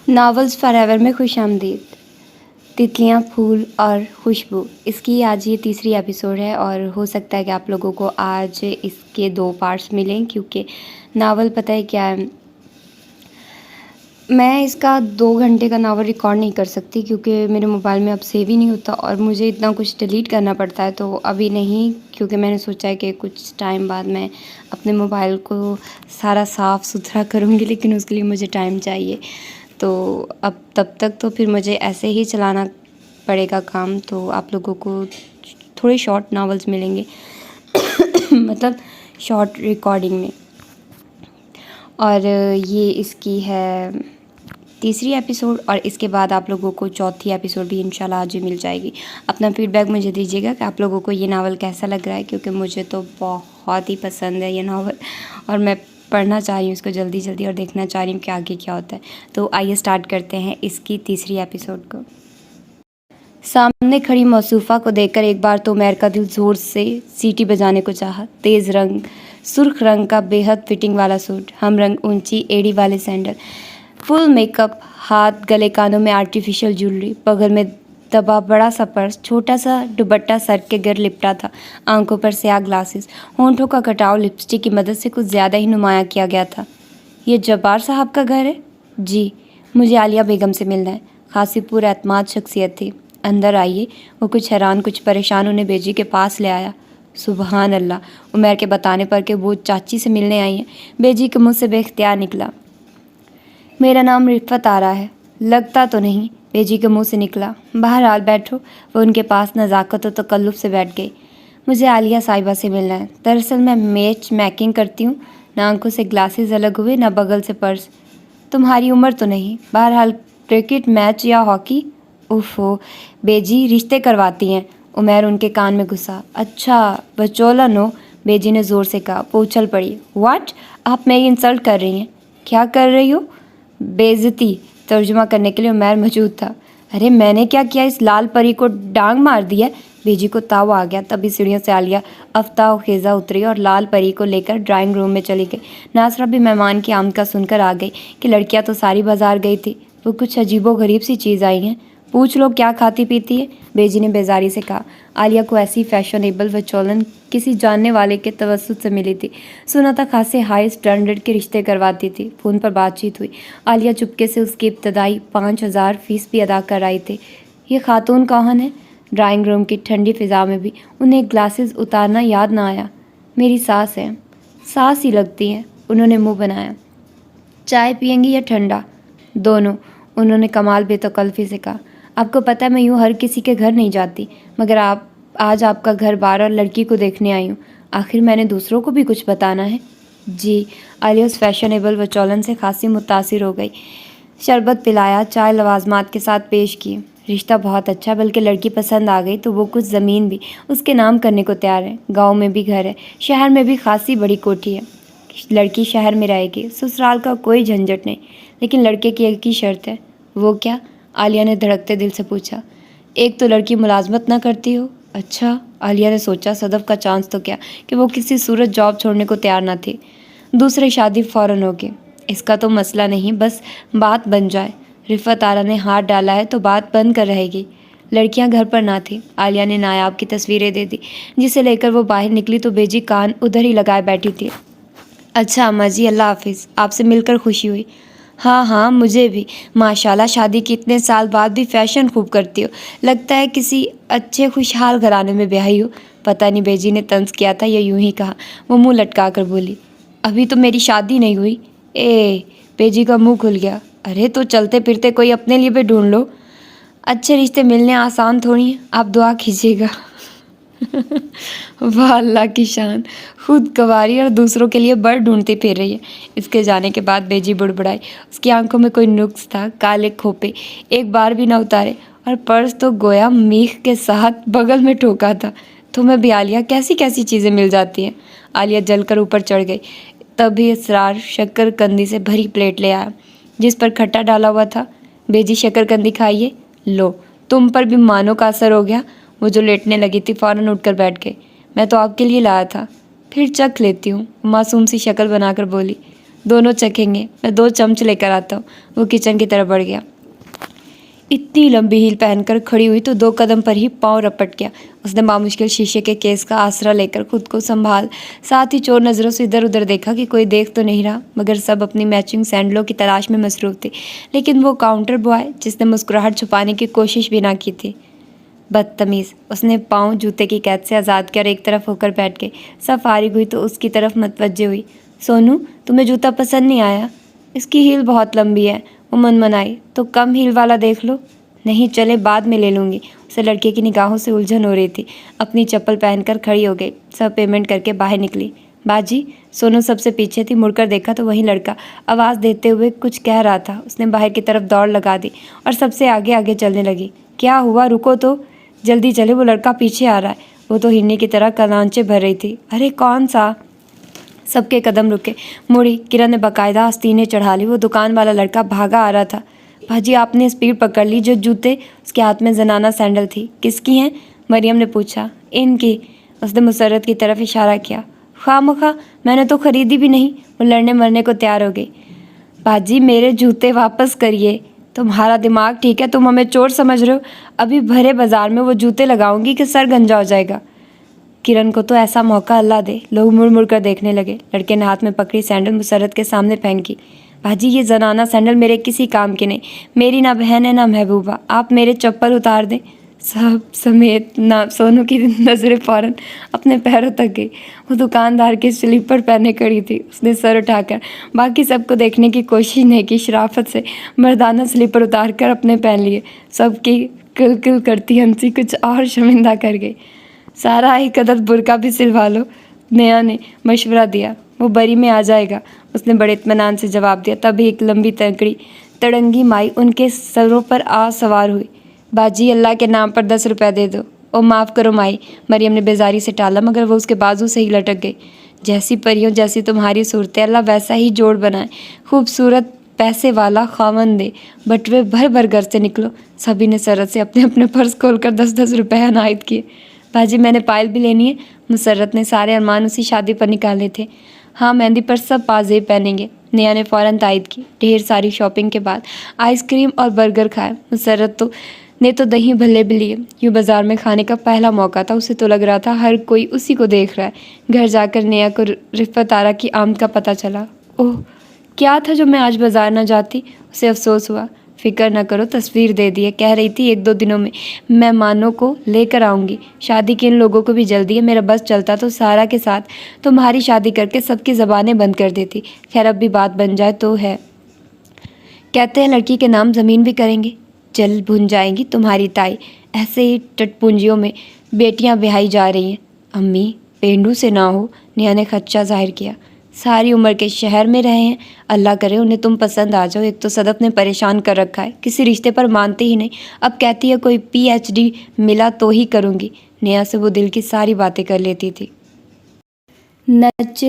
Novels for ever میں خوش آمدید. تتلیاں، پھول اور خوشبو، اس کی آج یہ تیسری ایپیسوڈ ہے اور ہو سکتا ہے کہ آپ لوگوں کو آج اس کے 2 پارٹس ملیں، کیونکہ ناول پتہ ہے کیا ہے، میں اس کا 2 گھنٹے کا ناول ریکارڈ نہیں کر سکتی کیونکہ میرے موبائل میں اب سیو ہی نہیں ہوتا اور مجھے اتنا کچھ ڈیلیٹ کرنا پڑتا ہے، تو ابھی نہیں، کیونکہ میں نے سوچا ہے کہ کچھ ٹائم بعد میں اپنے موبائل کو سارا صاف ستھرا کروں گی، لیکن اس کے لیے مجھے ٹائم چاہیے. تو اب تب تک تو پھر مجھے ایسے ہی چلانا پڑے گا کام، تو آپ لوگوں کو تھوڑے شارٹ ناولز ملیں گے مطلب شارٹ ریکارڈنگ میں. اور یہ اس کی ہے تیسری ایپیسوڈ، اور اس کے بعد آپ لوگوں کو چوتھی ایپیسوڈ بھی انشاءاللہ آج ہی مل جائے گی. اپنا فیڈ بیک مجھے دیجیے گا کہ آپ لوگوں کو یہ ناول کیسا لگ رہا ہے، کیونکہ مجھے تو بہت ہی پسند ہے یہ ناول اور میں پڑھنا چاہ رہی ہوں اس کو جلدی اور دیکھنا چاہ رہی ہوں کہ آگے کیا ہوتا ہے. تو آئیے اسٹارٹ کرتے ہیں اس کی تیسری ایپیسوڈ کو. سامنے کھڑی موصوفہ کو دیکھ کر ایک بار تو عمیر کا دل زور سے سیٹی بجانے کو چاہا. تیز رنگ، سرخ رنگ کا بے حد فٹنگ والا سوٹ، ہم رنگ اونچی ایڑی والے سینڈل، فل میک اپ، ہاتھ گلے کانوں میں آرٹیفیشل جیولری، بغل میں دبا بڑا سا پرس، چھوٹا سا دوپٹہ سر کے گرد لپٹا تھا، آنکھوں پر سیاہ گلاسز، ہونٹوں کا کٹاؤ لپسٹک کی مدد سے کچھ زیادہ ہی نمایاں کیا گیا تھا. یہ جبار صاحب کا گھر ہے؟ جی، مجھے عالیہ بیگم سے ملنا ہے. خاصی پر اعتماد شخصیت تھی. اندر آئیے. وہ کچھ حیران کچھ پریشان انہیں بیجی کے پاس لے آیا. سبحان اللہ، عمیر کے بتانے پر کہ وہ چاچی سے ملنے آئی ہیں، بیجی کے منہ سے بے اختیار نکلا. میرا نام رفعت آرا ہے. لگتا تو نہیں، بیجی کے منہ سے نکلا. بہرحال بیٹھو. وہ ان کے پاس نزاکت و تکلف سے بیٹھ گئی. مجھے عالیہ صاحبہ سے ملنا ہے. دراصل میں میچ میکنگ کرتی ہوں. نہ آنکھوں سے گلاسز الگ ہوئے، نہ بغل سے پرس. تمہاری عمر تو نہیں؟ بہرحال کرکٹ میچ یا ہاکی؟ اوفو، بیجی رشتے کرواتی ہیں. عمیر ان کے کان میں گھسا. اچھا، بچولن ہو؟ بیجی نے زور سے کہا. وہ اچھل پڑی. واٹ؟ آپ میری انسلٹ کر رہی ہیں؟ کیا کر رہی ہو؟ بے عزتی. ترجمہ کرنے کے لیے عمیر موجود تھا. ارے میں نے کیا کیا؟ اس لال پری کو ڈانگ مار دی ہے. بیجی کو تاؤ آ گیا. تبھی سیڑھیوں سے عالیہ افتا و خیزہ اتری اور لال پری کو لے کر ڈرائنگ روم میں چلی گئی. ناصرہ بھی مہمان کی آمد کا سن کر آ گئی کہ لڑکیاں تو ساری بازار گئی تھی، وہ کچھ عجیب و غریب سی چیز آئی ہیں. پوچھ لو کیا کھاتی پیتی ہے؟ بیجی نے بیزاری سے کہا. عالیہ کو ایسی فیشنیبل وچولن کسی جاننے والے کے توسط سے ملی تھی. سنا تھا خاصے ہائی سٹینڈرڈ کے رشتے کرواتی تھی. فون پر بات چیت ہوئی. عالیہ چپکے سے اس کی ابتدائی 5000 فیس بھی ادا کر آئی تھی. یہ خاتون کون ہے؟ ڈرائنگ روم کی ٹھنڈی فضا میں بھی انہیں گلاسز اتارنا یاد نہ آیا. میری ساس ہے. ساس ہی لگتی ہیں. انہوں نے منہ بنایا. چائے پئیں گی یا ٹھنڈا؟ دونوں، انہوں نے کمال بے تکلفی سے کہا. آپ کو پتہ ہے میں یوں ہر کسی کے گھر نہیں جاتی، مگر آج آپ کا گھر بار اور لڑکی کو دیکھنے آئی ہوں. آخر میں نے دوسروں کو بھی کچھ بتانا ہے. جی. عالیہ اس فیشنیبل وچولن سے خاصی متاثر ہو گئی. شربت پلایا، چائے لوازمات کے ساتھ پیش کی. رشتہ بہت اچھا، بلکہ لڑکی پسند آ گئی تو وہ کچھ زمین بھی اس کے نام کرنے کو تیار ہے. گاؤں میں بھی گھر ہے، شہر میں بھی خاصی بڑی کوٹھی ہے. لڑکی شہر میں رہے گی، سسرال کا کوئی جھنجھٹ نہیں، لیکن لڑکے کی ایک ہی شرط ہے. وہ کیا؟ عالیہ نے دھڑکتے دل سے پوچھا. ایک تو لڑکی ملازمت نہ کرتی ہو. اچھا. عالیہ نے سوچا صدف کا چانس تو کیا کہ وہ کسی صورت جاب چھوڑنے کو تیار نہ تھی. دوسرے شادی فوراً ہوگی. اس کا تو مسئلہ نہیں، بس بات بن جائے. رفعت آرا نے ہاتھ ڈالا ہے تو بات بن کر رہے گی. لڑکیاں گھر پر نہ تھیں. عالیہ نے نایاب کی تصویریں دے دی، جسے لے کر وہ باہر نکلی تو بیجی کان ادھر ہی لگائے بیٹھی تھی. اچھا اماں جی، اللہ حافظ. آپ سے مل کر خوشی ہوئی. ہاں مجھے بھی. ماشاءاللہ، شادی کے اتنے سال بعد بھی فیشن خوب کرتی ہو. لگتا ہے کسی اچھے خوشحال گھرانے میں بیاہی ہو. پتہ نہیں بیجی نے طنز کیا تھا یا یوں ہی کہا. وہ منہ لٹکا کر بولی. ابھی تو میری شادی نہیں ہوئی. بیجی کا منہ کھل گیا. ارے تو چلتے پھرتے کوئی اپنے لیے بھی ڈھونڈ لو. اچھے رشتے ملنے آسان تھوڑی ہیں. آپ دعا کیجیے گا. واہ اللہ کی شان، خود کنواری اور دوسروں کے لیے بر ڈھونڈتی پھر رہی ہے. اس کے جانے کے بعد بیجی بڑبڑائی. اس کی آنکھوں میں کوئی نقص تھا. کالے کھوپے ایک بار بھی نہ اتارے، اور پرس تو گویا میخ کے ساتھ بغل میں ٹھوکا تھا. تمہیں بھی عالیہ کیسی کیسی چیزیں مل جاتی ہیں. عالیہ جل کر اوپر چڑھ گئی. تبھی اسرار شکر کندی سے بھری پلیٹ لے آیا جس پر کھٹا ڈالا ہوا تھا. بیجی شکر کندی کھائیے. لو، تم پر بھی مانو کا اثر ہو گیا. وہ جو لیٹنے لگی تھی فوراً اٹھ کر بیٹھ گئی. میں تو آپ کے لیے لایا تھا. پھر چکھ لیتی ہوں. معصوم سی شکل بنا کر بولی. دونوں چکھیں گے، میں 2 چمچ لے کر آتا ہوں۔ وہ کچن کی طرف بڑھ گیا۔ اتنی لمبی ہیل پہن کر کھڑی ہوئی تو 2 قدم پر ہی پاؤں رپٹ گیا۔ اس نے بامشکل شیشے کے کیس کا آسرا لے کر خود کو سنبھال، ساتھ ہی چور نظروں سے ادھر ادھر دیکھا کہ کوئی دیکھ تو نہیں رہا، مگر سب اپنی میچنگ سینڈلوں کی تلاش میں مصروف تھے، لیکن وہ کاؤنٹر بوائے جس نے مسکراہٹ چھپانے کی کوشش بھی نہ کی تھی۔ بدتمیز، اس نے پاؤں جوتے کی قید سے آزاد کیا اور ایک طرف ہو کر بیٹھ گئی۔ سب فارغ ہوئی تو اس کی طرف متوجہ ہوئی۔ سونو، تمہیں جوتا پسند نہیں آیا؟ اس کی ہیل بہت لمبی ہے، وہ منمنائی۔ تو کم ہیل والا دیکھ لو۔ نہیں، چلے بعد میں لے لوں گی۔ اسے لڑکے کی نگاہوں سے الجھن ہو رہی تھی۔ اپنی چپل پہن کر کھڑی ہو گئی۔ سب پیمنٹ کر کے باہر نکلی۔ باجی، سونو سب سے پیچھے تھی، مڑ کر دیکھا تو وہی لڑکا آواز دیتے ہوئے کچھ کہہ رہا تھا۔ اس نے باہر کی طرف دوڑ لگا دی اور سب سے آگے آگے چلنے لگی۔ کیا ہوا؟ رکو تو، جلدی چلے، وہ لڑکا پیچھے آ رہا ہے۔ وہ تو ہرنی کی طرح کلانچے بھر رہی تھی۔ ارے کون سا؟ سب کے قدم رکے۔ مڑی، کرن نے باقاعدہ آستینیں چڑھا لی۔ وہ دکان والا لڑکا بھاگا آ رہا تھا۔ باجی، آپ نے اسپیڈ پکڑ لی۔ جو جوتے اس کے ہاتھ میں زنانہ سینڈل تھی۔ کس کی ہیں؟ مریم نے پوچھا۔ ان کی، اس نے مسرت کی طرف اشارہ کیا۔ خواہ مخواہ، میں نے تو خریدی بھی نہیں۔ وہ لڑنے مرنے کو تیار ہو گئی۔ باجی، میرے جوتے واپس کریے۔ تمہارا دماغ ٹھیک ہے؟ تم ہمیں چور سمجھ رہے ہو؟ ابھی بھرے بازار میں وہ جوتے لگاؤں گی کہ سر گنجا ہو جائے گا۔ کرن کو تو ایسا موقع اللہ دے۔ لوگ مڑ مڑ کر دیکھنے لگے۔ لڑکے نے ہاتھ میں پکڑی سینڈل مسرت کے سامنے پھینکی۔ باجی، یہ زنانہ سینڈل میرے کسی کام کے نہیں۔ میری نہ بہن ہے نہ محبوبہ، آپ میرے چپل اتار دیں۔ سب سمیت نہ سونو کی نظریں فوراً اپنے پیروں تک گئی۔ وہ دکاندار کے سلیپر پہنے کھڑی تھی۔ اس نے سر اٹھا کر باقی سب کو دیکھنے کی کوشش نہیں کی، شرافت سے مردانہ سلیپر اتار کر اپنے پہن لیے۔ سب کی کل کل کرتی ہنسی کچھ اور شرمندہ کر گئی۔ سارا ایک عدد برقع بھی سلوا لو، نیا نے مشورہ دیا۔ وہ بری میں آ جائے گا، اس نے بڑے اطمینان سے جواب دیا۔ تبھی ایک لمبی تکڑی تڑنگی مائی ان کے سروں پر آ سوار ہوئی۔ باجی، اللہ کے نام پر 10 روپے دے دو۔ او معاف کرو مائی، مریم نے بیزاری سے ٹالا، مگر وہ اس کے بازو سے ہی لٹک گئی۔ جیسی پریوں جیسی تمہاری صورت، اللہ ویسا ہی جوڑ بنائے، خوبصورت پیسے والا خاوند دے، بٹوے بھر بھر گھر سے نکلو۔ سبھی نے سرت سے اپنے اپنے پرس کھول کر 10 روپے عنایت کیے۔ باجی، میں نے پائل بھی لینی ہے۔ مسرت نے سارے ارمان اسی شادی پر نکالے تھے۔ ہاں، مہندی پر سب پازیب پہنیں گے، نیا نے فوراً تائید کی۔ ڈھیر ساری شاپنگ کے بعد آئس کریم اور برگر کھائے۔ مسرت نے تو دہی بھلے بھی لیے۔ یوں بازار میں کھانے کا پہلا موقع تھا۔ اسے تو لگ رہا تھا ہر کوئی اسی کو دیکھ رہا ہے۔ گھر جا کر نیا کو رفت آرا کی آمد کا پتہ چلا۔ اوہ، کیا تھا جو میں آج بازار نہ جاتی؟ اسے افسوس ہوا۔ فکر نہ کرو، تصویر دے دی ہے، کہہ رہی تھی 1-2 دنوں میں مہمانوں کو لے کر آؤں گی۔ شادی کے ان لوگوں کو بھی جلدی ہے، میرا بس چلتا تو سارا کے ساتھ تمہاری شادی کر کے سب کی زبانیں بند کر دیتی۔ خیر، اب بھی بات بن جائے تو ہے۔ کہتے ہیں لڑکی کے نام زمین بھی کریں گے۔ جل بھن جائیں گی تمہاری تائی، ایسے ہی ٹٹ پونجیوں میں بیٹیاں بیائی جا رہی ہیں۔ امی، پینڈو سے نہ ہو، نیا نے خدشہ ظاہر کیا۔ ساری عمر کے شہر میں رہے ہیں، اللہ کرے انہیں تم پسند آ جاؤ۔ ایک تو صدف نے پریشان کر رکھا ہے، کسی رشتے پر مانتے ہی نہیں، اب کہتی ہے کوئی PhD ملا تو ہی کروں گی۔ نیا سے وہ دل کی ساری باتیں کر لیتی تھی۔ نچ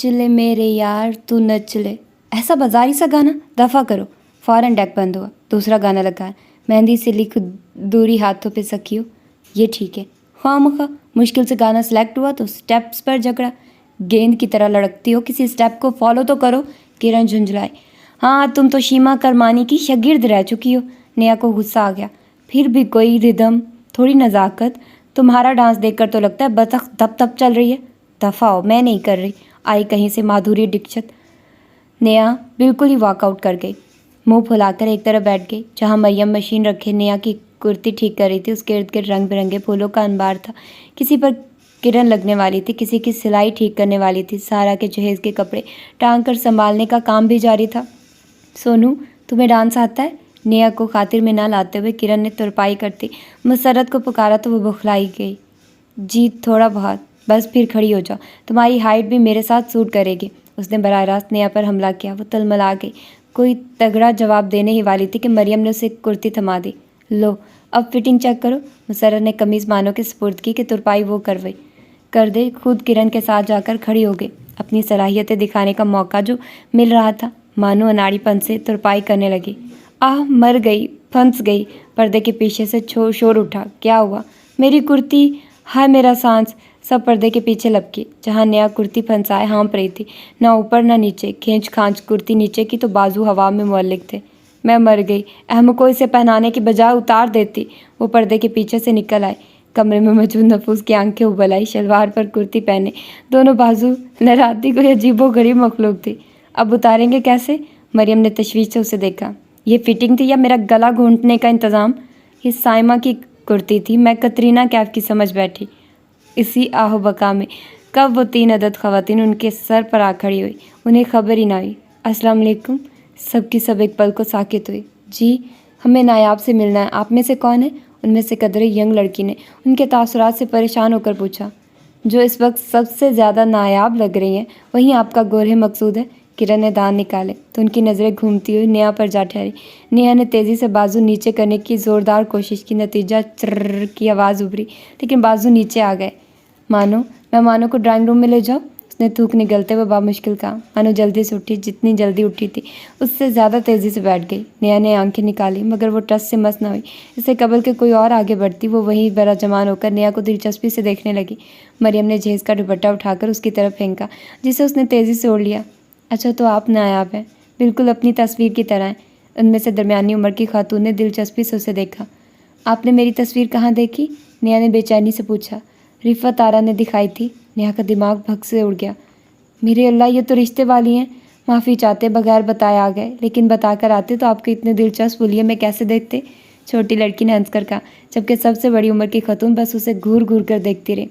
لے میرے یار، تو نچ لے، ایسا بازاری سا گانا، دفع کرو۔ فوراً ڈیک بند ہوا، دوسرا گانا لگا۔ مہندی سے لکھ دوری ہاتھوں پہ سکیو، یہ ٹھیک ہے۔ خواہ مخواہ مشکل سے گانا سلیکٹ ہوا تو سٹیپس پر جھگڑا۔ گیند کی طرح لڑکتی ہو، کسی سٹیپ کو فالو تو کرو، کرن جھنجھلائی۔ ہاں، تم تو شیما کرمانی کی شاگرد رہ چکی ہو۔ نیا کو غصہ آ گیا۔ پھر بھی کوئی ردم، تھوڑی نزاکت، تمہارا ڈانس دیکھ کر تو لگتا ہے بطخ دھپ دھپ چل رہی ہے۔ دفع ہو، میں نہیں کر رہی، آئی کہیں سے مادھوری ڈکشت۔ نیا بالکل ہی واک آؤٹ کر گئی، منہ پھلا کر ایک طرف بیٹھ گئی جہاں مریم مشین رکھے نیا کی کرتی ٹھیک کر رہی تھی۔ اس کے ارد گرد رنگ برنگے پھولوں کا انبار تھا، کسی پر کرن لگنے والی تھی، کسی کی سلائی ٹھیک کرنے والی تھی، سارا کے جہیز کے کپڑے ٹانگ کر سنبھالنے کا کام بھی جاری تھا۔ سونو، تمہیں ڈانس آتا ہے؟ نیا کو خاطر میں نہ لاتے ہوئے کرن نے ترپائی کرتی مسرت کو پکارا تو وہ بخلائی گئی۔ جی تھوڑا بہت، بس پھر کھڑی ہو جاؤ، تمہاری ہائٹ بھی میرے ساتھ سوٹ کرے گی۔ اس نے براہ راست نیا پر حملہ کیا۔ وہ تلملا گئی، کوئی تگڑا جواب دینے ہی والی تھی کہ مریم نے اسے کرتی تھما دی۔ لو، اب فٹنگ چیک کرو۔ مسرت نے قمیض مانو کے سپرد کی کہ ترپائی وہ کر دے۔ خود کرن کے ساتھ جا کر کھڑی ہو گئی۔ اپنی صلاحیتیں دکھانے کا موقع جو مل رہا تھا، مانو اناڑی پن سے ترپائی کرنے لگی۔ مر گئی، پھنس گئی۔ پردے کے پیچھے سے شور اٹھا۔ کیا ہوا؟ میری کرتی، ہائے میرا سانس، सब पर्दे के पीछे लपकी। जहाँ नेहा कुर्ती फंसाए हाँप रही थी, ना ऊपर ना नीचे, खींच खांच कुर्ती नीचे की तो बाजू हवा में मुअल्लिक थे। मैं मर गई, अहम को इसे पहनाने की बजाय उतार देती। वो पर्दे के पीछे से निकल आए। कमरे में मौजूद नफूस की आंखें उबल आई। शलवार पर कुर्ती पहने, दोनों बाजू लहराती कोई अजीबोगरीब मखलूक थी। अब उतारेंगे कैसे? मरियम ने तशवीश से उसे देखा। ये फिटिंग थी या मेरा गला घोंटने का इंतज़ाम? ये साइमा की कुर्ती थी, मैं कतरीना कैफ की समझ बैठी। इसी आहो बका में कब वो 3 अदद ख़वातीन उनके सर पर आ खड़ी हुई। उन्हें खबर ही ना हुई। अस्सलाम वालेकुम। सबकी सब एक पल को साकित हुई। जी, हमें नायाब से मिलना है। आप में से कौन है? उनमें से कदरे यंग लड़की ने उनके तासुरात से परेशान होकर पूछा। जो इस वक्त सबसे ज़्यादा नायाब लग रही हैं वहीं आपका गोरे मकसूद है। किरण ने दांत निकाले तो उनकी नज़रें घूमती हुई नेहा पर जा ठहरी। नेहा ने तेज़ी से बाजू नीचे करने की ज़ोरदार कोशिश की। नतीजा चर्र की आवाज़ उभरी, लेकिन बाजू नीचे आ गए। मानो, मेहमानों को ड्राइंग रूम में ले जाओ, उसने थूक निगलते हुए बामुश्किल कहा। मानो जल्दी से उठी, जितनी जल्दी उठी थी उससे ज़्यादा तेज़ी से बैठ गई। नेहा ने आंखें निकाली, मगर वो टस से मस न हुई। इससे कबल के कोई और आगे बढ़ती, वो वहीं बराजमान होकर नेहा को दिलचस्पी से देखने लगी। मरियम ने जहेज़ का दुपट्टा उठाकर उसकी तरफ फेंका, जिसे उसने तेज़ी से ओढ़ लिया। अच्छा, तो आप नायाब हैं, बिल्कुल अपनी तस्वीर की तरह हैं। उनमें से दरमियानी उम्र की खातून ने दिलचस्पी से उसे देखा। आपने मेरी तस्वीर कहाँ देखी? नेहा ने बेचैनी से पूछा। रिफ़त आरा ने दिखाई थी। नेहा का दिमाग भग से उड़ गया। मेरे अल्लाह, ये तो रिश्ते वाली हैं। माफ़ी चाहते बगैर बताए आ गए, लेकिन बताकर आते तो आपके इतने दिलचस्प हुलिये में कैसे देखते? छोटी लड़की ने हंसकर कहा, जबकि सबसे बड़ी उम्र की खतून बस उसे घूर घूर कर देखती रही।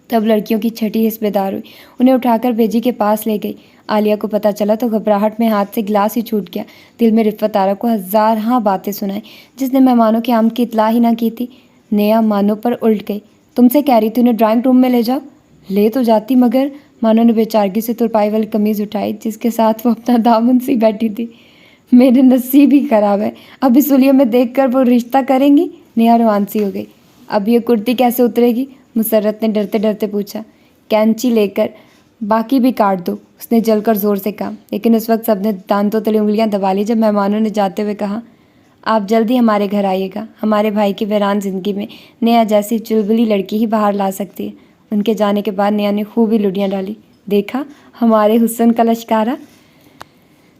तब लड़कियों की छठी हिस्सेदार हुई, उन्हें उठाकर बेजी के पास ले गई। आलिया को पता चला तो घबराहट में हाथ से गिलास ही छूट गया। दिल में रिफ़त आरा को हज़ार हाँ बातें सुनाई, जिसने मेहमानों की आमद की इतला ही ना की थी। नेहा मानो पर उल्ट गई। तुमसे कह रही थी उन्हें ड्राइंग रूम में ले जाओ। ले तो जाती, मगर मानो ने बेचारगी से तुरपाई वाली कमीज़ उठाई, जिसके साथ वो अपना दामन सी बैठी थी। मेरे नसीब ही खराब है, अब इस हुलिये में देखकर वो रिश्ता करेंगी। नेहा रोमांसी हो गई। अब ये कुर्ती कैसे उतरेगी? मुसर्रत ने डरते डरते पूछा। कैंची लेकर बाकी भी काट दो, उसने जलकर ज़ोर से कहा। लेकिन उस वक्त सबने दांतों तले उंगलियां दबा ली जब मेहमानों ने जाते हुए कहा, आप जल्दी हमारे घर आइएगा। हमारे भाई की वीरान ज़िंदगी में नेहा जैसी चुलबुली लड़की ही बाहर ला सकती है। उनके जाने के बाद नेहा ने खूब ही लुटियाँ डाली। देखा हमारे हुस्न का लश्कारा।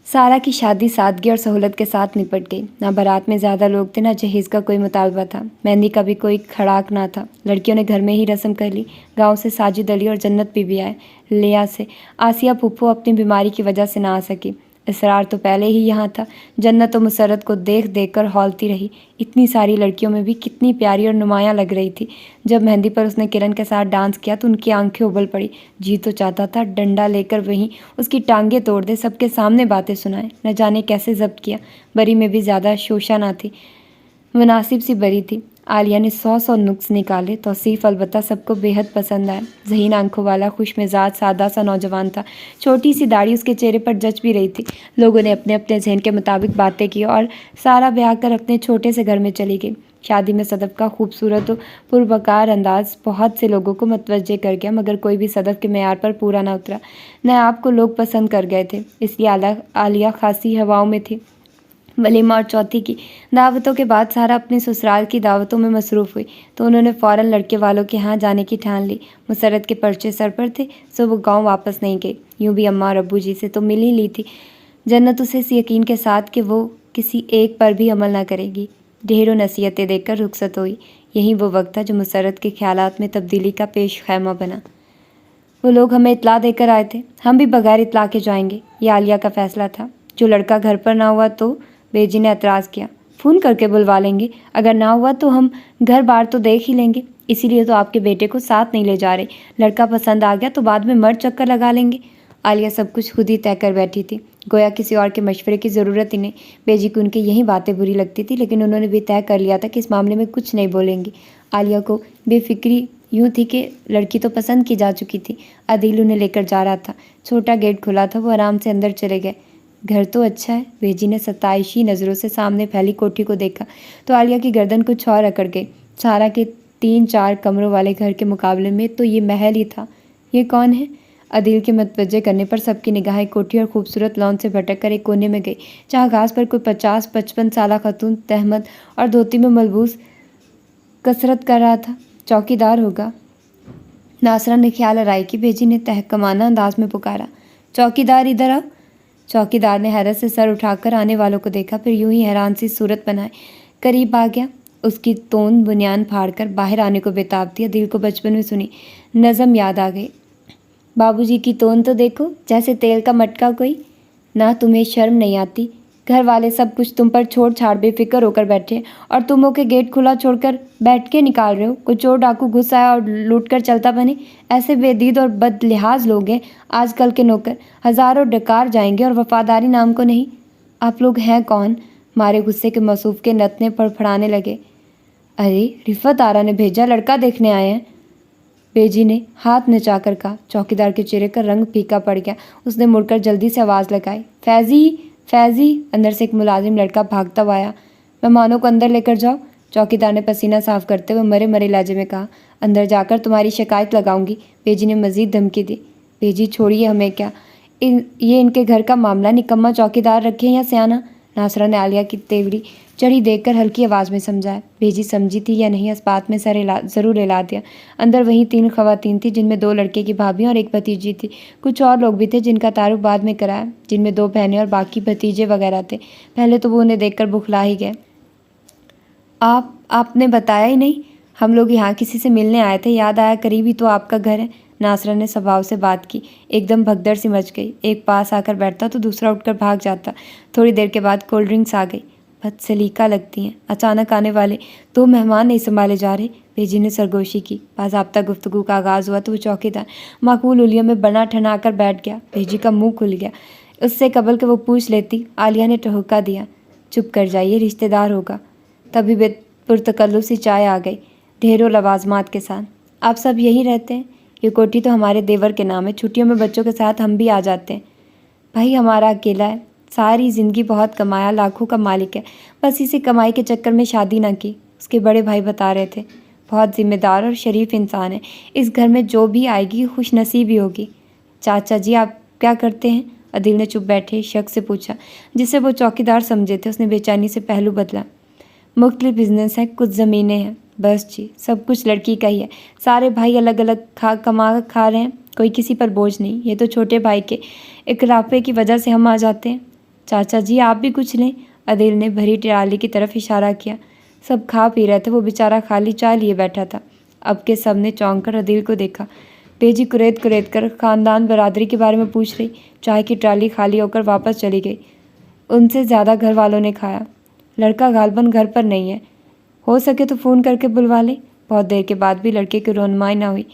सारा की शादी सादगी और सहूलत के साथ निपट गई। ना बारात में ज़्यादा लोग थे, ना जहेज़ का कोई मुतालबा था, मेहंदी का भी कोई खड़ाक ना था। लड़कियों ने घर में ही रस्म कर ली। गांव से साजिद अली और जन्नत भी आए। लिया से आसिया फूफो अपनी बीमारी की वजह से ना आ सकी। इसरार तो पहले ही यहाँ था। जन्नत और मुसर्रत को देख देख कर हौलती रही। इतनी सारी लड़कियों में भी कितनी प्यारी और नुमायाँ लग रही थी। जब मेहंदी पर उसने किरण के साथ डांस किया तो उनकी आंखें उबल पड़ी। जी तो चाहता था डंडा लेकर वहीं उसकी टांगें तोड़ दे, सबके सामने बातें सुनाए। न जाने कैसे जब्त किया। बरी में भी ज़्यादा शोशा ना थी, मुनासिब सी बरी थी। आलिया ने 100 नुक्स निकाले, तौसीफ अलबत्ता सबको बेहद पसंद आया। ज़हीन आंखों वाला, खुश मिजाज, सादा सा नौजवान था। छोटी सी दाढ़ी उसके चेहरे पर जच भी रही थी। लोगों ने अपने अपने जहन के मुताबिक बातें की और सारा ब्याह कर अपने छोटे से घर में चली गई। शादी में सदफ का खूबसूरत और पुरवकार अंदाज बहुत से लोगों को मतवज्जे कर गया, मगर कोई भी सदफ के मेयार पर पूरा ना उतरा। न आपको लोग पसंद कर गए थे, इसलिए आलिया खासी हवाओं में थी। वलीमा और चौथी की दावतों के बाद सारा अपने ससुराल की दावतों में मसरूफ़ हुई, तो उन्होंने फ़ौरन लड़के वालों के यहाँ जाने की ठान ली। मुसर्रत के पर्चे सर पर थे, सो वो गांव वापस नहीं गई। यूँ भी अम्मा और अब्बू जी से तो मिल ही ली थी। जन्नत उसे इस यकीन के साथ कि वो किसी एक पर भी अमल ना करेगी, ढेरों नसीहतें देकर रुखसत हुई। यही वो वक्त था जो मुसर्रत के ख्यालात में तब्दीली का पेश खैमा बना। वो लोग हमें इतला देकर आए थे, हम भी बगैर इतला के जाएंगे, ये आलिया का फैसला था। जो लड़का घर पर ना हुआ तो बेजी ने एतराज़ किया। फ़ोन करके बुलवा लेंगे, अगर ना हुआ तो हम घर बार तो देख ही लेंगे। इसीलिए तो आपके बेटे को साथ नहीं ले जा रहे। लड़का पसंद आ गया तो बाद में मर्द चक्कर लगा लेंगे। आलिया सब कुछ खुद ही तय कर बैठी थी, गोया किसी और के मशवरे की ज़रूरत ही नहीं। बेजी को उनकी यही बातें बुरी लगती थी, लेकिन उन्होंने भी तय कर लिया था कि इस मामले में कुछ नहीं बोलेंगी। आलिया को बेफिक्री यूँ थी कि लड़की तो पसंद की जा चुकी थी। अदील उन्हें लेकर जा रहा था। छोटा गेट खुला था, वो आराम से अंदर चले गए। घर तो अच्छा है। बेजी ने सताइशी नज़रों से सामने फैली कोठी को देखा तो आलिया की गर्दन कुछ और अकड़ गई। सारा के 3-4 कमरों वाले घर के मुकाबले में तो ये महल ही था। ये कौन है? अदील के मतवज्जे करने पर सबकी निगाहें कोठी और खूबसूरत लॉन से भटक कर एक कोने में गई, जहाँ घास पर कोई 50-55 साला खतून तहमद और धोती में मलबूस कसरत कर रहा था। चौकीदार होगा। नासरा ने ख्याल आराई की बेजी ने तहकमाना अंदाज में पुकारा, चौकीदार इधर आओ। चौकीदार ने हैरत से सर उठाकर आने वालों को देखा, फिर यूं ही हैरान सी सूरत बनाए करीब आ गया। उसकी तोंद बुनियान फाड़कर बाहर आने को बेताब दिया। दिल को बचपन में सुनी नज़म याद आ गई। बाबूजी की तोंद तो देखो, जैसे तेल का मटका कोई। ना तुम्हें शर्म नहीं आती? घर वाले सब कुछ तुम पर छोड़ छाड़ बेफिक्र होकर बैठे और तुम होके गेट खुला छोड़कर बैठ के निकाल रहे हो। कोई चोर डाकू घुस आया और लूट कर चलता बने। ऐसे बेदीद और बदलिहाज लोग हैं आजकल के नौकर। हज़ारों डकार जाएंगे और वफादारी नाम को नहीं। आप लोग हैं कौन? मारे गुस्से के मसूफ के नतने फड़फड़ाने लगे। अरे रिफत आरा ने भेजा, लड़का देखने आए हैं। बेजी ने हाथ नचाकर कहा। चौकीदार के चेहरे का रंग फीका पड़ गया। उसने मुड़कर जल्दी से आवाज़ लगाई, फैज़ी फैज़ी। अंदर से एक मुलाजिम लड़का भागता हुआ आया। मेहमानों को अंदर लेकर जाओ। चौकीदार ने पसीना साफ करते हुए मरे मरे लहजे में कहा, अंदर जाकर तुम्हारी शिकायत लगाऊंगी। बेजी ने मजीद धमकी दी। बेजी छोड़िए हमें, क्या ये इनके घर का मामला? निकम्मा चौकीदार रखे या सियाना? नासरा ने आलिया की तेवरी चढ़ी देखकर हल्की आवाज़ में समझाया। बेजी समझी थी या नहीं, इस बात में ज़रूर हिला दिया। अंदर वहीं 3 खवातीन थी, जिनमें 2 लड़के की भाभी और एक भतीजी थी। कुछ और लोग भी थे जिनका तारुफ बाद में कराया, जिनमें 2 बहनें और बाकी भतीजे वगैरह थे। पहले तो वो उन्हें देखकर बुखला ही गए। आपने बताया ही नहीं। हम लोग यहाँ किसी से मिलने आए थे, याद आया करीब ही तो आपका घर है। नासरा ने स्वभाव से बात की। एकदम भगदड़ सी मच गई। एक पास आकर बैठता तो दूसरा उठकर भाग जाता। थोड़ी देर के बाद कोल्ड ड्रिंक्स आ गई। बदसलीका लगती हैं, अचानक आने वाले 2 मेहमान नहीं संभाले जा रहे। बेजी ने सरगोशी की। बाज़ाब्ता गुफ्तगू का आगाज़ हुआ तो वो चौकीदार माकूल उलिया में बना ठना कर बैठ गया। बेजी का मुंह खुल गया। उससे कबल के वो पूछ लेती, आलिया ने ठहुका दिया, चुप कर जाइए, रिश्तेदार होगा। तभी पुरतकल्लुफ़ सी चाय आ गई, ढेरों लवाजमात के साथ। आप सब यहीं रहते हैं? ये कोठी तो हमारे देवर के नाम है। छुट्टियों में बच्चों के साथ हम भी आ जाते हैं। भाई हमारा अकेला है, सारी ज़िंदगी बहुत कमाया, लाखों का मालिक है, बस इसी कमाई के चक्कर में शादी ना की। उसके बड़े भाई बता रहे थे। बहुत ज़िम्मेदार और शरीफ इंसान है। इस घर में जो भी आएगी खुश नसीबी होगी। चाचा जी आप क्या करते हैं? अदिल ने चुप बैठे शक से पूछा, जिसे वो चौकीदार समझे थे। उसने बेचैनी से पहलू बदला। मुख्तलिफ बिजनेस है, कुछ ज़मीनें हैं, बस जी। सब कुछ लड़की का ही है। सारे भाई अलग अलग कमा खा रहे हैं, कोई किसी पर बोझ नहीं। ये तो छोटे भाई के इकराफे की वजह से हम आ जाते हैं। चाचा जी आप भी कुछ लें। अदिल ने भरी ट्राली की तरफ इशारा किया। सब खा पी रहे थे, वो बेचारा खाली चाय लिए बैठा था। अब के सब ने चौंक कर अदिल को देखा। बेजी कुरेद कर ख़ानदान बरादरी के बारे में पूछ रही। चाय की ट्राली खाली होकर वापस चली गई। उनसे ज़्यादा घर वालों ने खाया। लड़का गालबन घर पर नहीं है, हो सके तो फ़ोन करके बुलवा ले। बहुत देर के बाद भी लड़के की रोनमाई ना हुई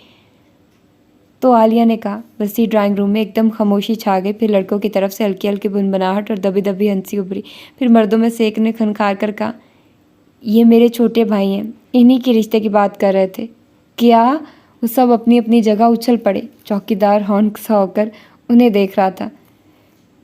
तो आलिया ने कहा। वसी ड्राइंग रूम में एकदम खामोशी छा गई। फिर लड़कों की तरफ से हल्की हल्की बुनबनाहट और दबी दबी हंसी उभरी। फिर मर्दों में से एक ने खनखार कर कहा, ये मेरे छोटे भाई हैं, इन्हीं के रिश्ते की बात कर रहे थे। क्या? वो सब अपनी अपनी जगह उछल पड़े। चौकीदार हौंक सा होकर उन्हें देख रहा था।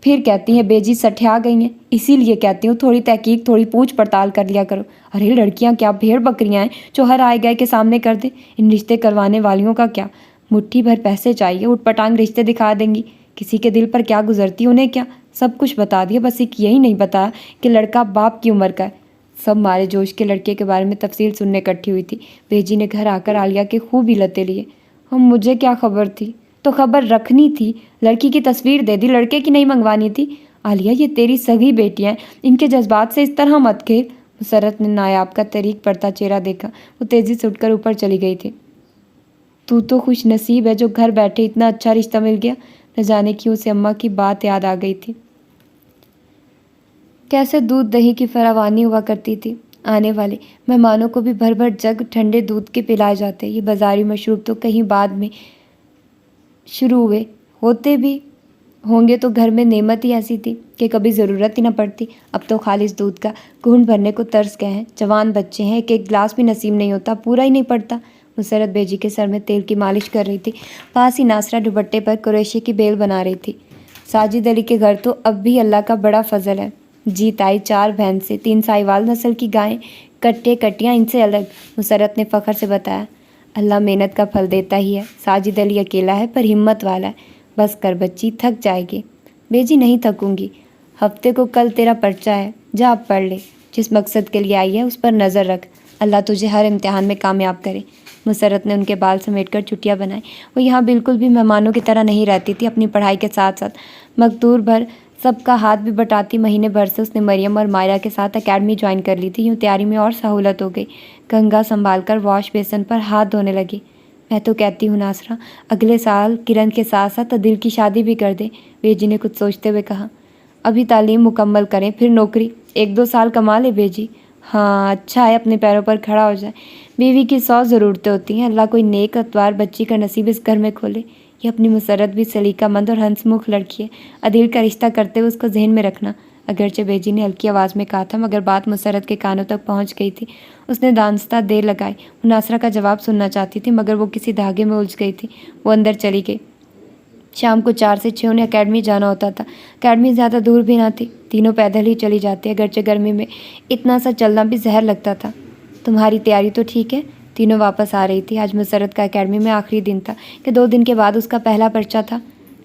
फिर कहती हैं बेजी सठिया गई हैं, इसीलिए कहती हूँ थोड़ी तहकीक, थोड़ी पूछ पड़ताल कर लिया करो। अरे लड़कियाँ क्या भेड़ बकरियाँ हैं जो हर आए गए के सामने कर दे। इन रिश्ते करवाने वालियों का क्या? मुट्ठी भर पैसे चाहिए, उठपटांग रिश्ते दिखा देंगी। किसी के दिल पर क्या गुजरती उन्हें क्या? सब कुछ बता दिया, बस एक यही नहीं बताया कि लड़का बाप की उम्र का है। सब मारे जोश के लड़के के बारे में तफसील सुनने इकट्ठी हुई थी। बेजी ने घर आकर आलिया के खूब ही लते लिए। हम मुझे क्या खबर थी? तो खबर रखनी थी। लड़की की तस्वीर दे दी, लड़के की नहीं मंगवानी थी। आलिया ये तेरी सगी बेटियाँ, इनके जज्बात से इस तरह मत खेल। मुसरत ने नायाब का तरीक पड़ता चेहरा देखा। वो तेज़ी से उठकर ऊपर चली गई थी। तू तो खुश नसीब है जो घर बैठे इतना अच्छा रिश्ता मिल गया। न जाने क्यों उसे अम्मा की बात याद आ गई थी। कैसे दूध दही की फरावानी हुआ करती थी। आने वाले मेहमानों को भी भर भर जग ठंडे दूध के पिलाए जाते। ये बाजारी मशरूब तो कहीं बाद में शुरू हुए होते भी होंगे तो घर में नेमत ही ऐसी थी कि कभी ज़रूरत ही ना पड़ती। अब तो खालिस दूध का घूंट भरने को तरस गए हैं। जवान बच्चे हैं, एक एक गिलास भी नसीब नहीं होता, पूरा ही नहीं पड़ता। मुसरत बेजी के सर में तेल की मालिश कर रही थी। पास ही नासरा दुपट्टे पर कुरैशी की बेल बना रही थी। साजिद अली के घर तो अब भी अल्लाह का बड़ा फजल है। जीत आई 4 भैंसे, 3 साहिवाल नस्ल की गायें, कट्टे कटियाँ इनसे अलग। मुसरत ने फ़ख्र से बताया। अल्लाह मेहनत का फल देता ही है। साजिद अली अकेला है पर हिम्मत वाला है। बस कर बच्ची, थक जाएगी। बेजी नहीं थकूंगी। हफ्ते को कल तेरा पर्चा है, जा अब पढ़ ले। जिस मकसद के लिए आई है उस पर नज़र रख। اللہ تجھے ہر امتحان میں کامیاب کرے۔ مسرت نے ان کے بال سمیٹ کر چٹیاں بنائیں۔ وہ یہاں بالکل بھی مہمانوں کی طرح نہیں رہتی تھی، اپنی پڑھائی کے ساتھ ساتھ مقدور بھر سب کا ہاتھ بھی بٹاتی۔ مہینے بھر سے اس نے مریم اور مائرہ کے ساتھ اکیڈمی جوائن کر لی تھی، یوں تیاری میں اور سہولت ہو گئی۔ گنگا سنبھال کر واش بیسن پر ہاتھ دھونے لگی۔ میں تو کہتی ہوں ناصرہ، اگلے سال کرن کے ساتھ ساتھ عدیل کی شادی بھی کر دے، بیجی نے کچھ سوچتے ہوئے کہا۔ ابھی تعلیم مکمل کریں پھر نوکری، 1-2 سال کما لے بیجی۔ ہاں اچھا ہے، اپنے پیروں پر کھڑا ہو جائے۔ بیوی کی 100 ضرورتیں ہوتی ہیں، اللہ کوئی نیک اتوار بچی کا نصیب اس گھر میں کھولے۔ یہ اپنی مسرت بھی سلیقہ مند اور ہنس مکھ لڑکی ہے، عدیل کا رشتہ کرتے ہوئے اس کو ذہن میں رکھنا۔ اگرچہ بیجی نے ہلکی آواز میں کہا تھا مگر بات مسرت کے کانوں تک پہنچ گئی تھی۔ اس نے دانستہ دیر لگائی، وہ ناصرہ کا جواب سننا چاہتی تھی مگر وہ کسی دھاگے میں الجھ گئی تھی۔ وہ اندر چلی گئی۔ شام کو 4 سے 6 انہیں اکیڈمی جانا ہوتا تھا۔ اکیڈمی زیادہ دور بھی نہ تھی، تینوں پیدل ہی چلی جاتی، اگرچہ گرمی میں اتنا سا چلنا بھی زہر لگتا تھا۔ تمہاری تیاری تو ٹھیک ہے؟ تینوں واپس آ رہی تھی۔ آج مسرت کا اکیڈمی میں آخری دن تھا کہ 2 دن کے بعد اس کا پہلا پرچہ تھا۔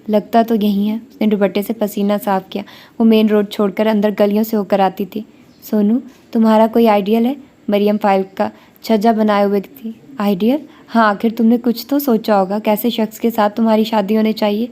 لگتا تو یہی ہے، اس نے دوپٹے سے پسینہ صاف کیا۔ وہ مین روڈ چھوڑ کر اندر گلیوں سے ہو کر آتی تھی۔ سونو، تمہارا کوئی آئیڈیل ہے؟ مریم فائل کا چھجا بنائے ہوئے تھی۔ آئیڈیل؟ ہاں، آخر تم نے کچھ تو سوچا ہوگا، کیسے شخص کے ساتھ تمہاری شادی ہونی چاہیے؟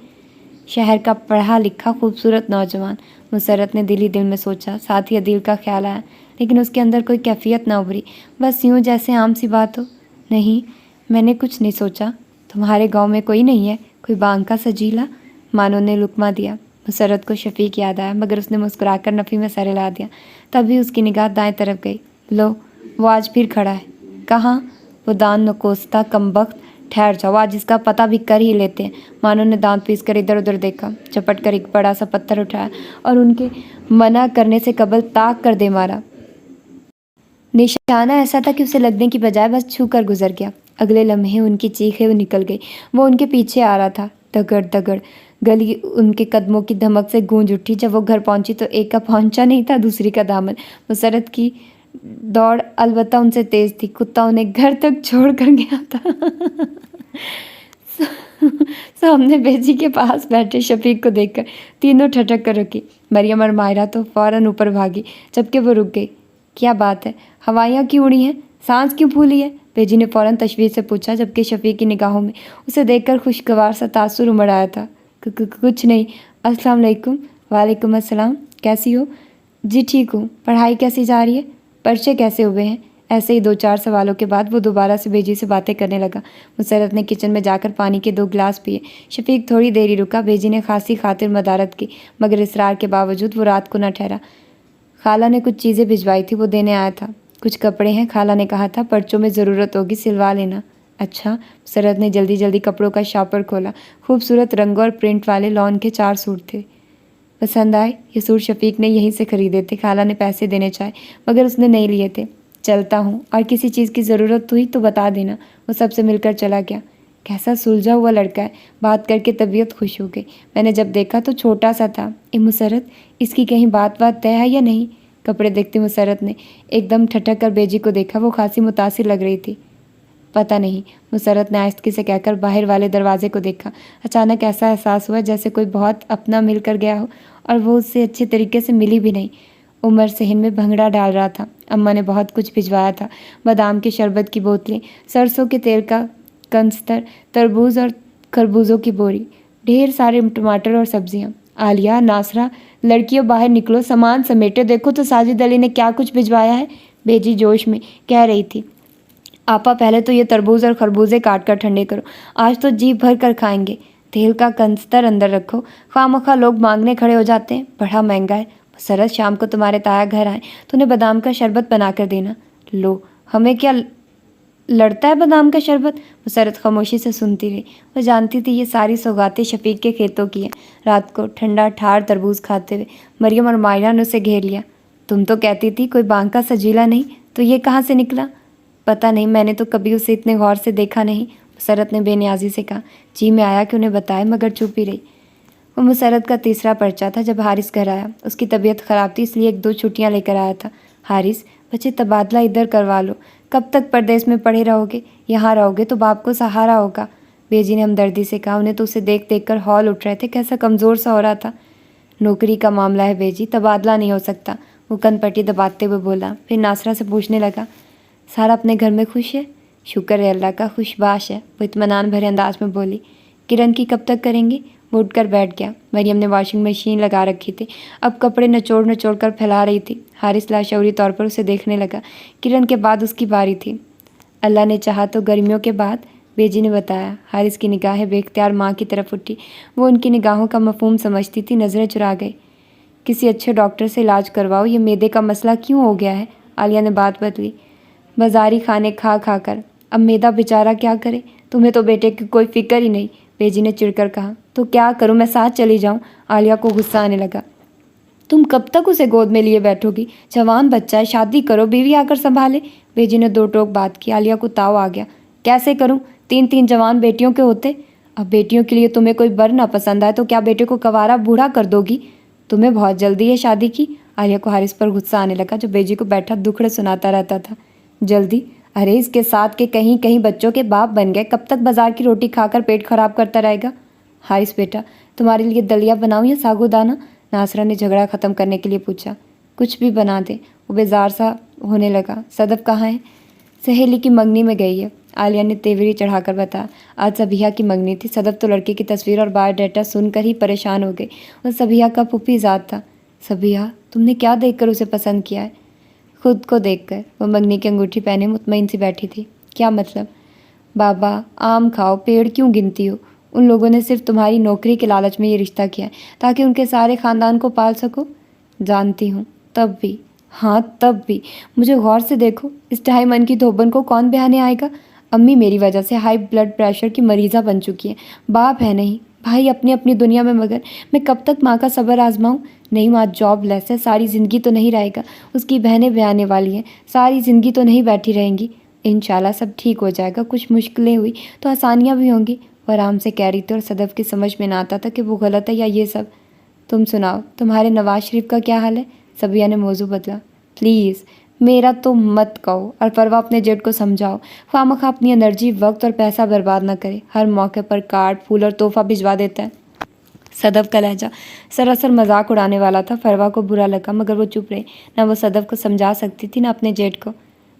شہر کا پڑھا لکھا خوبصورت نوجوان، مسرت نے دل ہی دل میں سوچا، ساتھ ہی عدیل کا خیال آیا، لیکن اس کے اندر کوئی کیفیت نہ ابھری، بس یوں جیسے عام سی بات ہو۔ نہیں، میں نے کچھ نہیں سوچا۔ تمہارے گاؤں میں کوئی نہیں ہے، کوئی بانگ کا سجیلا؟ مانو نے لقمہ دیا۔ مسرت کو شفیق یاد آیا مگر اس نے مسکرا کر نفی میں سر ہلا دیا۔ تبھی اس کی نگاہ دائیں طرف گئی۔ لو، وہ آج پھر کھڑا ہے۔ کہاں؟ وہ دان نکوستا کمبخت، ٹھہر جاؤ، آج اس کا پتہ بھی کر ہی لیتے ہیں۔ مانو نے دانت پیس کر ادھر ادھر دیکھا، چپٹ کر ایک بڑا سا پتھر اٹھایا اور ان کے منع کرنے سے قبل تاک کر دے مارا۔ نشانہ ایسا تھا کہ اسے لگنے کی بجائے بس چھو کر گزر گیا۔ اگلے لمحے ان کی چیخیں نکل گئی، وہ ان کے پیچھے آ رہا تھا۔ دگڑ دگڑ گلی ان کے قدموں کی دھمک سے گونج اٹھی۔ جب وہ گھر پہنچی تو ایک کا پہنچا نہیں تھا، دوسری کا دامن۔ مسرت کی دوڑ البتہ ان سے تیز تھی، کتا انہیں گھر تک چھوڑ کر گیا تھا۔ سامنے بیجی کے پاس بیٹھے شفیق کو دیکھ کر تینوں ٹھٹک کر رکی۔ مریم اور مائرہ تو فوراً اوپر بھاگی، جبکہ وہ رک گئی۔ کیا بات ہے، ہوائیاں کیوں اڑی ہیں؟ سانس کیوں پھولی ہے؟ بیجی نے فوراً تشویش سے پوچھا، جبکہ شفیق کی نگاہوں میں اسے دیکھ کر خوشگوار سا تاثر امڑ آیا تھا۔ کچھ نہیں، السلام علیکم۔ وعلیکم السلام، کیسی ہو؟ جی ٹھیک ہوں۔ پڑھائی کیسی جا رہی ہے؟ پرچے کیسے ہوئے ہیں؟ ایسے ہی 2-4 سوالوں کے بعد وہ دوبارہ سے بیجی سے باتیں کرنے لگا۔ مسرت نے کچن میں جا کر پانی کے 2 گلاس پیے۔ شفیق تھوڑی دیر ہی رکا۔ بیجی نے خاصی خاطر مدارت کی مگر اصرار کے باوجود وہ رات کو نہ ٹھہرا۔ خالہ نے کچھ چیزیں بھجوائی تھی، وہ دینے آیا تھا۔ کچھ کپڑے ہیں، خالہ نے کہا تھا پرچوں میں ضرورت ہوگی، سلوا لینا۔ اچھا۔ مسرت نے جلدی جلدی کپڑوں کا شاپر کھولا۔ خوبصورت رنگوں اور پرنٹ والے لون کے 4 سوٹ تھے۔ پسند آئے؟ یہ سوٹ شفیق نے یہیں سے خریدے تھے، خالہ نے پیسے دینے چاہے مگر اس نے نہیں لیے تھے۔ چلتا ہوں، اور کسی چیز کی ضرورت ہوئی تو بتا دینا۔ وہ سب سے مل کر چلا گیا۔ کیسا سلجھا ہوا لڑکا ہے، بات کر کے طبیعت خوش ہو گئی۔ میں نے جب دیکھا تو چھوٹا سا تھا۔ مسرت، اس کی کہیں بات طے ہے یا نہیں؟ کپڑے دیکھتی مسرت نے ایک دم ٹھٹک کر بیجی کو دیکھا، وہ خاصی متاثر لگ رہی تھی۔ پتہ نہیں، مسرت نے آہستگی سے کہہ کر باہر والے دروازے کو دیکھا۔ اچانک ایسا احساس ہوا جیسے کوئی بہت اپنا مل کر گیا ہو اور وہ اس سے اچھے طریقے سے ملی بھی نہیں۔ عمر صحن میں بھنگڑا ڈال رہا تھا۔ اماں نے بہت کچھ بھجوایا تھا، بادام کے شربت کی بوتلیں، سرسوں کے تیل کا کنستر، تربوز اور خربوزوں کی بوری، ڈھیر سارے ٹماٹر اور سبزیاں۔ عالیہ، ناصرہ، لڑکیوں باہر نکلو، سامان سمیٹو، دیکھو تو ساجد علی نے کیا کچھ بھجوایا ہے۔ بیجی جوش میں کہہ رہی تھی۔ آپا پہلے تو یہ تربوز اور خربوزے کاٹ کر ٹھنڈے کرو، آج تو جی بھر کر کھائیں گے۔ تیل کا کنستر اندر رکھو، خواہ مخواہ لوگ مانگنے کھڑے ہو جاتے ہیں، بڑا مہنگا ہے۔ مسرت، شام کو تمہارے تایا گھر آئیں تو انہیں بادام کا شربت بنا کر دینا۔ لو، ہمیں کیا لڑتا ہے بادام کا شربت؟ مسرت خاموشی سے سنتی رہی۔ وہ جانتی تھی یہ ساری سوغاتیں شفیق کے کھیتوں کی ہیں۔ رات کو ٹھنڈا ٹھار تربوز کھاتے ہوئے مریم اور مائرہ نے اسے گھیر لیا۔ تم تو کہتی تھی کوئی بانگ کا سجیلا نہیں، تو یہ کہاں سے نکلا؟ پتہ نہیں، میں نے تو کبھی اسے اتنے غور سے دیکھا نہیں، مسرت نے بے نیازی سے کہا۔ جی میں آیا کہ انہیں بتائے مگر چپ ہی رہی۔ وہ مسرت کا تیسرا پرچہ تھا جب حارث گھر آیا۔ اس کی طبیعت خراب تھی، اس لیے 1-2 چھٹیاں لے کر آیا تھا۔ حارث، بچے تبادلہ ادھر کروا لو، کب تک پردیس میں پڑھے رہو گے؟ یہاں رہو گے تو باپ کو سہارا ہوگا، بیجی نے ہمدردی سے کہا۔ انہیں تو اسے دیکھ دیکھ کر ہول اٹھ رہے تھے، کیسا کمزور سا ہو رہا تھا۔ نوکری کا معاملہ ہے بیجی، تبادلہ نہیں ہو سکتا، وہ کن پٹی دباتے ہوئے بولا۔ پھر ناصرہ سے پوچھنے لگا، سارا اپنے گھر میں خوش ہے؟ شکر ہے اللہ کا، خوش باش ہے، وہ اطمینان بھرے انداز میں بولی۔ کرن کی کب تک کریں گے؟ وہ اٹھ کر بیٹھ گیا۔ مریم نے واشنگ مشین لگا رکھی تھی، اب کپڑے نچوڑ کر پھیلا رہی تھی۔ حارث لاشعوری طور پر اسے دیکھنے لگا۔ کرن کے بعد اس کی باری تھی۔ اللہ نے چاہا تو گرمیوں کے بعد، بیجی نے بتایا۔ حارث کی نگاہیں بے اختیار ماں کی طرف اٹھی۔ وہ ان کی نگاہوں کا مفہوم سمجھتی تھی، نظریں چرا گئی۔ کسی اچھے ڈاکٹر سے علاج کرواؤ، یہ معدے کا مسئلہ کیوں ہو گیا ہے؟ عالیہ نے بات بدلی۔ بازاری کھانے کھا کر اب معدہ بیچارہ کیا کرے؟ تمہیں تو بیٹے کی کوئی فکر ہی نہیں، بیجی نے چڑ کر کہا۔ تو کیا کروں، میں ساتھ چلی جاؤں؟ عالیہ کو غصہ آنے لگا۔ تم کب تک اسے گود میں لیے بیٹھو گی؟ جوان بچہ ہے، شادی کرو، بیوی آ کر سنبھالے۔ بیجی نے دو ٹوک بات کی۔ عالیہ کو تاؤ آ گیا۔ کیسے کروں؟ 3 جوان بیٹیوں کے ہوتے۔ اب بیٹیوں کے لیے تمہیں کوئی بر نہ پسند آئے تو کیا بیٹے کو کوارا بوڑھا کر دو گی؟ تمہیں بہت جلدی ہے شادی کی؟ عالیہ کو حارث پر غصہ آنے لگا، جو بیجی کو بیٹھا دکھڑے سناتا رہتا تھا۔ جلدی؟ ارے اس کے ساتھ کے کہیں بچوں کے باپ بن گئے، کب تک بازار کی روٹی کھا کر پیٹ خراب کرتا رہے گا؟ حارث بیٹا، تمہارے لیے دلیا بناؤں یا ساگو دانہ؟ ناصرہ نے جھگڑا ختم کرنے کے لیے پوچھا۔ کچھ بھی بنا دے۔ وہ بیزار سا ہونے لگا۔ صدف کہاں ہے؟ سہیلی کی منگنی میں گئی ہے، عالیہ نے تیوری چڑھا کر بتایا۔ آج صبیحہ کی منگنی تھی۔ صدف تو لڑکے کی تصویر اور بایو ڈیٹا سن کر ہی پریشان ہو گئی۔ وہ صبیحہ کا پھوپھی ذات تھا۔ صبیحہ، تم نے کیا دیکھ کر اسے پسند کیا ہے؟ خود کو دیکھ کر۔ وہ منگنی کی انگوٹھی پہنے مطمئن سی بیٹھی تھی۔ کیا مطلب؟ بابا، آم کھاؤ، پیڑ کیوں گنتی ہو؟ ان لوگوں نے صرف تمہاری نوکری کے لالچ میں یہ رشتہ کیا ہے تاکہ ان کے سارے خاندان کو پال سکو۔ جانتی ہوں، تب بھی، ہاں تب بھی، مجھے غور سے دیکھو، اس 2.5 من کی دھوبن کو کون بہانے آئے گا؟ امی میری وجہ سے ہائی بلڈ پریشر کی مریضہ بن چکی ہے، باپ ہے نہیں، بھائی اپنی اپنی دنیا میں مگن، میں کب تک ماں کا صبر آزماؤں؟ نہیں، ماں جاب لیس ہے، ساری زندگی تو نہیں رہے گا، اس کی بہنیں بیانے والی ہیں، ساری زندگی تو نہیں بیٹھی رہیں گی۔ انشاءاللہ سب ٹھیک ہو جائے گا، کچھ مشکلیں ہوئی تو آسانیاں بھی ہوں گی۔ وہ آرام سے کہہ رہی تھی اور صدف کی سمجھ میں نہ آتا تھا کہ وہ غلط ہے یا یہ سب۔ تم سناؤ، تمہارے نواز شریف کا کیا حال ہے؟ صبیحہ نے موضوع بدلا۔ پلیز میرا تو مت کہو، اور پروا اپنے جیٹ کو سمجھاؤ، خواہ مخواہ اپنی انرجی، وقت اور پیسہ برباد نہ کرے، ہر موقع پر کارڈ، پھول اور تحفہ بھجوا دیتا ہے۔ صدف کا لہجہ سراسر مذاق اڑانے والا تھا۔ فروا کو برا لگا مگر وہ چپ رہی، نہ وہ صدف کو سمجھا سکتی تھی نہ اپنے جیٹ کو۔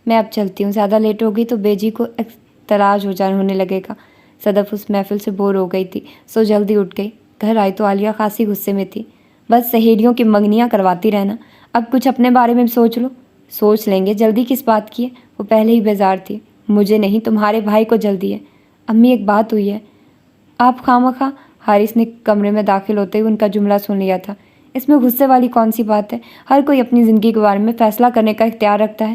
میں اب چلتی ہوں، زیادہ لیٹ ہو گئی تو بیجی کو اعتراض ہونے لگے گا۔ صدف اس محفل سے بور ہو گئی تھی، سو جلدی اٹھ گئی۔ گھر آئی تو عالیہ خاصی غصے میں تھی۔ بس سہیلیوں کی منگنیاں کرواتی رہنا، اب کچھ اپنے بارے میں سوچ لو۔ سوچ لیں گے، جلدی کس بات کی ہے؟ وہ پہلے ہی بیزار تھی۔ مجھے نہیں، تمہارے بھائی کو جلدی ہے۔ امی ایک بات ہوئی ہے۔ آپ خواہ حارث نے کمرے میں داخل ہوتے ہوئے ان کا جملہ سن لیا تھا۔ اس میں غصے والی کون سی بات ہے؟ ہر کوئی اپنی زندگی کے بارے میں فیصلہ کرنے کا اختیار رکھتا ہے۔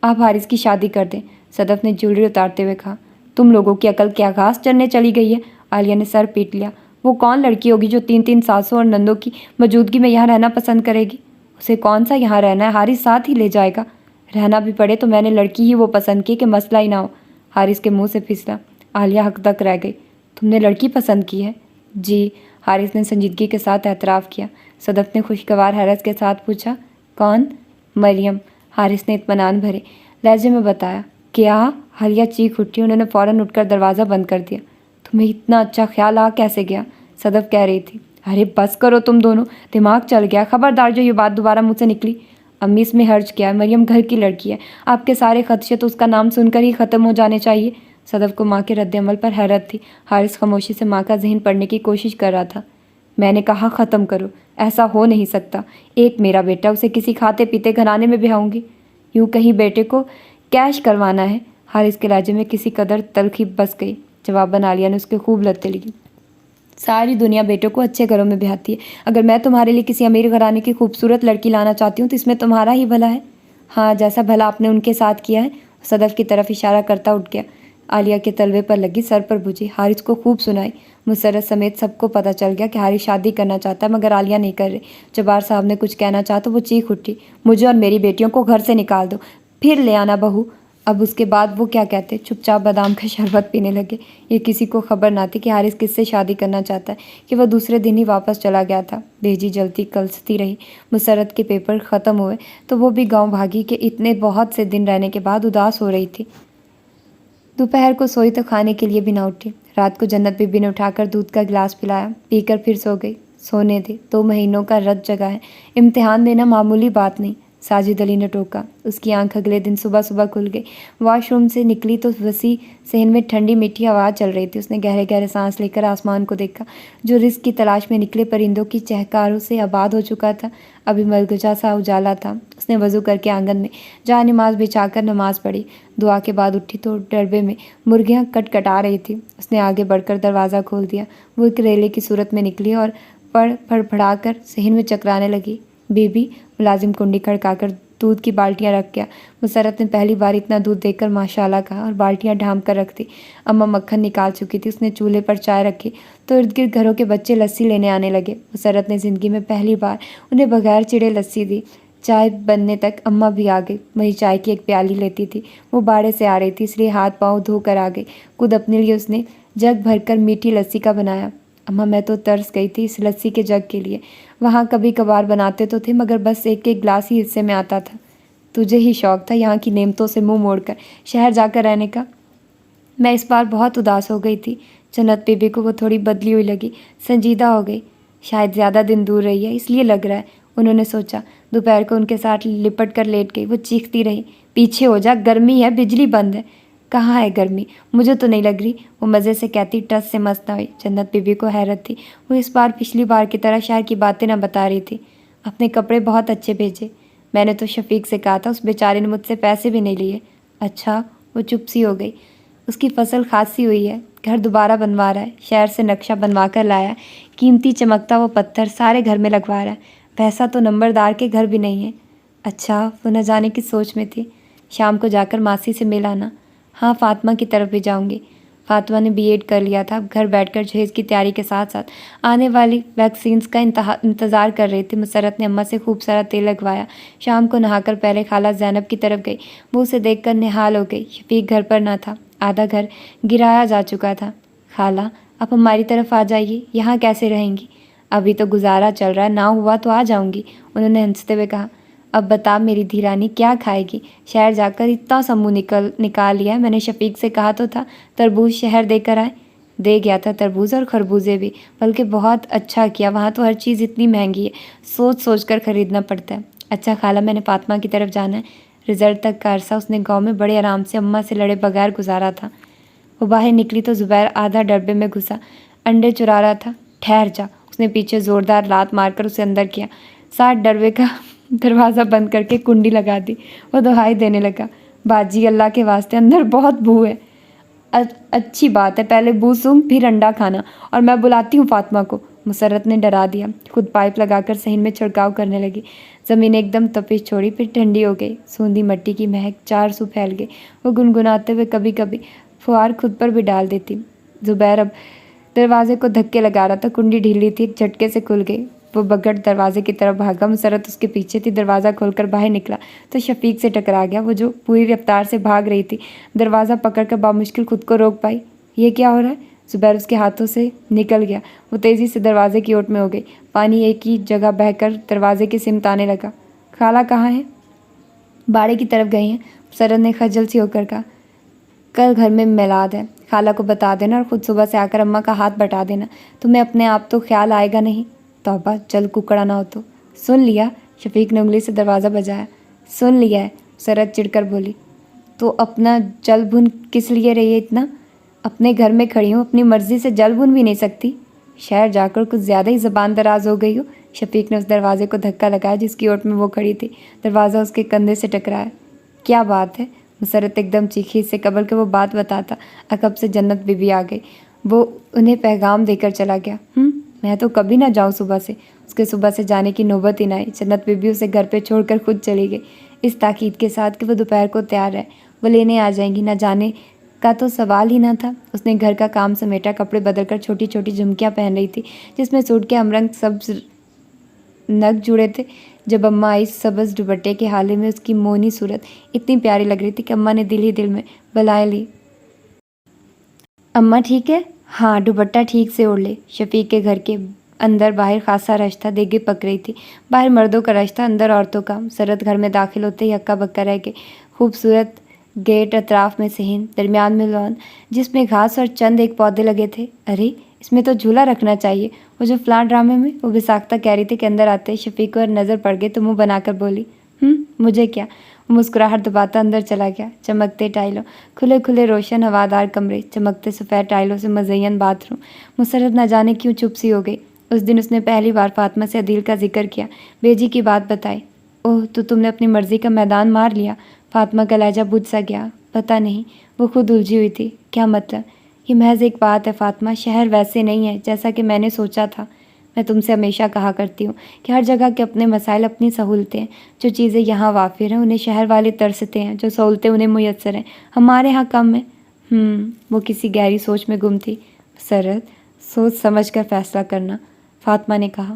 آپ حارث کی شادی کر دیں، صدف نے جویلری اتارتے ہوئے کہا۔ تم لوگوں کی عقل کیا گھاس چرنے چلی گئی ہے؟ عالیہ نے سر پیٹ لیا۔ وہ کون لڑکی ہوگی جو 3 ساسوں اور نندوں کی موجودگی میں یہاں رہنا پسند کرے گی؟ اسے کون سا یہاں رہنا ہے؟ حارث ساتھ ہی لے جائے گا۔ رہنا بھی پڑے تو میں نے لڑکی ہی وہ پسند کی کہ مسئلہ ہی نہ ہو۔ حارث کے منہ سے پھسلا۔ عالیہ حق تک رہ گئی۔ تم نے لڑکی پسند کی ہے؟ جی، حارث نے سنجیدگی کے ساتھ اعتراف کیا۔ صدف نے خوشگوار حیرت کے ساتھ پوچھا، کون؟ مریم، حارث نے اطمینان بھرے لہجے میں بتایا۔ کیا؟ عالیہ چیخ اٹھی۔ انہوں نے فوراً اٹھ کر دروازہ بند کر دیا۔ تمہیں اتنا اچھا خیال آ کیسے گیا؟ صدف کہہ رہی تھی۔ ارے بس کرو تم دونوں، دماغ چل گیا، خبردار جو یہ بات دوبارہ مجھ سے نکلی۔ امی اس میں حرج کیا ہے؟ مریم گھر کی لڑکی ہے، آپ کے سارے خدشے تو اس کا نام سن کر ہی ختم ہو جانے چاہیے۔ صدف کو ماں کے رد عمل پر حیرت تھی۔ حارث خاموشی سے ماں کا ذہن پڑھنے کی کوشش کر رہا تھا۔ میں نے کہا ختم کرو، ایسا ہو نہیں سکتا، ایک میرا بیٹا، اسے کسی کھاتے پیتے گھرانے میں بہاؤں گی؟ یوں کہیں بیٹے کو کیش کروانا ہے؟ حارث کے لہجے میں کسی قدر تلخی بس گئی۔ جواباً عالیہ نے اس کے خوب لتیں لی۔ ساری دنیا بیٹوں کو اچھے گھروں میں بہاتی ہے، اگر میں تمہارے لیے کسی امیر گھرانے کی خوبصورت لڑکی لانا چاہتی ہوں تو اس میں تمہارا ہی بھلا ہے۔ ہاں، جیسا بھلا آپ نے ان کے ساتھ کیا ہے۔ صدف کی طرف اشارہ کرتا اٹھ گیا۔ عالیہ کے تلوے پر لگی، سر پر بجھی، حارث کو خوب سنائی۔ مسرت سمیت سب کو پتہ چل گیا کہ حارث شادی کرنا چاہتا ہے مگر عالیہ نہیں کر رہی۔ جبار صاحب نے کچھ کہنا چاہا تو وہ چیخ اٹھی، مجھے اور میری بیٹیوں کو گھر سے نکال دو، پھر لے آنا بہو۔ اب اس کے بعد وہ کیا کہتے؟ چپ چاپ بادام کا شربت پینے لگے۔ یہ کسی کو خبر نہ تھی کہ حارث کس سے شادی کرنا چاہتا ہے کہ وہ دوسرے دن ہی واپس چلا گیا تھا۔ بیجی جلتی کلستی رہی۔ مسرت کے پیپر ختم ہوئے تو وہ بھی گاؤں بھاگی کہ اتنے بہت سے دن رہنے کے بعد اداس ہو رہی تھی۔ دوپہر کو سوئی تو کھانے کے لیے بھی نہ اٹھی۔ رات کو جنت بی بی نے اٹھا کر دودھ کا گلاس پلایا، پی کر پھر سو گئی۔ سونے دے، 2 مہینوں کا رت جگہ ہے، امتحان دینا معمولی بات نہیں۔ साजिद अली ने टोका। उसकी आंख अगले दिन सुबह सुबह खुल गई। वॉशरूम से निकली तो वसी सहन में ठंडी मीठी हवा चल रही थी। उसने गहरे गहरे सांस लेकर आसमान को देखा, जो रिस्क की तलाश में निकले परिंदों की चहकारों से आबाद हो चुका था। अभी मलगजा सा उजाला था। उसने वजू करके आंगन में जहाँ नमाज बिछाकर नमाज पढ़ी। दुआ के बाद उठी तो डरबे में मुर्गियाँ कटकटा रही थी। उसने आगे बढ़कर दरवाज़ा खोल दिया। वो एक रेले की सूरत में निकली और फड़फड़ा कर सहन में चकराने लगी। बीबी, मुलाजिम कुंडी खड़काकर दूध की बाल्टियाँ रख गया। मुसरत ने पहली बार इतना दूध देखकर माशाल्लाह कहा और बाल्टियाँ ढांप कर रख दी। अम्मा मक्खन निकाल चुकी थी। उसने चूल्हे पर चाय रखी तो इर्द गिर्द घरों के बच्चे लस्सी लेने आने लगे। मुसरत ने ज़िंदगी में पहली बार उन्हें बगैर चिड़े लस्सी दी। चाय बनने तक अम्मा भी आ गई। वही चाय की एक प्याली लेती थी। वो बाड़े से आ रही थी इसलिए हाथ पाँव धोकर आ गई। खुद अपने लिए उसने जग भरकर मीठी लस्सी का बनाया। अम्मा, मैं तो तरस गई थी इस लस्सी के जग के लिए। वहाँ कभी कभार बनाते तो थे मगर बस एक एक गिलास ही हिस्से में आता था। तुझे ही शौक़ था यहाँ की नेमतों से मुंह मोड़कर शहर जाकर रहने का। मैं इस बार बहुत उदास हो गई थी। जन्नत बीबी को वो थोड़ी बदली हुई लगी, संजीदा हो गई। शायद ज़्यादा दिन दूर रही है इसलिए लग रहा है, उन्होंने सोचा। दोपहर को उनके साथ लिपट कर लेट गई। वो चीखती रही, पीछे हो जा, गर्मी है, बिजली बंद है। कहाँ है गर्मी? मुझे तो नहीं लग रही, वो मज़े से कहती। टस से मस्त ना हुई। जन्नत बीबी को हैरत थी। वो इस बार पिछली बार की तरह शहर की बातें ना बता रही थी। अपने कपड़े बहुत अच्छे भेजे। मैंने तो शफीक से कहा था, उस बेचारे ने मुझसे पैसे भी नहीं लिए। अच्छा? वो चुप सी हो गई। उसकी फसल खासी हुई है, घर दोबारा बनवा रहा है, शहर से नक्शा बनवा कर लाया, कीमती चमकता वो पत्थर सारे घर में लगवा रहा है। पैसा तो नंबरदार के घर भी नहीं है। अच्छा, वो न जाने की सोच में थी। शाम को जाकर मासी से मिल आना। हाँ, फातिमा की तरफ भी जाऊंगी। फातिमा ने बीएड कर लिया था। अब घर बैठकर जहेज़ की तैयारी के साथ साथ आने वाली वैक्सीन्स का इंतज़ार कर रही थी। मुसरत ने अम्मा से खूब सारा तेल लगवाया। शाम को नहाकर पहले खाला ज़ैनब की तरफ गई। वो उसे देखकर निहाल हो गई। शफीक घर पर न था, आधा घर गिराया जा चुका था। खाला, आप हमारी तरफ आ जाइए, यहाँ कैसे रहेंगी? अभी तो गुजारा चल रहा है, ना हुआ तो आ जाऊंगी, उन्होंने हंसते हुए कहा। अब बता मेरी धीरानी, क्या खाएगी? शहर जाकर इतना समूह निकाल लिया है। मैंने शफीक से कहा तो था तरबूज शहर देकर आए। दे गया था तरबूज और खरबूजे भी, बल्कि बहुत अच्छा किया। वहाँ तो हर चीज़ इतनी महंगी है, सोच सोच कर ख़रीदना पड़ता है। अच्छा खाला, मैंने फातिमा की तरफ जाना है। रिज़ल्ट तक का अरसा उसने गाँव में बड़े आराम से अम्मा से लड़े बगैर गुजारा था। वो बाहर निकली तो ज़ुबैर आधा डब्बे में घुसा अंडे चुरा रहा था। ठहर जा, उसने पीछे ज़ोरदार लात मारकर उसे अंदर किया। साथ डब्बे का दरवाज़ा बंद करके कुंडी लगा दी। वो दुहाई देने लगा, बाजी अल्लाह के वास्ते, अंदर बहुत बू है। अच्छी बात है, पहले बू सूंघ फिर अंडा खाना, और मैं बुलाती हूँ फातिमा को, मुसरत ने डरा दिया। खुद पाइप लगाकर सहन में छिड़काव करने लगी। ज़मीन एकदम तपिश छोड़ी, फिर ठंडी हो गई। सूंधी मिट्टी की महक चार सू फैल गई। वो गुनगुनाते हुए कभी कभी फुहार खुद पर भी डाल देती। ज़ुबैर अब दरवाजे को धक्के लगा रहा था। कुंडी ढीली थी, एक झटके से खुल गई। वो बगट दरवाजे की तरफ भागा। मुसरत उसके पीछे थी। दरवाज़ा खोलकर बाहर निकला तो शफीक से टकरा गया, वो जो पूरी रफ्तार से भाग रही थी। दरवाज़ा पकड़कर बामुश्किल खुद को रोक पाई। ये क्या हो रहा है? ज़ुबैर उसके हाथों से निकल गया। वो तेज़ी से दरवाजे की ओट में हो गई। पानी एक ही जगह बहकर दरवाजे की सिमत आने लगा। खाला कहाँ है? बाड़े की तरफ गई हैं, मुसरत ने खजल सी होकर कहा। कल घर में मिलाद है, खाला को बता देना और ख़ुद सुबह से आकर अम्मा का हाथ बटा देना। तुम्हें अपने आप तो ख्याल आएगा नहीं। तौबा, जल कुकड़ा ना हो तो। सुन लिया? शफीक ने उंगली से दरवाज़ा बजाया। सुन लिया है, सरत चिढ़कर बोली। तो अपना जल भुन किस लिए रही है इतना? अपने घर में खड़ी हूँ, अपनी मर्ज़ी से जल भुन भी नहीं सकती। शहर जाकर कुछ ज़्यादा ही ज़बान दराज हो गई हो। शफीक ने उस दरवाजे को धक्का लगाया जिसकी ओट में वो खड़ी थी। दरवाज़ा उसके कंधे से टकराया। क्या बात है? मुसरत एकदम चीखी। इससे कबल के वो बात बताता अकब से जन्नत बीबी आ गई। वो उन्हें पैगाम देकर चला गया। मैं तो कभी ना जाऊँ सुबह से। उसके सुबह से जाने की नौबत ही ना आई। जन्नत बीबी उसे घर पे छोड़कर खुद चली गई, इस ताकीद के साथ कि वो दोपहर को तैयार है, वो लेने आ जाएंगी। ना जाने का तो सवाल ही ना था। उसने घर का काम समेटा, कपड़े बदलकर छोटी छोटी झुमकियाँ पहन रही थी जिसमें सूट के हमरंग सब्ज नग जुड़े थे। जब अम्मा आई सब्ज़ दुपट्टे के हाले में उसकी मौनी सूरत इतनी प्यारी लग रही थी कि अम्मा ने दिल ही दिल में बलाएं ली। अम्मा ठीक है? हाँ, दुपट्टा ठीक से ओढ़ ले। शफीक के घर के अंदर बाहर खासा रश था। देगे पक रही थी। बाहर मर्दों का रश था, अंदर औरतों का। सरत घर में दाखिल होते ही हक्का बक्का रह गए। खूबसूरत गेट, अतराफ में सहन, दरमियान में लॉन जिसमें घास और चंद एक पौधे लगे थे। अरे, इसमें तो झूला रखना चाहिए। वो जो फ़लाँ ड्रामे में, वो बिसाख्ता कह रही थी कि अंदर आते शफीक को नज़र पड़ गई तो मुँह बनाकर बोली, مجھے کیا؟ وہ مسکراہٹ دباتا اندر چلا گیا۔ چمکتے ٹائلوں، کھلے کھلے روشن ہوادار کمرے، چمکتے سفید ٹائلوں سے مزین باتھ روم۔ مسرت نہ جانے کیوں چپ سی ہو گئی۔ اس دن اس نے پہلی بار فاطمہ سے عدیل کا ذکر کیا، بیجی کی بات بتائی۔ اوہ، تو تم نے اپنی مرضی کا میدان مار لیا؟ فاطمہ کا لہجہ بجھ سا گیا۔ پتہ نہیں، وہ خود الجھی ہوئی تھی۔ کیا مطلب؟ یہ محض ایک بات ہے فاطمہ، شہر ویسے نہیں ہے جیسا کہ میں نے سوچا تھا۔ میں تم سے ہمیشہ کہا کرتی ہوں کہ ہر جگہ کے اپنے مسائل، اپنی سہولتیں ہیں۔ جو چیزیں یہاں وافر ہیں انہیں شہر والے ترستے ہیں، جو سہولتیں انہیں میسر ہیں ہمارے ہاں کم ہیں۔ وہ کسی گہری سوچ میں گم تھی۔ مسرت، سوچ سمجھ کر فیصلہ کرنا، فاطمہ نے کہا۔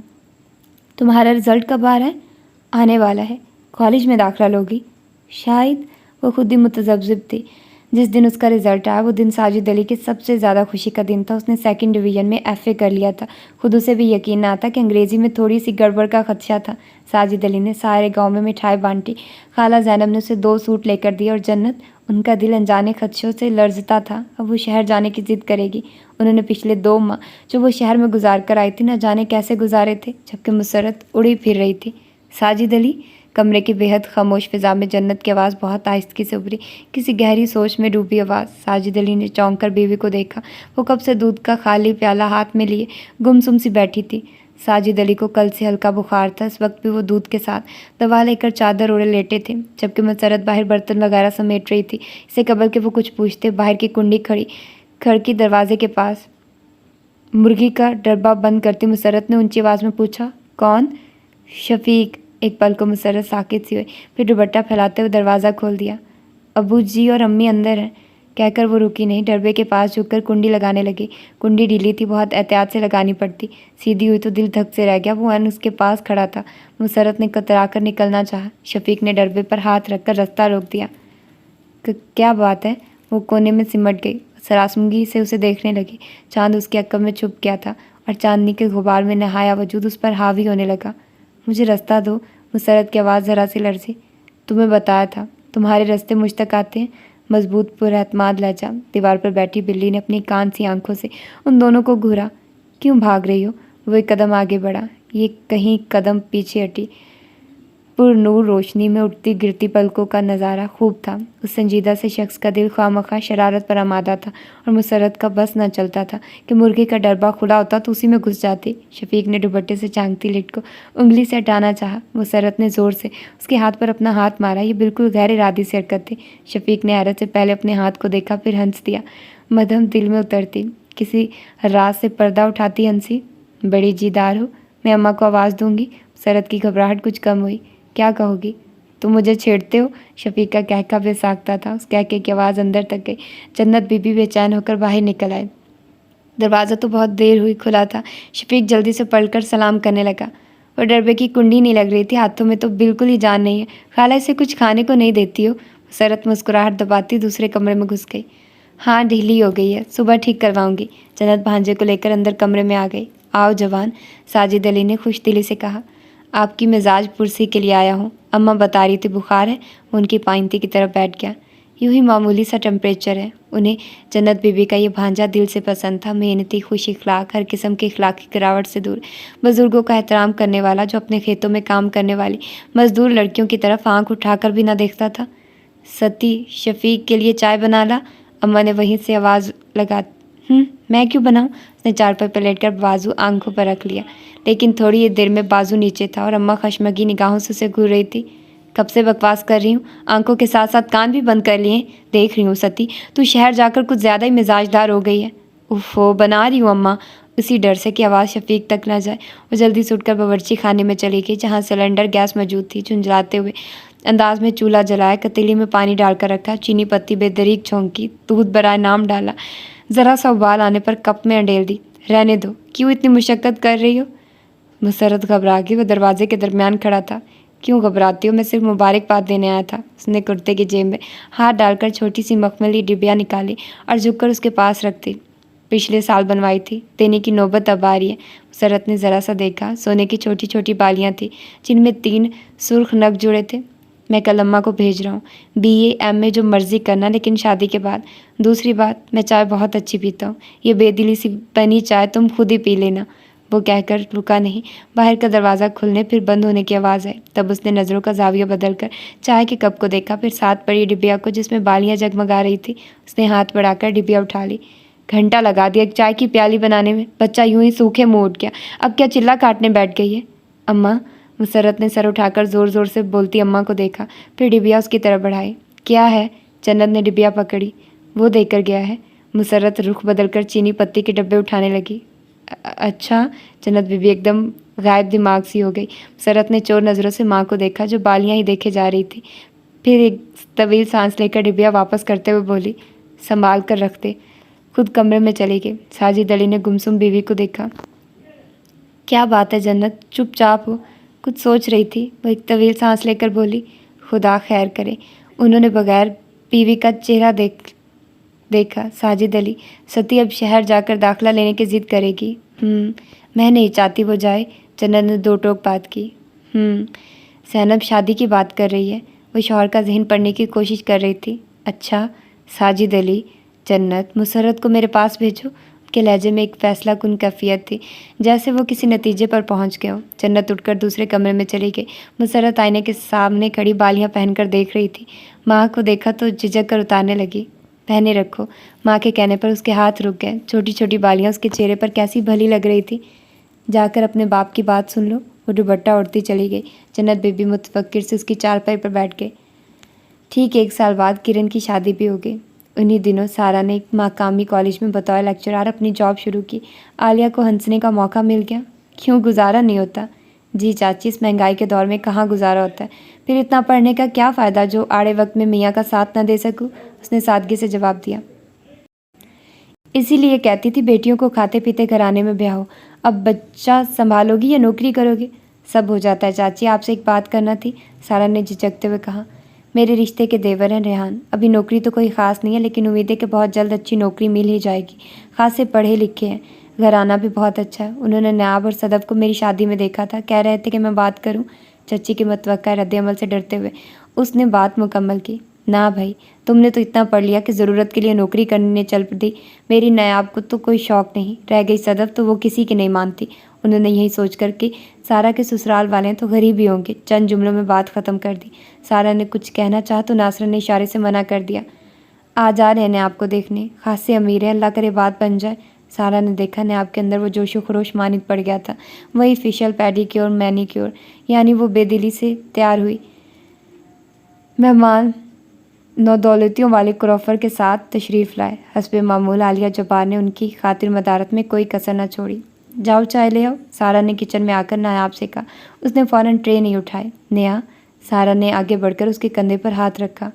تمہارا رزلٹ کب آ رہا ہے؟ آنے والا ہے۔ کالج میں داخلہ لوگی؟ شاید۔ وہ خود ہی متذبذب تھی۔ جس دن اس کا رزلٹ آیا وہ دن ساجد علی کی سب سے زیادہ خوشی کا دن تھا۔ اس نے 2nd ڈویژن میں FA کر لیا تھا۔ خود اسے بھی یقین نہ آتا کہ انگریزی میں تھوڑی سی گڑبڑ کا خدشہ تھا۔ ساجد علی نے سارے گاؤں میں مٹھائی بانٹی۔ خالہ زینب نے اسے 2 سوٹ لے کر دیے اور جنت، ان کا دل انجانے خدشوں سے لرزتا تھا۔ اب وہ شہر جانے کی ضد کرے گی۔ انہوں نے پچھلے 2 ماہ جو وہ شہر میں گزار کر آئی تھی نہ جانے کیسے گزارے تھے، جبکہ مسرت اڑی پھر رہی تھی۔ ساجد علی؟ کمرے کی بے حد خاموش فضا میں جنت کی آواز بہت آہستگی سے ابھری، کسی گہری سوچ میں ڈوبی آواز۔ ساجد علی نے چونک کر بیوی کو دیکھا۔ وہ کب سے دودھ کا خالی پیالہ ہاتھ میں لیے گمسم سی بیٹھی تھی۔ ساجد علی کو کل سے ہلکا بخار تھا۔ اس وقت بھی وہ دودھ کے ساتھ دوا لے کر چادر اوڑے لیٹے تھے، جبکہ مسرت باہر برتن وغیرہ سمیٹ رہی تھی۔ اسے قبل کہ وہ کچھ پوچھتے، باہر کی کنڈی کھڑکی دروازے کے پاس مرغی کا ڈربہ بند کرتی مسرت نے اونچی آواز میں پوچھا، کون؟ شفیق۔ ایک پل کو مسرت ساکت سی ہوئی، پھر دوپٹہ پھیلاتے ہوئے دروازہ کھول دیا۔ ابو جی اور امی اندر ہیں، کہہ کر وہ رکی نہیں، ڈربے کے پاس جھک کر کنڈی لگانے لگی۔ کنڈی ڈھیلی تھی، بہت احتیاط سے لگانی پڑتی، سیدھی ہوئی تو دل دھک سے رہ گیا۔ وہ اس کے پاس کھڑا تھا۔ مسرت نے کترا کر نکلنا چاہا، شفیق نے ڈربے پر ہاتھ رکھ کر رستہ روک دیا۔ کیا بات ہے؟ وہ کونے میں سمٹ گئی، سراسمگی سے اسے دیکھنے لگی۔ چاند اس کے عقب میں چھپ گیا تھا اور چاندنی کے غبار میں نہایا وجود اس پر حاوی ہونے لگا۔ مجھے رستہ دو، مسرت کی آواز ذرا سی لرزی۔ تمہیں بتایا تھا، تمہارے رستے مجھ تک آتے ہیں۔ مضبوط پر اعتماد لہجہ۔ دیوار پر بیٹھی بلی نے اپنی کان سی آنکھوں سے ان دونوں کو گھورا۔ کیوں بھاگ رہی ہو؟ وہ ایک قدم آگے بڑھا، یہ کہیں قدم پیچھے ہٹی۔ پر نور روشنی میں اٹھتی گرتی پلکوں کا نظارہ خوب تھا۔ اس سنجیدہ سے شخص کا دل خواہ مخواہ شرارت پر آمادہ تھا اور مسرت کا بس نہ چلتا تھا کہ مرغی کا ڈربہ کھلا ہوتا تو اسی میں گھس جاتی۔ شفیق نے دوپٹے سے چانکتی لٹ کو انگلی سے ہٹانا چاہا۔ مسرت نے زور سے اس کے ہاتھ پر اپنا ہاتھ مارا۔ یہ بالکل غیر ارادی سی حرکت تھی۔ شفیق نے حیرت سے پہلے اپنے ہاتھ کو دیکھا، پھر ہنس دیا۔ مدھم دل میں اترتی، کسی راز سے پردہ اٹھاتی ہنسی۔ بڑی جیدار ہو، میں اماں کو آواز دوں گی۔ مسرت کی گھبراہٹ کچھ کم ہوئی۔ کیا کہو گی؟ تم مجھے چھیڑتے ہو؟ شفیق کا کہکا بے ساختہ تھا۔ اس کہکے کی آواز اندر تک گئی۔ جنت بی بی بے چین ہو کر باہر نکل آئے۔ دروازہ تو بہت دیر ہوئی کھلا تھا۔ شفیق جلدی سے پلٹ کر سلام کرنے لگا۔ وہ ڈربے کی کنڈی نہیں لگ رہی تھی، ہاتھوں میں تو بالکل ہی جان نہیں ہے۔ خالہ اسے کچھ کھانے کو نہیں دیتی ہو؟ مسرت مسکراہٹ دباتی دوسرے کمرے میں گھس گئی۔ ہاں، ڈھیلی ہو گئی ہے، صبح ٹھیک کرواؤں گی۔ جنت بھانجے کو لے کر اندر کمرے میں آ گئی۔ آؤ جوان، ساجد علی نے خوش دلی سے کہا۔ آپ کی مزاج پرسی کے لیے آیا ہوں۔ اماں بتا رہی تھی بخار ہے۔ وہ ان کی پائنتی کی طرف بیٹھ گیا۔ یوں ہی معمولی سا ٹمپریچر ہے۔ انہیں جنت بی بی کا یہ بھانجا دل سے پسند تھا، محنتی، خوش اخلاق، ہر قسم کی اخلاقی گراوٹ سے دور، بزرگوں کا احترام کرنے والا، جو اپنے کھیتوں میں کام کرنے والی مزدور لڑکیوں کی طرف آنکھ اٹھا کر بھی نہ دیکھتا تھا۔ ستی، شفیق کے لیے چائے بنا لا، اماں نے وہیں سے آواز لگا۔ میں کیوں بناؤں؟ اس نے چارپائی پر لیٹ کر بازو آنکھوں پر رکھ لیا، لیکن تھوڑی دیر میں بازو نیچے تھا اور اماں خشمگی نگاہوں سے اسے گھور رہی تھی۔ کب سے بکواس کر رہی ہوں، آنکھوں کے ساتھ ساتھ کان بھی بند کر لیے ہیں۔ دیکھ رہی ہوں ستی، تو شہر جا کر کچھ زیادہ ہی مزاج دار ہو گئی ہے۔ اوفو، بنا رہی ہوں اماں، اسی ڈر سے کہ آواز شفیق تک نہ جائے وہ جلدی سے اٹھ کر باورچی خانے میں چلی گئی، جہاں سلنڈر گیس موجود تھی۔ جھنجھلاتے ہوئے انداز میں چولہا جلایا، پتیلی میں پانی ڈال کر رکھا، چینی پتی بے دریغ چھونکی، دودھ برائے نام ڈالا، ذرا سا ابال آنے پر کپ میں انڈیل دی۔ رہنے دو، کیوں اتنی مشقت کر رہی ہو؟ مسرت گھبرا گئی، وہ دروازے کے درمیان کھڑا تھا۔ کیوں گھبراتی ہو؟ میں صرف مبارکباد دینے آیا تھا۔ اس نے کرتے کی جیب میں ہاتھ ڈال کر چھوٹی سی مخملی ڈبیا نکالی اور جھک کر اس کے پاس رکھ دی۔ پچھلے سال بنوائی تھی، دینے کی نوبت اب آ رہی ہے۔ مسرت نے ذرا سا دیکھا، سونے کی چھوٹی چھوٹی بالیاں تھیں جن میں 3 سرخ نگ جڑے تھے۔ میں کل اماں کو بھیج رہا ہوں، BA MA جو مرضی کرنا، لیکن شادی کے بعد۔ دوسری بات، میں چائے بہت اچھی پیتا ہوں، یہ بے دلی سی بنی چائے تم خود ہی پی لینا۔ وہ کہہ کر رکا نہیں۔ باہر کا دروازہ کھلنے پھر بند ہونے کی آواز آئی۔ تب اس نے نظروں کا زاویہ بدل کر چائے کے کپ کو دیکھا، پھر ساتھ پڑی ڈبیا کو جس میں بالیاں جگمگا رہی تھی۔ اس نے ہاتھ بڑھا کر ڈبیا اٹھا لی۔ گھنٹہ لگا دیا چائے کی پیالی بنانے میں، بچہ یوں ہی سوکھے منہ اٹھ گیا، اب کیا چلہ کاٹنے بیٹھ گئی ہے؟ اماں، مسرت نے سر اٹھا کر زور زور سے بولتی اماں کو دیکھا، پھر ڈبیا اس کی طرف بڑھائی۔ کیا ہے؟ جنت نے ڈبیا پکڑی۔ وہ دے کر گیا ہے۔ مسرت رخ بدل کر چینی پتی کے ڈبے اٹھانے لگی۔ اچھا؟ جنت بی بی ایک دم غائب دماغ سی ہو گئی۔ مسرت نے چور نظروں سے ماں کو دیکھا جو بالیاں ہی دیکھے جا رہی تھی، پھر ایک طویل سانس لے کر ڈبیا واپس کرتے ہوئے بولی، سنبھال کر رکھ دے۔ خود کمرے میں چلی گئی۔ ساجد علی نے گمسم بیوی کو دیکھا۔ کیا بات ہے جنت، چپ چاپ ہو؟ کچھ سوچ رہی تھی؟ وہ ایک طویل سانس لے کر بولی، خدا خیر کرے۔ انہوں نے بغیر بیوی کا چہرہ دیکھا۔ ساجد علی، ستی اب شہر جا کر داخلہ لینے کی ضد کرے گی؟ میں نہیں چاہتی وہ جائے۔ جنت نے دو ٹوک بات کی۔ زینب شادی کی بات کر رہی ہے۔ وہ شوہر کا ذہن پڑھنے کی کوشش کر رہی تھی۔ اچھا؟ ساجد علی، جنت، مسرت کو میرے پاس بھیجو۔ کے لہجے میں ایک فیصلہ کن کیفیت تھی، جیسے وہ کسی نتیجے پر پہنچ گئے ہوں۔ جنت اٹھ کر دوسرے کمرے میں چلی گئی۔ مسرت آئینے کے سامنے کھڑی بالیاں پہن کر دیکھ رہی تھی۔ ماں کو دیکھا تو جھجک کر اتارنے لگی۔ پہنے رکھو۔ ماں کے کہنے پر اس کے ہاتھ رک گئے۔ چھوٹی چھوٹی بالیاں اس کے چہرے پر کیسی بھلی لگ رہی تھی۔ جا کر اپنے باپ کی بات سن لو۔ وہ دوپٹہ اڑتی چلی گئی۔ جنت بی بی متفکر سے اس کی چارپائی پر بیٹھ گئے۔ ٹھیک 1 سال بعد کرن کی شادی بھی ہو گئی۔ انہی دنوں سارا نے ایک مقامی کالج میں بطور لیکچرار اپنی جاب شروع کی۔ عالیہ کو ہنسنے کا موقع مل گیا۔ کیوں گزارا نہیں ہوتا؟ جی چاچی، اس مہنگائی کے دور میں کہاں گزارا ہوتا ہے؟ پھر اتنا پڑھنے کا کیا فائدہ جو آڑے وقت میں میاں کا ساتھ نہ دے سکوں؟ اس نے سادگی سے جواب دیا۔ اسی لیے کہتی تھی بیٹیوں کو کھاتے پیتے گھرانے میں بیاہو۔ اب بچہ سنبھالو گی یا نوکری کرو گی؟ سب ہو جاتا ہے چاچی، آپ سے ایک بات کرنا تھی، سارا نے جھجکتے ہوئے کہا۔ میرے رشتے کے دیور ہیں ریحان۔ ابھی نوکری تو کوئی خاص نہیں ہے، لیکن امید ہے کہ بہت جلد اچھی نوکری مل ہی جائے گی۔ خاصے پڑھے لکھے ہیں، گھرانہ بھی بہت اچھا ہے۔ انہوں نے نیاب اور صدف کو میری شادی میں دیکھا تھا، کہہ رہے تھے کہ میں بات کروں۔ چچی کے متوقع رد عمل سے ڈرتے ہوئے اس نے بات مکمل کی۔ نہ بھائی، تم نے تو اتنا پڑھ لیا کہ ضرورت کے لیے نوکری کرنے چل پڑی۔ میری نیاب کو تو کوئی شوق نہیں، رہ گئی صدف تو وہ کسی کی نہیں مانتی۔ انہوں نے یہی سوچ کر کہ سارا کے سسرال والے ہیں تو غریب ہی ہوں گے، چند جملوں میں بات ختم کر دی۔ سارا نے کچھ کہنا چاہا تو ناصرہ نے اشارے سے منع کر دیا۔ آ جا رہے ہیں نیاب کو دیکھنے، خاصے امیر ہیں، اللہ کرے بات بن جائے۔ سارا نے دیکھا نیاب کے اندر وہ جوش و خروش مانند پڑ گیا تھا، وہی facial paddy cure many cure, یعنی وہ بے دلی سے تیار ہوئی مہمان نودولتیوں والے کروفر کے ساتھ تشریف لائے۔ حسب معمول عالیہ جبار نے ان کی خاطر مدارت میں کوئی کسر نہ چھوڑی۔ جاؤ چائے لے آؤ، سارا نے کچن میں آ کر نیاب سے کہا۔ اس نے فوراً ٹرے نہیں اٹھائی۔ نیا، سارا نے آگے بڑھ کر اس کے کندھے پر ہاتھ رکھا۔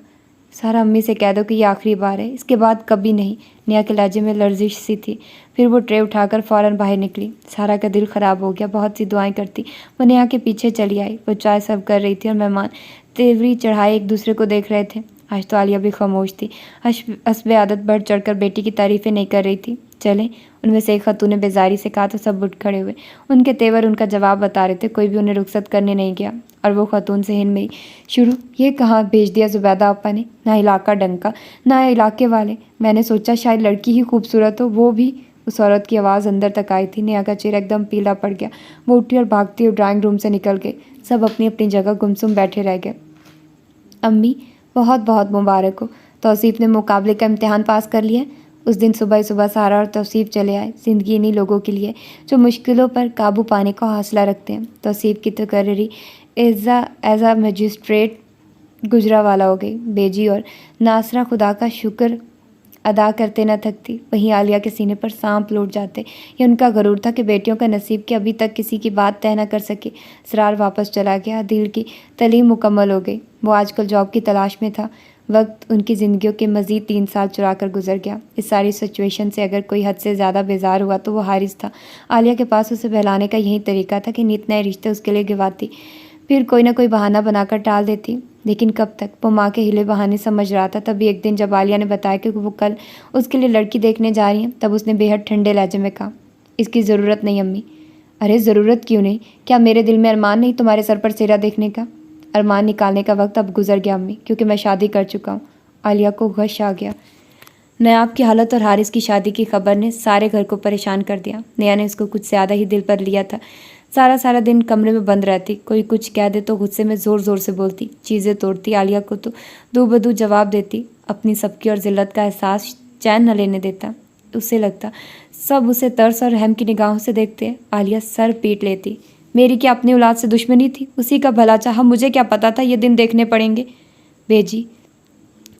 سارا، امی سے کہہ دو کہ یہ آخری بار ہے، اس کے بعد کبھی نہیں۔ نیا کے لہجے میں لرزش سی تھی۔ پھر وہ ٹرے اٹھا کر فوراً باہر نکلی۔ سارا کا دل خراب ہو گیا، بہت سی دعائیں کرتی وہ نیا کے پیچھے چلی آئی۔ وہ چائے سرو کر رہی تھی اور مہمان تیوری چڑھائے ایک دوسرے کو دیکھ رہے تھے۔ آج تو عالیہ بھی خاموش تھی، حسب عادت بڑھ چڑھ کر بیٹی کی تعریفیں نہیں کر رہی تھی۔ چلیں، ان میں سے ایک خاتون نے بیزاری سے کہا تو سب اٹھ کھڑے ہوئے۔ ان کے تیور ان کا جواب بتا رہے تھے، کوئی بھی انہیں رخصت کرنے نہیں گیا۔ اور وہ خاتون ذہن میں شروع، یہ کہاں بھیج دیا زبیدہ آپا نے، نہ علاقہ ڈنکا نہ علاقے والے، میں نے سوچا شاید لڑکی ہی خوبصورت ہو، وہ بھی۔ اس عورت کی آواز اندر تک آئی تھی۔ نیا کا چہرہ ایک دم پیلا پڑ گیا۔ وہ اٹھی اور بھاگتی ہوئی ڈرائنگ روم سے نکل گئی۔ سب اپنی اپنی جگہ گمسم بیٹھے رہ گئے۔ امی، بہت بہت مبارک ہو، توصیف نے مقابلے کا امتحان پاس کر لیا۔ اس دن صبح صبح سارا اور توصیف چلے آئے۔ زندگی انہی لوگوں کے لیے جو مشکلوں پر قابو پانے کا حوصلہ رکھتے ہیں۔ توصیف کی تقرری ایز اے مجسٹریٹ گجرانوالہ ہو گئی۔ بیجی اور ناصرہ خدا کا شکر ادا کرتے نہ تھکتی۔ وہیں عالیہ کے سینے پر سانپ لوٹ جاتے۔ یہ ان کا غرور تھا کہ بیٹیوں کا نصیب کہ ابھی تک کسی کی بات طے نہ کر سکے۔ اسرار واپس چلا گیا، دل کی تعلیم مکمل ہو گئی۔ وہ آج کل جاب کی تلاش میں تھا۔ وقت ان کی زندگیوں کے مزید 3 سال چرا کر گزر گیا۔ اس ساری سچویشن سے اگر کوئی حد سے زیادہ بیزار ہوا تو وہ حارث تھا۔ عالیہ کے پاس اسے بہلانے کا یہی طریقہ تھا کہ نت نئے رشتے اس کے لیے گنواتی، پھر کوئی نہ کوئی بہانہ بنا کر ٹال دیتی۔ لیکن کب تک؟ وہ ماں کے ہلے بہانے سمجھ رہا تھا۔ تبھی ایک دن جب عالیہ نے بتایا کہ وہ کل اس کے لیے لڑکی دیکھنے جا رہی ہیں، تب اس نے بے حد ٹھنڈے لہجے میں کہا، اس کی ضرورت نہیں امی۔ ارے ضرورت کیوں نہیں؟ کیا میرے دل میں ارمان نہیں تمہارے سر پر سیرا دیکھنے کا؟ ارمان نکالنے کا وقت اب گزر گیا امی، کیونکہ میں شادی کر چکا ہوں۔ عالیہ کو غش آ گیا۔ نیاب کی حالت اور حارث کی شادی کی خبر نے سارے گھر کو پریشان کر دیا۔ نیا نے اس کو کچھ زیادہ ہی دل پر لیا تھا۔ سارا دن کمرے میں بند رہتی، کوئی کچھ کہہ دے تو غصے میں زور زور سے بولتی، چیزیں توڑتی، عالیہ کو تو دو بدو جواب دیتی۔ اپنی سبکی اور ذلت کا احساس چین نہ لینے دیتا۔ اسے لگتا سب اسے ترس اور رحم کی نگاہوں سے دیکھتے۔ عالیہ سر پیٹ لیتی، میری کیا اپنی اولاد سے دشمنی تھی؟ اسی کا بھلا چاہا، مجھے کیا پتا تھا یہ دن دیکھنے پڑیں گے۔ بیجی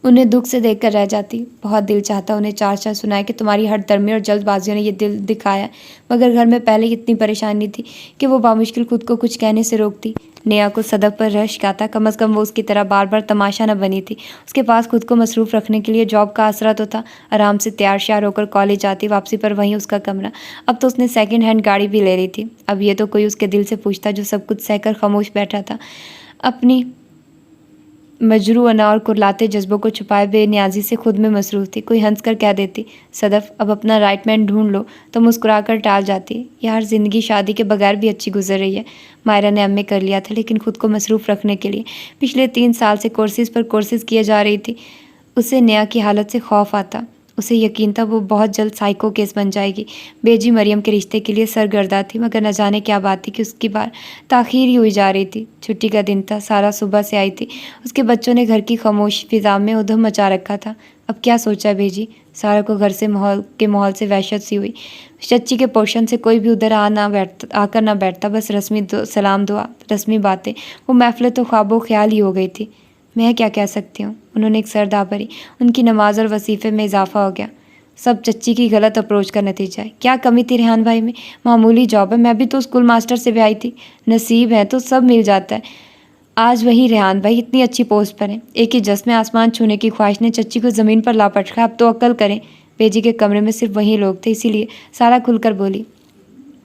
انہیں دکھ سے دیکھ کر رہ جاتی۔ بہت دل چاہتا انہیں چار سنائے کہ تمہاری ہٹ درمی اور جلد بازیوں نے یہ دل دکھایا، مگر گھر میں پہلے ہی اتنی پریشانی تھی کہ وہ بامشکل خود کو کچھ کہنے سے روکتی۔ نیا کو صدف پر رشک آتا، کم از کم وہ اس کی طرح بار بار تماشا نہ بنی تھی۔ اس کے پاس خود کو مصروف رکھنے کے لیے جاب کا آسرا تو تھا۔ آرام سے تیار شیار ہو کر کالج جاتی، واپسی پر وہیں اس کا کمرہ۔ اب تو اس نے سیکنڈ ہینڈ گاڑی بھی لے لی تھی۔ اب یہ تو کوئی اس کے دل سے پوچھتا جو سب کچھ سہ کر خاموش بیٹھا تھا، اپنی مجروحانہ اور کرلاتے جذبوں کو چھپائے بے نیازی سے خود میں مصروف تھی۔ کوئی ہنس کر کہہ دیتی، صدف اب اپنا رائٹ مین ڈھونڈ لو، تو مسکرا کر ٹال جاتی۔ یار زندگی شادی کے بغیر بھی اچھی گزر رہی ہے۔ مائرہ نے ایم اے کر لیا تھا، لیکن خود کو مصروف رکھنے کے لیے پچھلے 3 سال سے کورسز پر کورسز کیے جا رہی تھی۔ اسے نیا کی حالت سے خوف آتا۔ اسے یقین تھا وہ بہت جلد سائیکو کیس بن جائے گی۔ بیجی مریم کے رشتے کے لیے سرگردہ تھی، مگر نہ جانے کیا بات تھی کہ اس کی بار تاخیر ہی ہوئی جا رہی تھی۔ چھٹی کا دن تھا، سارا صبح سے آئی تھی۔ اس کے بچوں نے گھر کی خاموش فضا میں ادھم مچا رکھا تھا۔ اب کیا سوچا بیجی؟ سارا کو گھر سے ماحول سے وحشت سی ہوئی۔ چچی کے پورشن سے کوئی بھی ادھر آ کر نہ بیٹھتا، بس رسمی سلام دعا، رسمی باتیں۔ وہ محفل تو خواب و خیال ہی ہو گئی تھی۔ میں کیا کہہ سکتی ہوں؟ انہوں نے ایک سردا بھری۔ ان کی نماز اور وظیفے میں اضافہ ہو گیا۔ سب چچی کی غلط اپروچ کا نتیجہ ہے۔ کیا کمی تھی ریحان بھائی میں؟ معمولی جاب ہے، میں بھی تو اسکول ماسٹر سے بھی آئی تھی۔ نصیب ہے تو سب مل جاتا ہے۔ آج وہی ریحان بھائی اتنی اچھی پوسٹ پر ہیں۔ ایک ہی جس میں آسمان چھونے کی خواہش نے چچی کو زمین پر لا پٹکا۔ اب تو عقل کریں۔ بیجی کے کمرے میں صرف وہی لوگ تھے، اسی لیے سارا کھل کر بولی،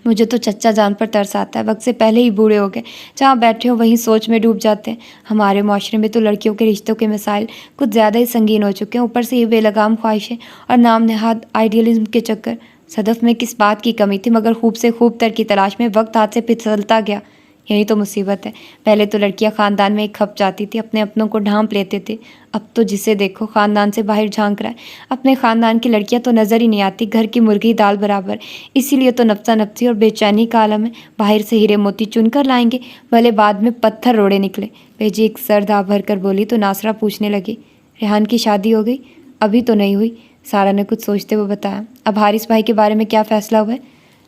مجھے تو چچا جان پر ترس آتا ہے، وقت سے پہلے ہی بوڑھے ہو گئے، جہاں بیٹھے ہو وہیں سوچ میں ڈوب جاتے ہیں۔ ہمارے معاشرے میں تو لڑکیوں کے رشتوں کے مسائل کچھ زیادہ ہی سنگین ہو چکے ہیں، اوپر سے یہ بے لگام خواہشیں اور نام نہاد آئیڈیلزم کے چکر۔ صدف میں کس بات کی کمی تھی، مگر خوب سے خوب تر کی تلاش میں وقت ہاتھ سے پھسلتا گیا۔ یہی تو مصیبت ہے۔ پہلے تو لڑکیاں خاندان میں ایک کھپ جاتی تھی، اپنے اپنوں کو ڈھانپ لیتے تھے۔ اب تو جسے دیکھو خاندان سے باہر جھانک رہا ہے۔ اپنے خاندان کی لڑکیاں تو نظر ہی نہیں آتی، گھر کی مرغی دال برابر۔ اسی لیے تو نفسا نفسی اور بے چینی کا عالم ہے۔ باہر سے ہیرے موتی چن کر لائیں گے، بھلے بعد میں پتھر روڑے نکلے۔ بیجی ایک سر دھا بھر کر بولی تو ناصرہ پوچھنے لگی، ریحان کی شادی ہو گئی؟ ابھی تو نہیں ہوئی، سارا نے کچھ سوچتے ہوئے بتایا۔ اب حارث بھائی کے بارے میں کیا فیصلہ ہوا ہے؟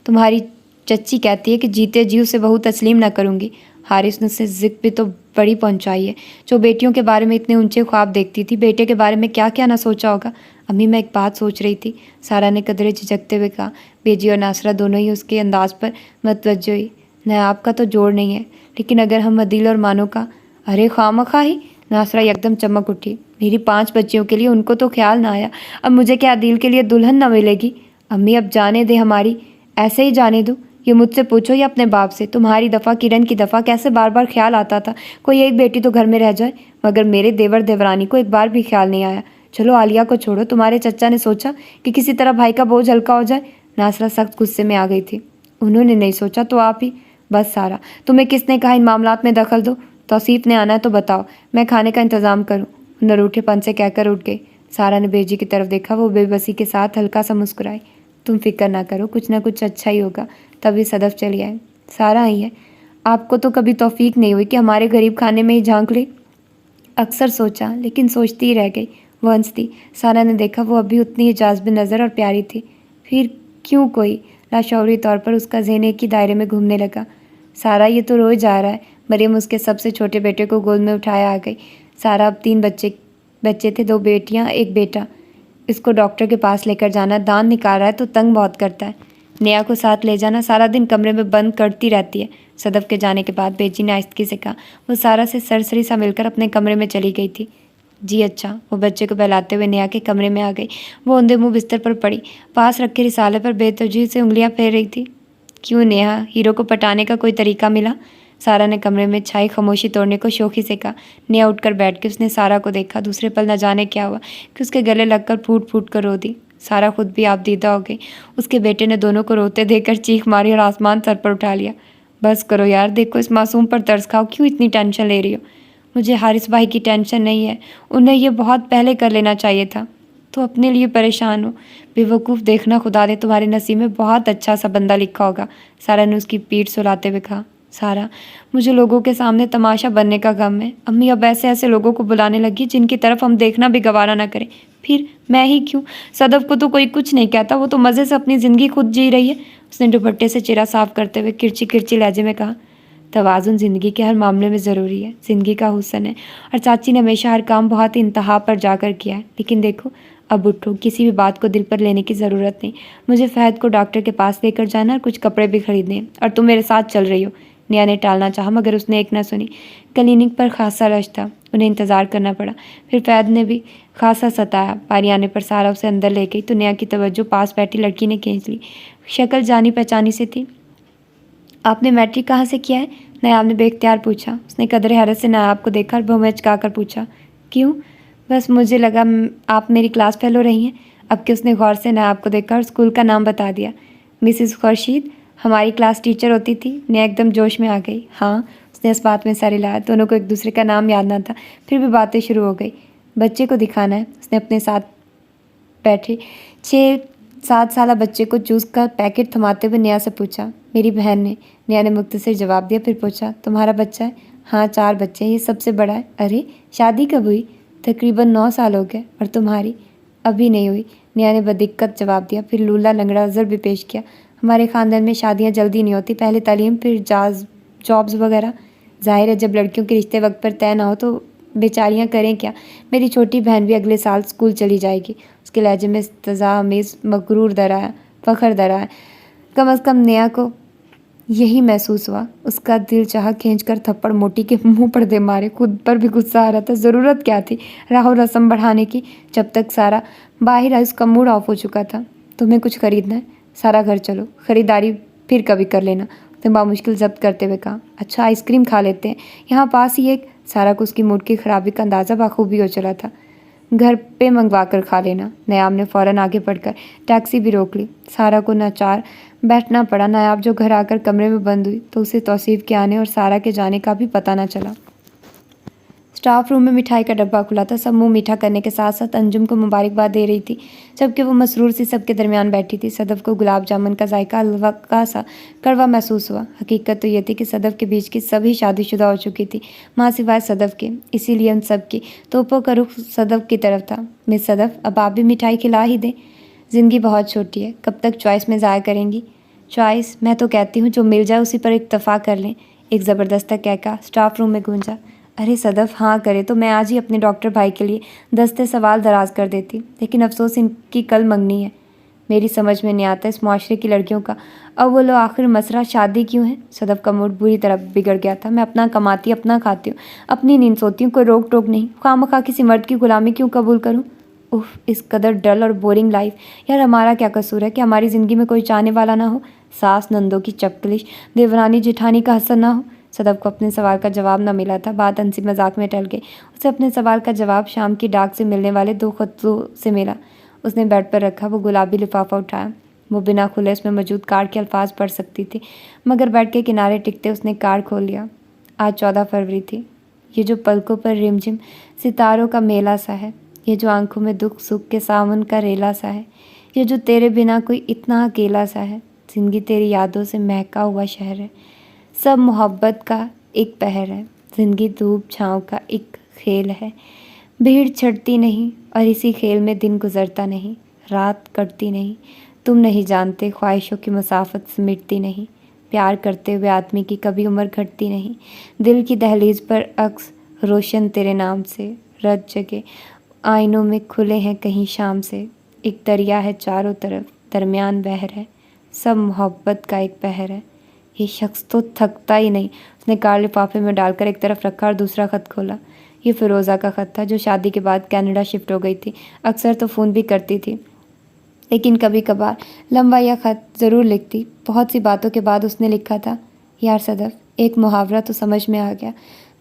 تمہاری چچی کہتی ہے کہ جیتے جی اسے بہو تسلیم نہ کروں گی۔ حارث نے اسے ذکر بھی تو بڑی پہنچائی ہے، جو بیٹیوں کے بارے میں اتنے اونچے خواب دیکھتی تھی، بیٹے کے بارے میں کیا کیا نہ سوچا ہوگا۔ امی میں ایک بات سوچ رہی تھی، سارا نے قدرے جھجکتے ہوئے کہا۔ بیجی اور ناصرہ دونوں ہی اس کے انداز پر متوجہ ہوئی۔ نیاب کا تو جوڑ نہیں ہے، لیکن اگر ہم عدیل اور مانو کا، ارے خواہ ہی، ناصرہ یکدم چمک اٹھی۔ میری 5 بچیوں کے لیے ان کو تو خیال نہ آیا، اب مجھے کیا عدیل کے لیے دلہن نہ ملے گی؟ امی اب جانے دے، ہماری ایسے ہی جانے دو۔ یہ مجھ سے پوچھو یا اپنے باپ سے؟ تمہاری دفعہ کرن کی دفعہ کیسے بار بار خیال آتا تھا کوئی ایک بیٹی تو گھر میں رہ جائے، مگر میرے دیور دیورانی کو ایک بار بھی خیال نہیں آیا۔ چلو عالیہ کو چھوڑو، تمہارے چچا نے سوچا کہ کسی طرح بھائی کا بوجھ ہلکا ہو جائے؟ ناصرہ سخت غصے میں آ گئی تھی۔ انہوں نے نہیں سوچا تو آپ ہی؟ بس سارا، تمہیں کس نے کہا ان معاملات میں دخل دو؟ توصیف نے آنا ہے تو بتاؤ، میں کھانے کا انتظام کروں۔ انہیں روٹھے پن سے کہہ کر اٹھ گئی۔ سارا نے بیجی کی طرف دیکھا، وہ بے بسی کے ساتھ ہلکا سا مسکرائی۔ تم فکر نہ کرو، کچھ نہ کچھ اچھا ہی ہوگا۔ تبھی صدف چلی آئی۔ سارا آئی ہے، آپ کو تو کبھی توفیق نہیں ہوئی کہ ہمارے غریب کھانے میں ہی جھانک لے؟ اکثر سوچا، لیکن سوچتی ہی رہ گئی۔ وہ ہنستی۔ سارا نے دیکھا وہ اب بھی اتنی ہی جاذب نظر اور پیاری تھی۔ پھر کیوں کوئی لاشعوری طور پر اس کا ذہن ایک ہی دائرے میں گھومنے لگا۔ سارا یہ تو روئے جا رہا ہے۔ مریم اس کے سب سے چھوٹے بیٹے کو گود میں اٹھایا آ گئی۔ سارا اب 3 بچے تھے، 2 بیٹیاں 1 بیٹا۔ اس کو ڈاکٹر کے پاس لے کر جانا، دانت نکال رہا ہے تو تنگ بہت کرتا ہے۔ نیا کو ساتھ لے جانا، سارا دن کمرے میں بند کرتی رہتی ہے۔ صدف کے جانے کے بعد بیجی نے آہستگی سے کہا۔ وہ سارا سے سرسری سا مل کر اپنے کمرے میں چلی گئی تھی۔ جی اچھا۔ وہ بچے کو بہلاتے ہوئے نیا کے کمرے میں آ گئی۔ وہ اندھے منہ بستر پر پڑی، پاس رکھے رسالے پر بے توجہی سے انگلیاں پھیر رہی تھی۔ کیوں نیہا، ہیرو کو پٹانے کا کوئی طریقہ ملا؟ سارا نے کمرے میں چھائی خاموشی توڑنے کو شوخی سے کہا۔ نیا اٹھ کر بیٹھ کے اس نے سارا کو دیکھا۔ دوسرے پل نہ جانے کیا ہوا کہ اس کے گلے لگ کر پھوٹ پھوٹ کر رو دی۔ سارا خود بھی آپ دیدہ ہو گئی۔ اس کے بیٹے نے دونوں کو روتے دیکھ کر چیخ ماری اور آسمان سر پر اٹھا لیا۔ بس کرو یار، دیکھو اس معصوم پر ترس کھاؤ، کیوں اتنی ٹینشن لے رہی ہو؟ مجھے حارث بھائی کی ٹینشن نہیں ہے، انہیں یہ بہت پہلے کر لینا چاہیے تھا۔ تو اپنے لیے پریشان ہو۔ بیوقوف، دیکھنا خدا نے تمہارے نصیب میں بہت اچھا سا بندہ لکھا ہوگا، سارا نے اس کی پیٹھ سلاتے ہوئے کہا۔ سارا، مجھے لوگوں کے سامنے تماشا بننے کا غم ہے۔ امی اب ایسے ایسے لوگوں کو بلانے لگی جن کی طرف ہم دیکھنا بھی گوارا نہ کریں۔ پھر میں ہی کیوں؟ صدف کو تو کوئی کچھ نہیں کہتا، وہ تو مزے سے اپنی زندگی خود جی رہی ہے۔ اس نے دوپٹے سے چہرہ صاف کرتے ہوئے کرچی کرچی لہجے میں کہا۔ توازن زندگی کے ہر معاملے میں ضروری ہے، زندگی کا حسن ہے، اور چاچی نے ہمیشہ ہر کام بہت ہی انتہا پر جا کر کیا ہے۔ لیکن دیکھو، اب اٹھو، کسی بھی بات کو دل پر لینے کی ضرورت نہیں۔ مجھے فہد کو ڈاکٹر کے پاس لے کر جانا اور کچھ کپڑے بھی خریدنے، اور تم میرے ساتھ چل رہی ہو۔ نیا نے ٹالنا چاہا مگر اس نے ایک نہ سنی۔ کلینک پر خاصا رش تھا، انہیں انتظار کرنا پڑا۔ پھر فہد نے بھی خاصا ستایا۔ باری آنے پر سارا اسے اندر لے گئی تو نیا کی توجہ پاس بیٹھی لڑکی نے کھینچ لی۔ شکل جانی پہچانی سے تھی۔ آپ نے میٹرک کہاں سے کیا ہے؟ نیاب نے بے اختیار پوچھا۔ اس نے قدر حیرت سے نیاب کو دیکھا اور بہوں میں چکا کر پوچھا، کیوں؟ بس مجھے لگا آپ میری کلاس فیلو رہی ہیں۔ اب کہ اس نے غور سے نیاب کو دیکھا اور اسکول کا نام بتا دیا۔ مسز خورشید ہماری کلاس ٹیچر ہوتی تھی۔ نیا ایک دم جوش میں آ گئی۔ ہاں، اس نے اس بات میں سر ہلایا۔ دونوں کو ایک دوسرے کا نام یاد نہ تھا، پھر بھی باتیں شروع ہو گئی۔ بچے کو دکھانا ہے، اس نے اپنے ساتھ بیٹھے 6-7 سالہ بچے کو جوس کا پیکٹ تھماتے ہوئے نیا سے پوچھا۔ میری بہن نے، نیا نے مختصر جواب دیا۔ پھر پوچھا، تمہارا بچہ ہے؟ ہاں، 4 بچے ہیں، یہ سب سے بڑا ہے۔ ارے، شادی کب ہوئی؟ تقریباً 9 سال ہو گئے۔ اور تمہاری؟ ابھی نہیں ہوئی، نیا نے بدقت جواب دیا۔ پھر لولا لنگڑا عذر بھی پیش کیا۔ ہمارے خاندان میں شادیاں جلدی نہیں ہوتی، پہلے تعلیم پھر جابز وغیرہ۔ ظاہر ہے جب لڑکیوں کے رشتے وقت پر طے نہ ہو تو بیچاریاں کریں کیا۔ میری چھوٹی بہن بھی اگلے سال اسکول چلی جائے گی۔ اس کے لہجے میں استضاء آمیز مغرور درا ہے، فخر درا ہے۔ کم از کم نیا کو یہی محسوس ہوا۔ اس کا دل چاہا کھینچ کر تھپڑ موٹی کے منہ پر دے مارے۔ خود پر بھی غصہ آ رہا تھا، ضرورت کیا تھی راہ و رسم بڑھانے کی جب تک سارا باہر آئی۔ اس کا موڈ آف ہو چکا تھا۔ تمہیں کچھ خریدنا ہے؟ سارا گھر چلو، خریداری پھر کبھی کر لینا، اس نے بامشکل ضبط کرتے ہوئے کہا۔ اچھا، آئس کریم کھا لیتے ہیں، یہاں پاس ہی ایک۔ سارا کو اس کی موڈ کی خرابی کا اندازہ بخوبی ہو چلا تھا۔ گھر پہ منگوا کر کھا لینا، نیاب نے فوراً آگے بڑھ کر ٹیکسی بھی روک لی۔ سارا کو ناچار بیٹھنا پڑا۔ نیاب جو گھر آ کر کمرے میں بند ہوئی تو اسے توصیف کے آنے اور سارا کے جانے کا بھی پتہ نہ چلا۔ اسٹاف روم میں مٹھائی کا ڈبہ کھلا تھا۔ سب منہ میٹھا کرنے کے ساتھ ساتھ انجم کو مبارکباد دے رہی تھی، جبکہ وہ مسرور سی سب کے درمیان بیٹھی تھی۔ صدف کو گلاب جامن کا ذائقہ ہلکا سا کڑوا محسوس ہوا۔ حقیقت تو یہ تھی کہ صدف کے بیچ کی سبھی شادی شدہ ہو چکی تھی، ماں سوائے صدف کے۔ اسی لیے ان سب کی توپوں کا رخ صدف کی طرف تھا۔ مس صدف، اب آپ بھی مٹھائی کھلا ہی دیں، زندگی بہت چھوٹی ہے، کب تک چوائس میں ضائع کریں گی؟ چوائس؟ میں تو کہتی ہوں جو مل جائے اسی پر اکتفا کر لیں، ایک زبردست کہکا اسٹاف روم میں گونجا۔ ارے صدف، ہاں کرے تو میں آج ہی اپنے ڈاکٹر بھائی کے لیے دستے سوال دراز کر دیتی، لیکن افسوس ان کی کل منگنی ہے۔ میری سمجھ میں نہیں آتا اس معاشرے کی لڑکیوں کا اول و آخر مسئلہ شادی کیوں ہے؟ صدف کا موڈ بری طرح بگڑ گیا تھا۔ میں اپنا کماتی، اپنا کھاتی ہوں، اپنی نیند سوتی ہوں، کوئی روک ٹوک نہیں، خواہ مخواہ کسی مرد کی غلامی کیوں قبول کروں؟ اف، اس قدر ڈل اور بورنگ لائف۔ یار ہمارا کیا قصور ہے کہ ہماری زندگی میں کوئی چاہنے والا نہ ہو، ساس نندوں کی چپکلش، دیورانی جٹھانی کا حسن نہ ہو؟ صدف کو اپنے سوال کا جواب نہ ملا تھا، بات ہنسی مذاق میں ٹل گئی۔ اسے اپنے سوال کا جواب شام کی ڈاک سے ملنے والے 2 خطوں سے ملا۔ اس نے بیڈ پر رکھا وہ گلابی لفافہ اٹھایا۔ وہ بنا کھلے اس میں موجود کارڈ کے الفاظ پڑھ سکتی تھی، مگر بیڈ کے کنارے ٹکتے اس نے کارڈ کھول لیا۔ آج 14 فروری تھی۔ یہ جو پلکوں پر رمجم ستاروں کا میلہ سا ہے، یہ جو آنکھوں میں دکھ سکھ کے سامن کا ریلا سا ہے، یہ جو تیرے بنا کوئی اتنا اکیلا سا ہے، زندگی تیری یادوں سے مہکا ہوا شہر ہے، سب محبت کا ایک پہر ہے، زندگی دھوپ چھاؤں کا ایک کھیل ہے، بھیڑ چھٹتی نہیں اور اسی کھیل میں دن گزرتا نہیں، رات کٹتی نہیں، تم نہیں جانتے خواہشوں کی مسافت مٹتی نہیں، پیار کرتے ہوئے آدمی کی کبھی عمر گھٹتی نہیں، دل کی دہلیز پر عکس روشن تیرے نام سے، رت جگے آئینوں میں کھلے ہیں کہیں شام سے، ایک دریا ہے چاروں طرف، درمیان بحر ہے، سب محبت کا ایک پہر ہے۔ یہ شخص تو تھکتا ہی نہیں۔ اس نے کارڈ لفافے میں ڈال کر ایک طرف رکھا اور دوسرا خط کھولا۔ یہ فیروزہ کا خط تھا جو شادی کے بعد کینیڈا شفٹ ہو گئی تھی۔ اکثر تو فون بھی کرتی تھی، لیکن کبھی کبھار لمبا یا خط ضرور لکھتی۔ بہت سی باتوں کے بعد اس نے لکھا تھا، یار صدف، ایک محاورہ تو سمجھ میں آ گیا،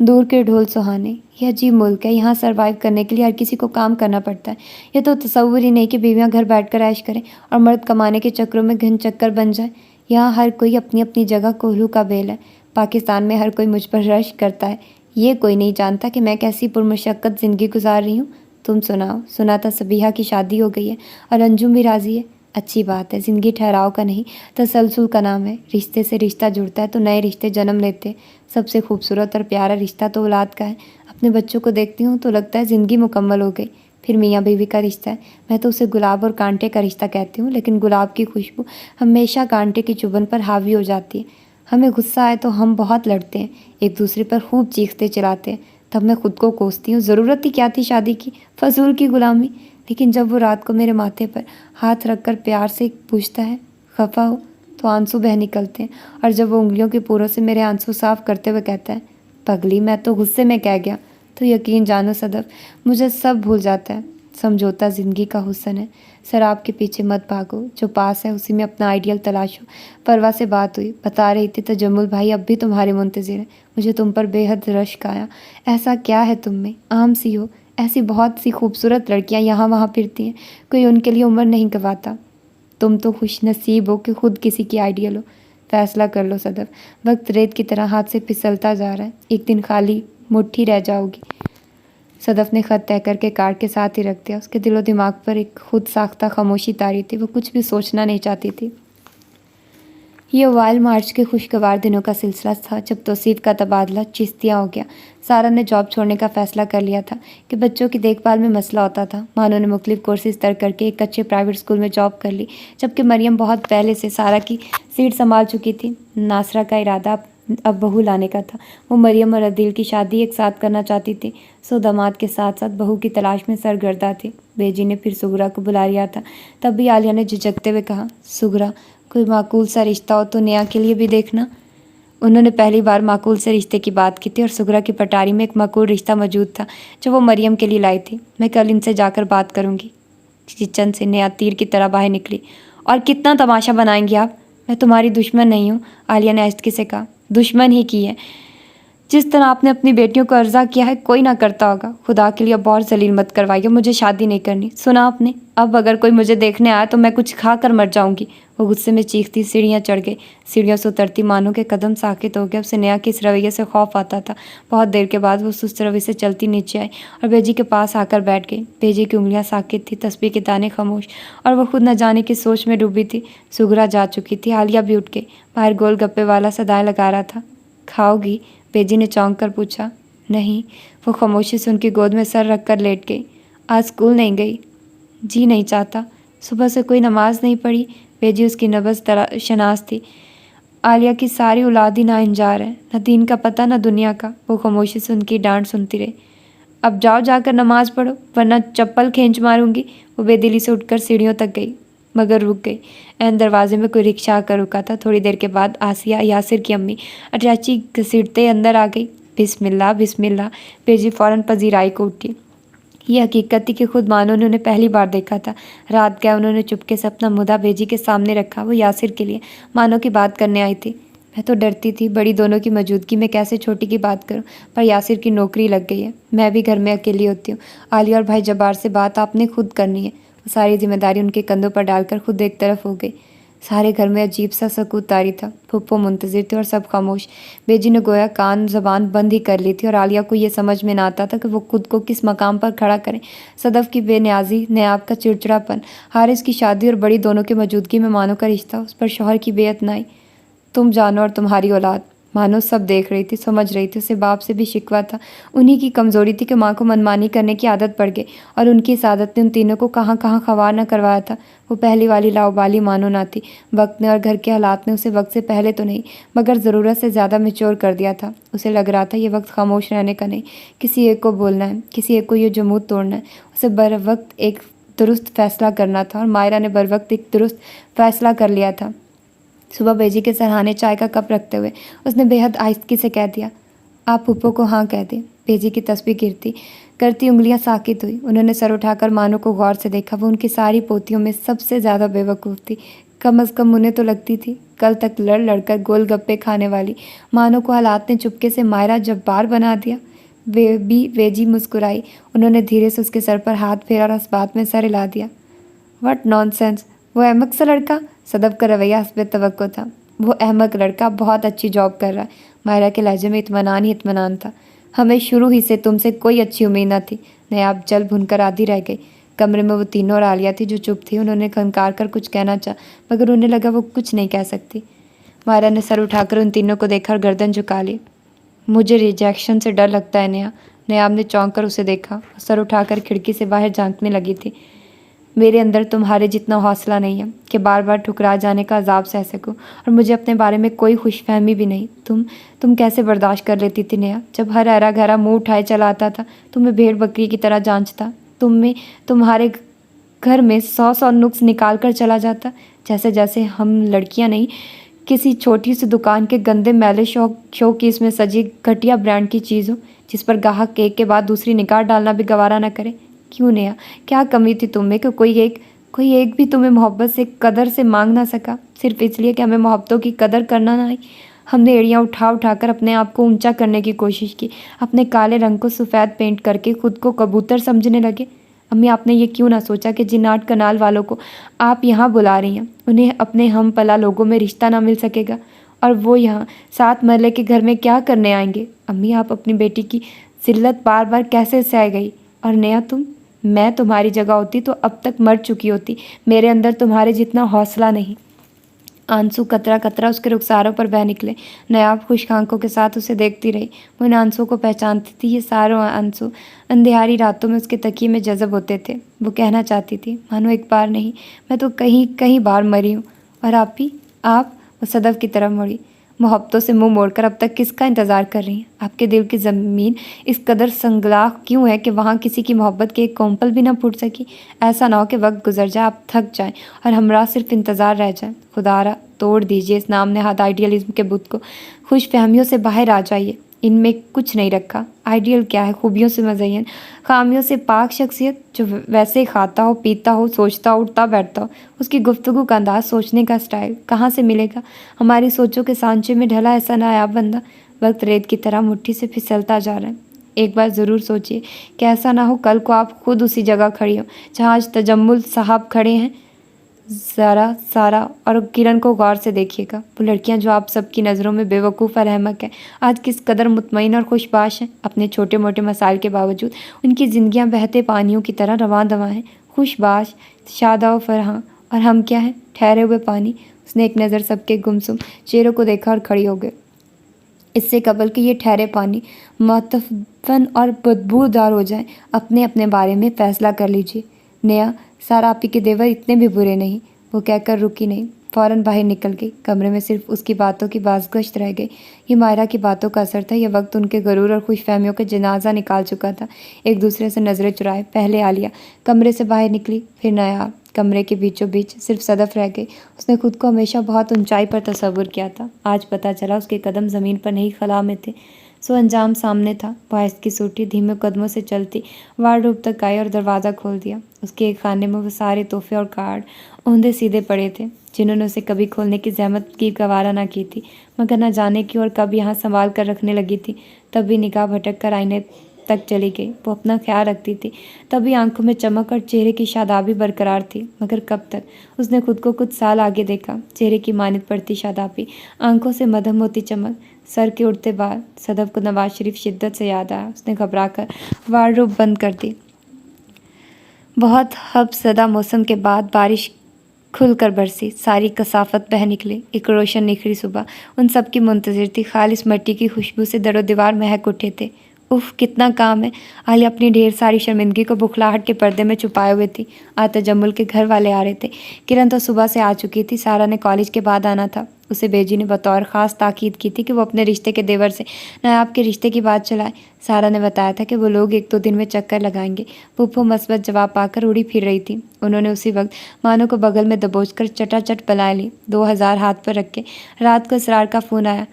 دور کے ڈھول سہانے۔ یہ عجیب ملک ہے، یہاں سروائیو کرنے کے لیے ہر کسی کو کام کرنا پڑتا ہے۔ یہ تو تصور ہی نہیں کہ بیویاں گھر بیٹھ کر عیش کریں اور مرد کمانے کے چکروں میں گھن چکر بن جائیں۔ یہاں ہر کوئی اپنی اپنی جگہ کوہلو کا بیل ہے۔ پاکستان میں ہر کوئی مجھ پر رشک کرتا ہے، یہ کوئی نہیں جانتا کہ میں کیسی پرمشقت زندگی گزار رہی ہوں۔ तुम सुनाओ, सुना था सबीहा की शादी हो गई है और अंजुम भी राज़ी है। अच्छी बात है, ज़िंदगी ठहराव का नहीं तसलसल का नाम है। रिश्ते से रिश्ता जुड़ता है तो नए रिश्ते जन्म लेते हैं। सबसे खूबसूरत और प्यारा रिश्ता तो औलाद का है। अपने बच्चों को देखती हूँ तो लगता है ज़िंदगी मुकम्मल हो गई। फिर मियाँ बीवी का रिश्ता है, मैं तो उसे गुलाब और कांटे का रिश्ता कहती हूँ, लेकिन गुलाब की खुशबू हमेशा कांटे की चुभन पर हावी हो जाती है। हमें गुस्सा आए तो हम बहुत लड़ते हैं, एक दूसरे पर खूब चीखते चिल्लाते हैं। तब मैं खुद को कोसती हूँ, ज़रूरत ही क्या थी शादी की, फजूल की गुलामी। लेकिन जब वो रात को मेरे माथे पर हाथ रखकर प्यार से पूछता है खफा हो, तो आंसू बह निकलते हैं। और जब वो उंगलियों के पोरों से मेरे आंसू साफ करते हुए कहता है पगली मैं तो गुस्से में कह गया, तो यकीन जानो सदफ, मुझे सब भूल जाता है। समझौता ज़िंदगी का हुस्न है। शराब के पीछे मत भागो, जो पास है उसी में अपना आइडियल तलाशो। परवा से बात हुई, बता रही थी तजम्मुल भाई अब भी तुम्हारे मुंतज़िर है। मुझे तुम पर बेहद रश्क आया। ऐसा क्या है तुम में, आम सी हो। ऐसी बहुत सी खूबसूरत लड़कियां यहाँ वहाँ फिरती हैं, कोई उनके लिए उम्र नहीं गंवाता। तुम तो खुश नसीब हो कि खुद किसी की आइडियल हो। फैसला कर लो सदफ, वक्त रेत की तरह हाथ से फिसलता जा रहा है, एक दिन खाली मुट्ठी रह जाओगी। सदफ ने ख़त तय करके कार्ड के साथ ही रख दिया। उसके दिलो दिमाग पर एक खुद साख्ता खामोशी तारी थी, वो कुछ भी सोचना नहीं चाहती थी। ये वाइल्ड मार्च के खुशगवार दिनों का सिलसिला था जब तौसीफ का तबादला चिश्तिया हो गया। सारा ने जॉब छोड़ने का फैसला कर लिया था कि बच्चों की देखभाल में मसला होता था। मानो ने मुख्तलिफ कोर्सेज तर्क करके एक अच्छे प्राइवेट स्कूल में जॉब कर ली, जबकि मरियम बहुत पहले से सारा की सीट संभाल चुकी थी। नासरा का इरादा अब बहू लाने का था। वो मरियम और अदील की शादी एक साथ करना चाहती थी, सो दामाद के साथ साथ बहू की तलाश में सरगर्दा थी। बेजी ने फिर सुगरा को बुला लिया था। तब भी आलिया ने झिझकते हुए कहा, सुगरा कोई माकूल सा रिश्ता हो तो नेहा के लिए भी देखना। उन्होंने पहली बार माकूल से रिश्ते की बात की थी और सुगरा की पटारी में एक माकूल रिश्ता मौजूद था जो वो मरियम के लिए लाई थी। मैं कल इनसे जाकर बात करूँगी। किचन से नेहा तीर की तरह बाहर निकली। और कितना तमाशा बनाएंगी आप? मैं तुम्हारी दुश्मन नहीं हूँ, आलिया ने आहिस्तगी से कहा। दुश्मन ही की है। जिस तरह आपने अपनी बेटियों को अर्जा किया है कोई ना करता होगा। खुदा के लिए अब और जलील मत करवाइए, मुझे शादी नहीं करनी, सुना आपने? अब अगर कोई मुझे देखने आया तो मैं कुछ खा कर मर जाऊंगी। वो गुस्से में चीखती सीढ़ियाँ चढ़ गई। सीढ़ियों से उतरती मानो के कदम साकित हो गए। उसे नेहा के इस रवैये से खौफ आता था। बहुत देर के बाद वो सुस्त रवि से चलती नीचे आई और बेजी के पास आकर बैठ गई। बेजी की उंगलियां साकित थी, तस्बीह के दाने खामोश, और वह खुद न जाने की सोच में डूबी थी। सुगरा जा चुकी थी। आलिया भी उठ गई। बाहर गोल गप्पे वाला सदाएं लगा रहा था। खाओगी? बेजी ने चौंक कर पूछा। नहीं। वो खामोशी से उनकी गोद में सर रख कर लेट गई। आज स्कूल नहीं गई? जी नहीं चाहता। सुबह से कोई नमाज नहीं पढ़ी? बेजी उसकी नब्ज़ शनास थी। आलिया की सारी औलाद ही नाइंजार है, न दीन का पता न दुनिया का। वो खामोशी से उनकी डांट सुनती रही। अब जाओ जाकर नमाज पढ़ो, वरना चप्पल खींच मारूंगी। वो बेदिली से उठकर सीढ़ियों तक गई, मगर रुक गई। एन दरवाजे में कोई रिक्शा आकर रुका था। थोड़ी देर के बाद आसिया, यासिर की अम्मी, अटैची घसीटते अंदर आ गई। बिस्मिल्लाह बिस्मिल्लाह। बेजी फ़ौरन पजीराई को उठी। ये हकीकत थी कि खुद मानो ने उन्हें पहली बार देखा था। रात गया उन्होंने चुपके से अपना मुद्दा बेजी के सामने रखा। वो यासिर के लिए मानो की बात करने आई थी। मैं तो डरती थी बड़ी दोनों की मौजूदगी में कैसे छोटी की बात करूं, पर यासिर की नौकरी लग गई है। मैं भी घर में अकेली होती हूँ। आलिया और भाई जब्बार से बात आपने खुद करनी है। वो सारी जिम्मेदारी उनके कंधों पर डालकर खुद एक तरफ हो गई। सारे घर में अजीब सा सकूत तारी था। फुप्पो मुंतजिर थे और सब खामोश। बेजी ने गोया कान जबान बंद ही कर ली थी और आलिया को ये समझ में ना आता था कि वो खुद को किस मकाम पर खड़ा करें। सदफ की बेनियाजी, नयाब का चिड़चिड़ापन, हारिस की शादी और बड़ी दोनों की मौजूदगी में मानो का रिश्ता, उस पर शौहर की बेअतनाई। तुम जानो और तुम्हारी औलाद। मानो सब देख रही थी, समझ रही थी। उसे बाप से भी शिकवा था। उन्हीं की कमज़ोरी थी कि माँ को मनमानी करने की आदत पड़ गई, और उनकी इस आदत ने उन तीनों को कहाँ कहाँ खवार न करवाया था। वो पहली वाली लाउबाली मानो ना थी। वक्त ने और घर के हालात ने उसे वक्त से पहले तो नहीं, मगर ज़रूरत से ज़्यादा मैच्योर कर दिया था। उसे लग रहा था ये वक्त खामोश रहने का नहीं, किसी एक को बोलना है, किसी एक को ये जमूद तोड़ना है। उसे बर वक्त एक दुरुस्त फैसला करना था, और मायरा ने बर वक्त एक दुरुस्त फैसला कर लिया था। सुबह बेजी के सरहाने चाय का कप रखते हुए उसने बेहद आहिस्तगी से कह दिया, आप पुप्पो को हाँ कह दें। बेजी की तस्बीह गिरती करती उंगलियां साकित हुई। उन्होंने सर उठाकर मानो को गौर से देखा। वो उनकी सारी पोतियों में सबसे ज़्यादा बेवकूफ़ थी। कम अज़ कम उन्हें तो लगती थी। कल तक लड़ लड़कर गोल गप्पे खाने वाली मानो को हालात ने चुपके से मायरा जब्बार बना दिया। बेजी मुस्कुराई। उन्होंने धीरे से उसके सर पर हाथ फेरा और इस बात में सर हिला दिया। What nonsense. वो अहमक सा लड़का। सदफ का रवैया हस्बे तवक्को था। वो अहमक लड़का बहुत अच्छी जॉब कर रहा है। मायरा के लहजे में इत्मीनान ही इत्मीनान था। हमें शुरू ही से तुमसे कोई अच्छी उम्मीद न थी। नायाब जल भुनकर आधी रह गई। कमरे में वो तीनों और आलिया थी जो चुप थी। उन्होंने खनकार कर कुछ कहना चाहा, मगर उन्हें लगा वो कुछ नहीं कह सकती। मायरा ने सर उठाकर उन तीनों को देखा और गर्दन झुका ली। मुझे रिजेक्शन से डर लगता है नेहा। नायाब ने चौंक कर उसे देखा, सर उठाकर खिड़की से बाहर झांकने लगी थी। मेरे अंदर तुम्हारे जितना हौसला नहीं है कि बार बार ठुकरा जाने का अजाब सह सकूं, और मुझे अपने बारे में कोई खुशफहमी भी नहीं। तुम कैसे बर्दाश्त कर लेती थी नेहा? जब हर ऐरा गहरा मुंह उठाए चला आता था, तुम्हें भेड़ बकरी की तरह जांचता, तुम्हारे घर में 100 नुक्स निकाल कर चला जाता, जैसे जैसे हम लड़कियां नहीं, किसी छोटी सी दुकान के गंदे मैले शोकेस में सजी घटिया ब्रांड की चीज़ हो, जिस पर ग्राहक एक के बाद दूसरी निगाह डालना भी गवारा न करे। क्यों नेहा, क्या कमी थी तुम में कि कोई एक भी तुम्हें मोहब्बत से कदर से मांग ना सका, सिर्फ इसलिए कि हमें मोहब्बतों की कदर करना ना आई। हमने एड़ियाँ उठा कर अपने आप को ऊंचा करने की कोशिश की, अपने काले रंग को सफ़ेद पेंट करके खुद को कबूतर समझने लगे। अम्मी, आपने ये क्यों ना सोचा कि जिन 8 कनाल वालों को आप यहाँ बुला रही हैं, उन्हें अपने हम पला लोगों में रिश्ता ना मिल सकेगा, और वो यहाँ 7 महले के घर में क्या करने आएंगे? अम्मी, आप अपनी बेटी की जिल्लत बार बार कैसे सह गई? और नेहा, मैं तुम्हारी जगह होती तो अब तक मर चुकी होती। मेरे अंदर तुम्हारे जितना हौसला नहीं। आंसू कतरा कतरा उसके रुखसारों पर बह निकले। नायाब खुश्क आंखों के साथ उसे देखती रही। वो इन आंसुओं को पहचानती थी। ये सारों आंसू अंधेरी रातों में उसके तकिए में जज़ब होते थे। वो कहना चाहती थी, मानो एक बार नहीं, मैं तो कई बार मरी हूँ। और आप ही, वो सदफ की तरफ मुड़ी। मोहब्बतों से मुंह मोड़कर अब तक किसका इंतज़ार कर रही हैं? आपके दिल की ज़मीन इस कदर संगलाख क्यों है कि वहाँ किसी की मोहब्बत के एक कोंपल भी ना फूट सकी? ऐसा ना हो कि वक्त गुजर जाए, आप थक जाएं और हमरा सिर्फ इंतज़ार रह जाए। खुदारा तोड़ दीजिए इस नाम नहाद आइडियलिज्म के बुत को। खुश फहमियों से बाहर आ जाइए। इनमें कुछ नहीं रखा। आइडियल क्या है? खूबियों से मज़यन, खामियों से पाक शख्सियत, जो वैसे खाता हो, पीता हो, सोचता हो, उठता बैठता हो। उसकी गुफ्तगू का अंदाज़, सोचने का स्टाइल कहाँ से मिलेगा? हमारी सोचों के सांचे में ढला ऐसा नायाब बंदा वक्त रेत की तरह मुट्ठी से फिसलता जा रहा है। एक बार ज़रूर सोचिए कि ऐसा ना हो कल को आप खुद उसी जगह खड़ी हो जहाँ आज तजम्मुल साहब खड़े हैं। ज़रा सारा और किरण को गौर से देखिएगा। वो लड़कियां जो आप सबकी नज़रों में बेवकूफ़ और अहमक हैं, आज किस कदर मुतमईन और खुशबाश हैं। अपने छोटे मोटे मसाइल के बावजूद उनकी ज़िंदगियां बहते पानियों की तरह रवां दवां हैं, खुशबाश, शादा व फरहां। और हम क्या हैं? ठहरे हुए पानी। उसने एक नज़र सबके गुमसुम चेहरों को देखा और खड़ी हो गई। इससे कबल कि ये ठहरे पानी मुतफ़न और बदबूदार हो जाएं, अपने अपने बारे में फ़ैसला कर लीजिए। नेहा, सारा आपी के देवर इतने भी बुरे नहीं। वो कहकर रुकी नहीं, फ़ौरन बाहर निकल गई। कमरे में सिर्फ उसकी बातों की बाज़गश्त रह गई। ये मायरा की बातों का असर था। यह वक्त उनके गरूर और खुशफहमियों का जनाजा निकाल चुका था। एक दूसरे से नज़रें चुराए पहले आलिया कमरे से बाहर निकली, फिर नायाब। कमरे के बीचों बीच सिर्फ सदफ रह गई। उसने खुद को हमेशा बहुत ऊंचाई पर तसव्वुर किया था। आज पता चला उसके कदम ज़मीन पर नहीं खला में थे। सो अंजाम सामने था। बाइस की सूटी धीमे कदमों से चलती वार्डरोब तक आई और दरवाज़ा खोल दिया। उसके एक खाने में वो सारे तोहफे और कार्ड औंधे सीधे पड़े थे, जिन्होंने उसे कभी खोलने की जहमत की गवारा ना की थी, मगर न जाने क्यों और कब यहाँ संभाल कर रखने लगी थी। तब भी निगाह भटक कर आईने तक चली गई। वो अपना ख्याल रखती थी, तभी आंखों में चमक और चेहरे की शादाबी बरकरार थी, मगर कब तक? उसने खुद को कुछ साल आगे देखा। चेहरे की मानित पड़ती शादाबी, आंखों से मधम होती चमक, सर के उड़ते बाल। सदफ को नवाज शरीफ शिद्दत से याद आया। उसने घबरा कर वार्डरोब बंद कर दी। बहुत हबसदा मौसम के बाद बारिश खुलकर बरसी। सारी कसाफत बह निकली। एक रोशन निखरी सुबह उन सब की मुंतज़िर थी। खालिस मिट्टी की खुशबू से दरो दीवार महक उठे थे। उफ, कितना काम है। आलिया अपनी ढेर सारी शर्मिंदगी को बुखलाहट के पर्दे में छुपाए हुए थी। आज तजम्मुल के घर वाले आ रहे थे। किरण तो सुबह से आ चुकी थी। सारा ने कॉलेज के बाद आना था। उसे बेजी ने बतौर ख़ास ताकीद की थी कि वो अपने रिश्ते के देवर से नायाब के रिश्ते की बात चलाए। सारा ने बताया था कि वो लोग 1-2 दिन में चक्कर लगाएंगे। पुप्पो मस्बत जवाब पाकर उड़ी फिर रही थी। उन्होंने उसी वक्त मानो को बगल में दबोचकर चटाचट पलाए ली। 2000 हाथ पर रख के रात को इसरार का फ़ोन आया।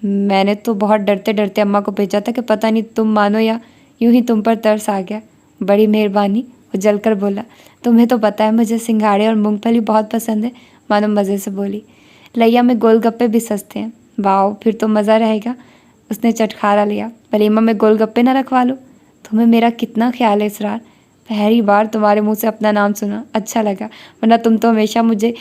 मैंने तो बहुत डरते डरते अम्मा को भेजा था कि पता नहीं तुम मानो या यूं ही तुम पर तरस आ गया। बड़ी मेहरबानी, वो जलकर बोला। तुम्हें तो पता है मुझे सिंघाड़े और मूंगफली बहुत पसंद है, मानो मज़े से बोली। लैया में गोलगप्पे भी सस्ते हैं। वाओ, फिर तो मज़ा रहेगा। उसने चटखारा लिया। वलीमा में गोलगप्पे न रखवा लो। तुम्हें मेरा कितना ख्याल है इसरार। पहली बार तुम्हारे मुँह से अपना नाम सुना, अच्छा लगा, वरना तुम तो हमेशा मुझे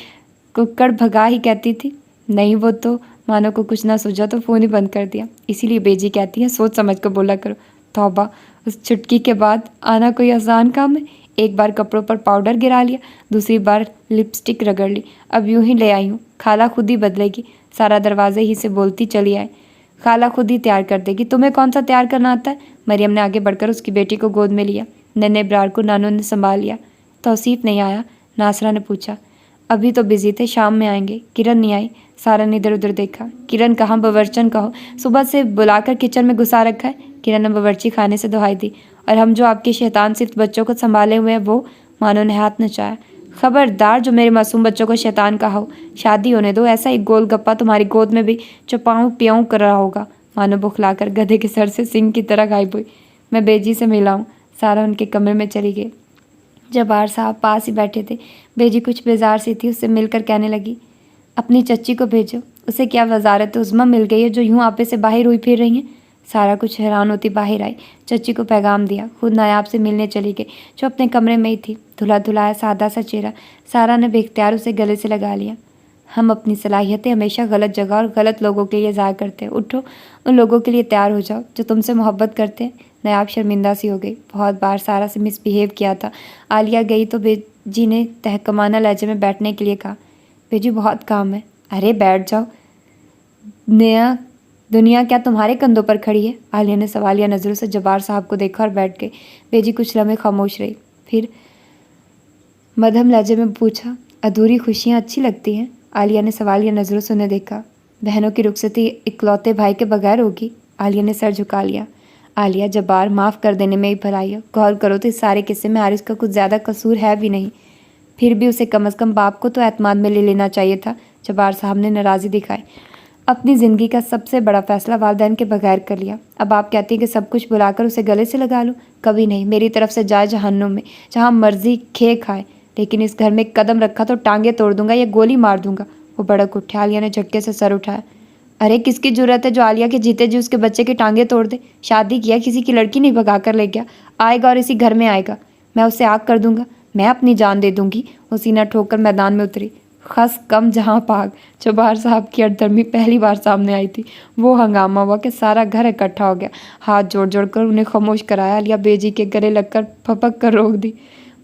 कुक्कड़ भगा ही कहती थी। नहीं, वो तो मानो को कुछ ना सूझा तो फ़ोन ही बंद कर दिया। इसीलिए बेजी कहती है सोच समझ कर बोला करो। तौबा, उस चुटकी के बाद आना कोई आसान काम है। एक बार कपड़ों पर पाउडर गिरा लिया, दूसरी बार लिपस्टिक रगड़ ली, अब यूं ही ले आई हूँ, खाला खुद ही बदलेगी। सारा दरवाजे ही से बोलती चली आए, खाला खुद ही तैयार कर देगी, तुम्हें कौन सा तैयार करना आता है। मरियम ने आगे बढ़कर उसकी बेटी को गोद में लिया। नन्हे ब्रार को नानू ने संभाल लिया। तौसीफ नहीं आया? नासरा ने पूछा। अभी तो बिजी थे, शाम में आएंगे। किरण नहीं आई? सारा ने इधर उधर देखा। किरण कहाँ? बवर्चन कहो, सुबह से बुलाकर किचन में घुसा रखा है। किरण ने बवर्ची खाने से दुहाई दी। और हम जो आपके शैतान सिर्फ बच्चों को संभाले हुए हैं वो? मानो ने हाथ नचाया। खबरदार जो मेरे मासूम बच्चों को शैतान कहा हो। शादी होने दो, ऐसा एक गोल गप्पा तुम्हारी गोद में भी चपाऊँ प्याऊँ कर रहा होगा। मानो बुखलाकर गधे के सर से सिंह की तरह गायब हुई। मैं बेजी से मिला हूँ। सारा उनके कमरे में चली गई। जब्बार साहब पास ही बैठे थे। बेजी कुछ बेजार सी थी, उससे मिलकर कहने लगी, अपनी चच्ची को भेजो, उसे क्या वजारत उज़्मा मिल गई है जो यूं आपे से बाहर हुई फिर रही हैं। सारा कुछ हैरान होती बाहर आई, चच्ची को पैगाम दिया, खुद नायाब से मिलने चली गई जो अपने कमरे में ही थी। धुला धुलाया सादा सा चेहरा। सारा ने बेख्तियार उसे गले से लगा लिया। हम अपनी सलाहियतें हमेशा गलत जगह और गलत लोगों के लिए ज़ाया करते हैं। उठो, उन लोगों के लिए तैयार हो जाओ जो तुमसे मोहब्बत करते हैं। नायाब शर्मिंदा सी हो गई। बहुत बार सारा से मिसबिहेव किया था। आलिया गई तो बेजी ने तहकमाना लहजे में बैठने के लिए कहा। बेजी बहुत काम है। अरे बैठ जाओ, नया दुनिया क्या तुम्हारे कंधों पर खड़ी है। आलिया ने सवालिया नज़रों से जब्बार साहब को देखा और बैठ गई। बेजी कुछ लम्हे खामोश रही, फिर मध्यम लहजे में पूछा, अधूरी खुशियाँ अच्छी लगती हैं। आलिया ने सवालिया नज़रों से उन्हें देखा। बहनों की रुखसती इकलौते भाई के बगैर होगी। आलिया ने सर झुका लिया। आलिया, जब्बार माफ़ कर देने में ही भलाई है। गौर करो तो इस सारे किस्से में हारिस का कुछ ज़्यादा कसूर है भी नहीं, फिर भी उसे कम से कम बाप को तो एतमाद में ले लेना चाहिए था। जब्बार साहब ने नाराज़ी दिखाई। अपनी ज़िंदगी का सबसे बड़ा फैसला वालिदैन के बगैर कर लिया। अब आप कहती हैं कि सब कुछ बुलाकर उसे गले से लगा लूँ? कभी नहीं। मेरी तरफ से जाए जहन्नुम में, जहाँ मर्जी खे खाए, लेकिन इस घर में कदम रखा तो टांगे तोड़ दूंगा या गोली मार दूंगा। वो भड़क उठे। आलिया ने झटके से सर उठाया। अरे किसकी जरूरत है जो आलिया के जीते जी उसके बच्चे की टांगे तोड़ दे? शादी किया, किसी की लड़की नहीं भगा कर ले गया। आएगा और इसी घर में आएगा। मैं उसे आग कर दूंगा, मैं अपनी जान दे दूंगी। वो सीना ठोककर मैदान में उतरी। खस कम जहाँ पाग। जब्बार साहब की अड़धर्मी पहली बार सामने आई थी। वो हंगामा हुआ कि सारा घर इकट्ठा हो गया। हाथ जोड़ जोड़ कर उन्हें खामोश कराया। आलिया बेजी के गले लगकर फपक कर रोक दी।